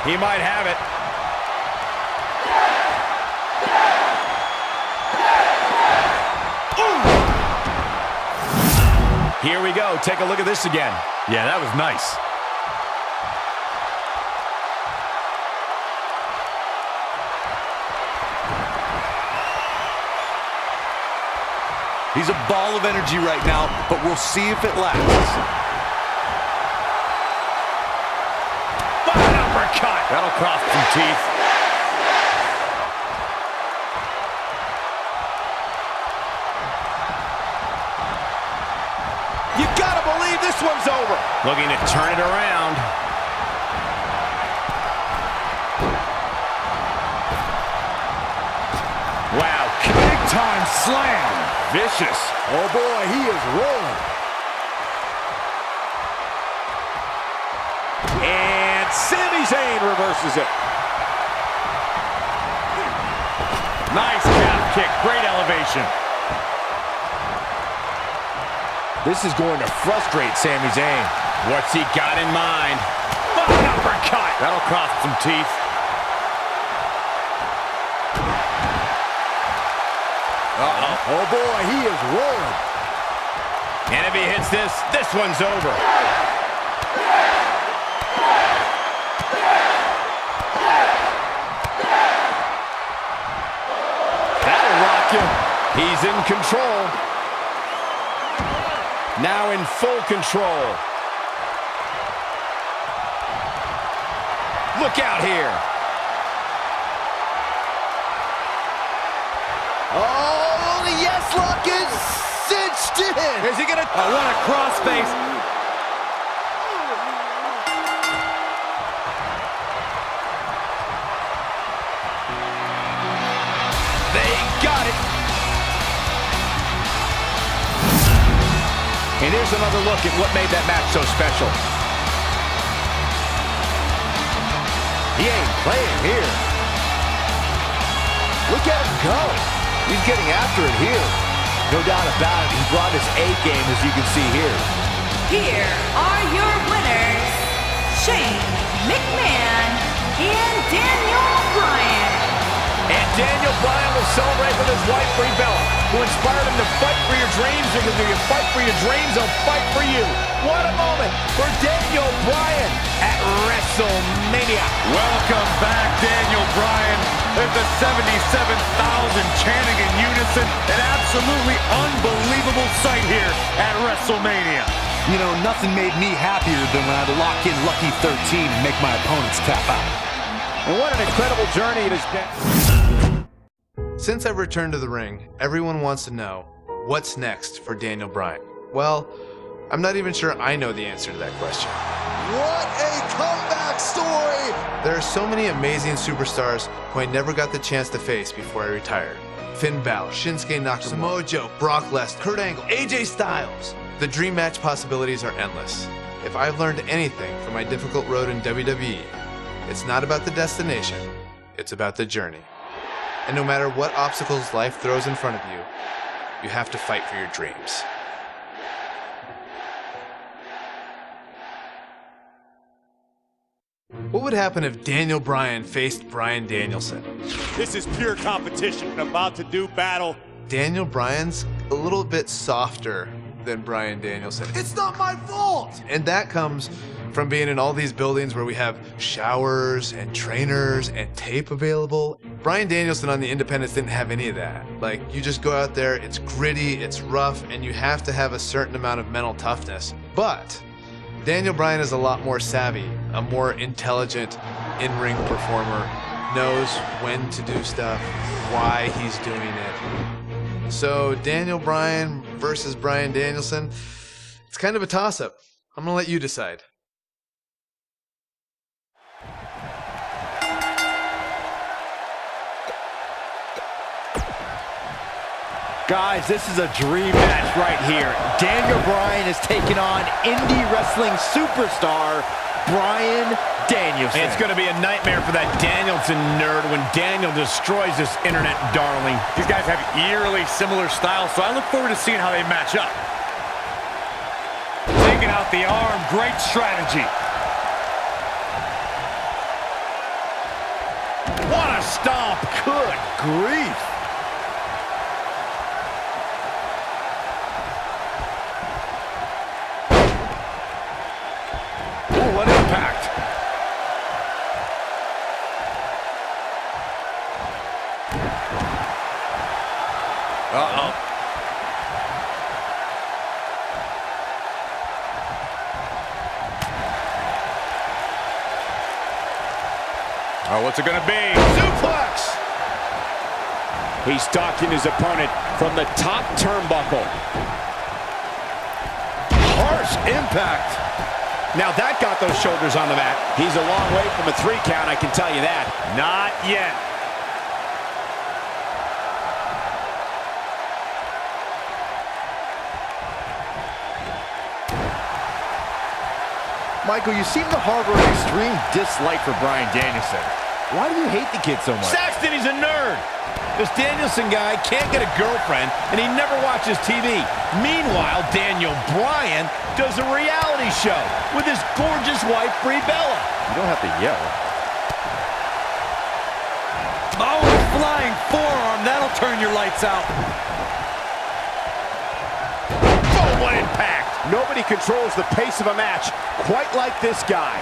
He might have it. Ooh. Here we go. Take a look at this again. Yeah, that was nice. He's a ball of energy right now, but we'll see if it lasts. That'll cross some teeth. You gotta believe this one's over. Looking to turn it around. Wow, big time slam. Vicious. Oh boy, he is rolling. And Sami Zayn reverses it. Nice calf kick, great elevation. This is going to frustrate Sami Zayn. What's he got in mind? An uppercut. That'll cross some teeth. Uh-oh. Oh boy, he is rolling. And if he hits this, this one's over. That'll rock you. He's in control. Now in full control. Look out here. Oh, the yes lock is cinched in. Is he gonna? Oh, what a crossface. They got it. And here's another look at what made that match so special. He ain't playing here. Look at him go. He's getting after it here. No doubt about it, he brought his A game, as you can see here. Here are your winners, Shane McMahon and Daniel Bryan. And Daniel Bryan will celebrate with his wife, Bella, who inspired him to fight for your dreams, because if you fight for your dreams, they'll fight for you. What a moment for Daniel Bryan at WrestleMania. Welcome back, Daniel Bryan. There's the 77,000 chanting in unison. An absolutely unbelievable sight here at WrestleMania. You know, nothing made me happier than when I had to lock in Lucky 13 and make my opponents tap out. And what an incredible journey it has been. Since I've returned to the ring, everyone wants to know, what's next for Daniel Bryan? Well, I'm not even sure I know the answer to that question. What a comeback story! There are so many amazing superstars who I never got the chance to face before I retired. Finn Balor, Shinsuke Nakamura, Samoa Joe, Brock Lesnar, Kurt Angle, AJ Styles. The dream match possibilities are endless. If I've learned anything from my difficult road in WWE, it's not about the destination, it's about the journey. And no matter what obstacles life throws in front of you, you have to fight for your dreams. What would happen if Daniel Bryan faced Bryan Danielson? This is pure competition. About to do battle. Daniel Bryan's a little bit softer than Bryan Danielson. It's not my fault! And that comes from being in all these buildings where we have showers and trainers and tape available. Bryan Danielson on the independents didn't have any of that. Like, you just go out there, it's gritty, it's rough, and you have to have a certain amount of mental toughness. But Daniel Bryan is a lot more savvy, a more intelligent in-ring performer, knows when to do stuff, why he's doing it. So Daniel Bryan versus Bryan Danielson, it's kind of a toss-up. I'm gonna let you decide. Guys, this is a dream match right here. Daniel Bryan is taking on indie wrestling superstar Bryan Danielson. It's going to be a nightmare for that Danielson nerd when Daniel destroys this internet darling. These guys have eerily similar styles, so I look forward to seeing how they match up. Taking out the arm, great strategy. What a stomp! Good grief! What impact. Uh-oh. Oh, what's it gonna be? Suplex! He's stalking his opponent from the top turnbuckle. Harsh impact. Now that got those shoulders on the mat. He's a long way from a 3 count, I can tell you that. Not yet. Michael, you seem to harbor an extreme dislike for Bryan Danielson. Why do you hate the kid so much? Saxton, he's a nerd. This Danielson guy can't get a girlfriend, and he never watches TV. Meanwhile, Daniel Bryan does a reality show with his gorgeous wife, Bella. You don't have to yell. Oh, flying forearm. That'll turn your lights out. Oh, what impact. Nobody controls the pace of a match quite like this guy.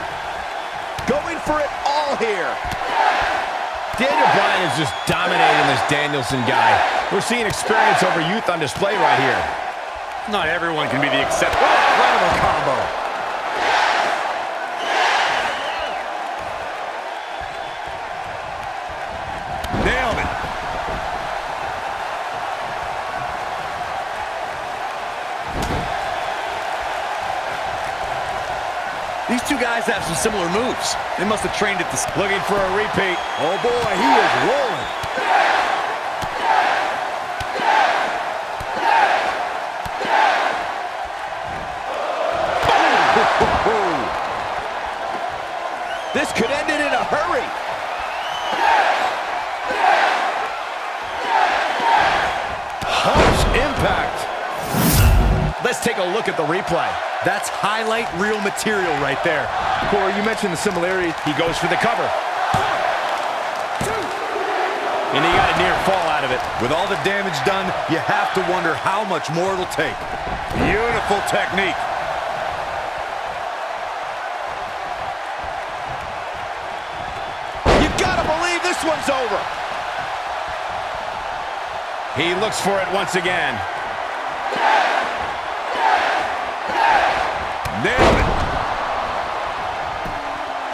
Going for it all here. Daniel Bryan is just dominating this Danielson guy. We're seeing experience over youth on display right here. Not everyone can be the exception. What an incredible combo. Nailed it. These two guys have some similar moves. They must have trained at this. Looking for a repeat. Oh boy, he is rolling. impact. Let's take a look at the replay. That's highlight reel material right there. Corey, you mentioned the similarities. He goes for the cover. And he got a near fall out of it. With all the damage done, you have to wonder how much more it'll take. Beautiful technique. You gotta believe this one's over. He looks for it once again. Nailed it.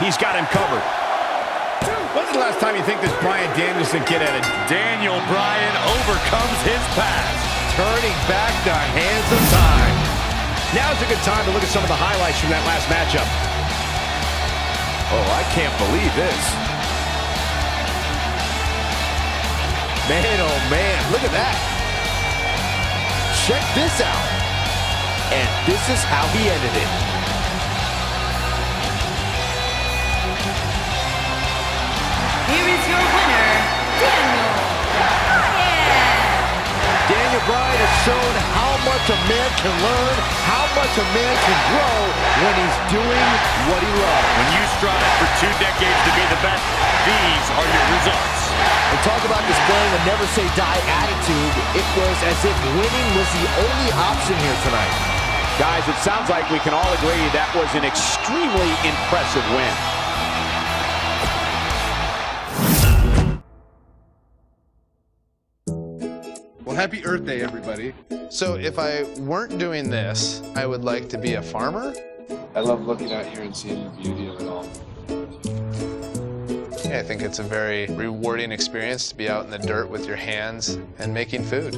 He's got him covered. When's the last time you think this Bryan Danielson kid had it? Daniel Bryan overcomes his past. Turning back the hands of time. Now's a good time to look at some of the highlights from that last matchup. Oh, I can't believe this. Man, oh man, look at that. Check this out. And this is how he ended it. Here is your winner, Daniel Bryan. Daniel Bryan has shown how much a man can learn, how much a man can grow when he's doing what he loves. When you strive for 2 decades to be the best, these are your results. And talk about displaying a never-say-die attitude. It was as if winning was the only option here tonight. Guys, it sounds like we can all agree that was an extremely impressive win. Well, happy Earth Day, everybody. So if I weren't doing this, I would like to be a farmer. I love looking out here and seeing the beauty of it all. I think it's a very rewarding experience to be out in the dirt with your hands and making food.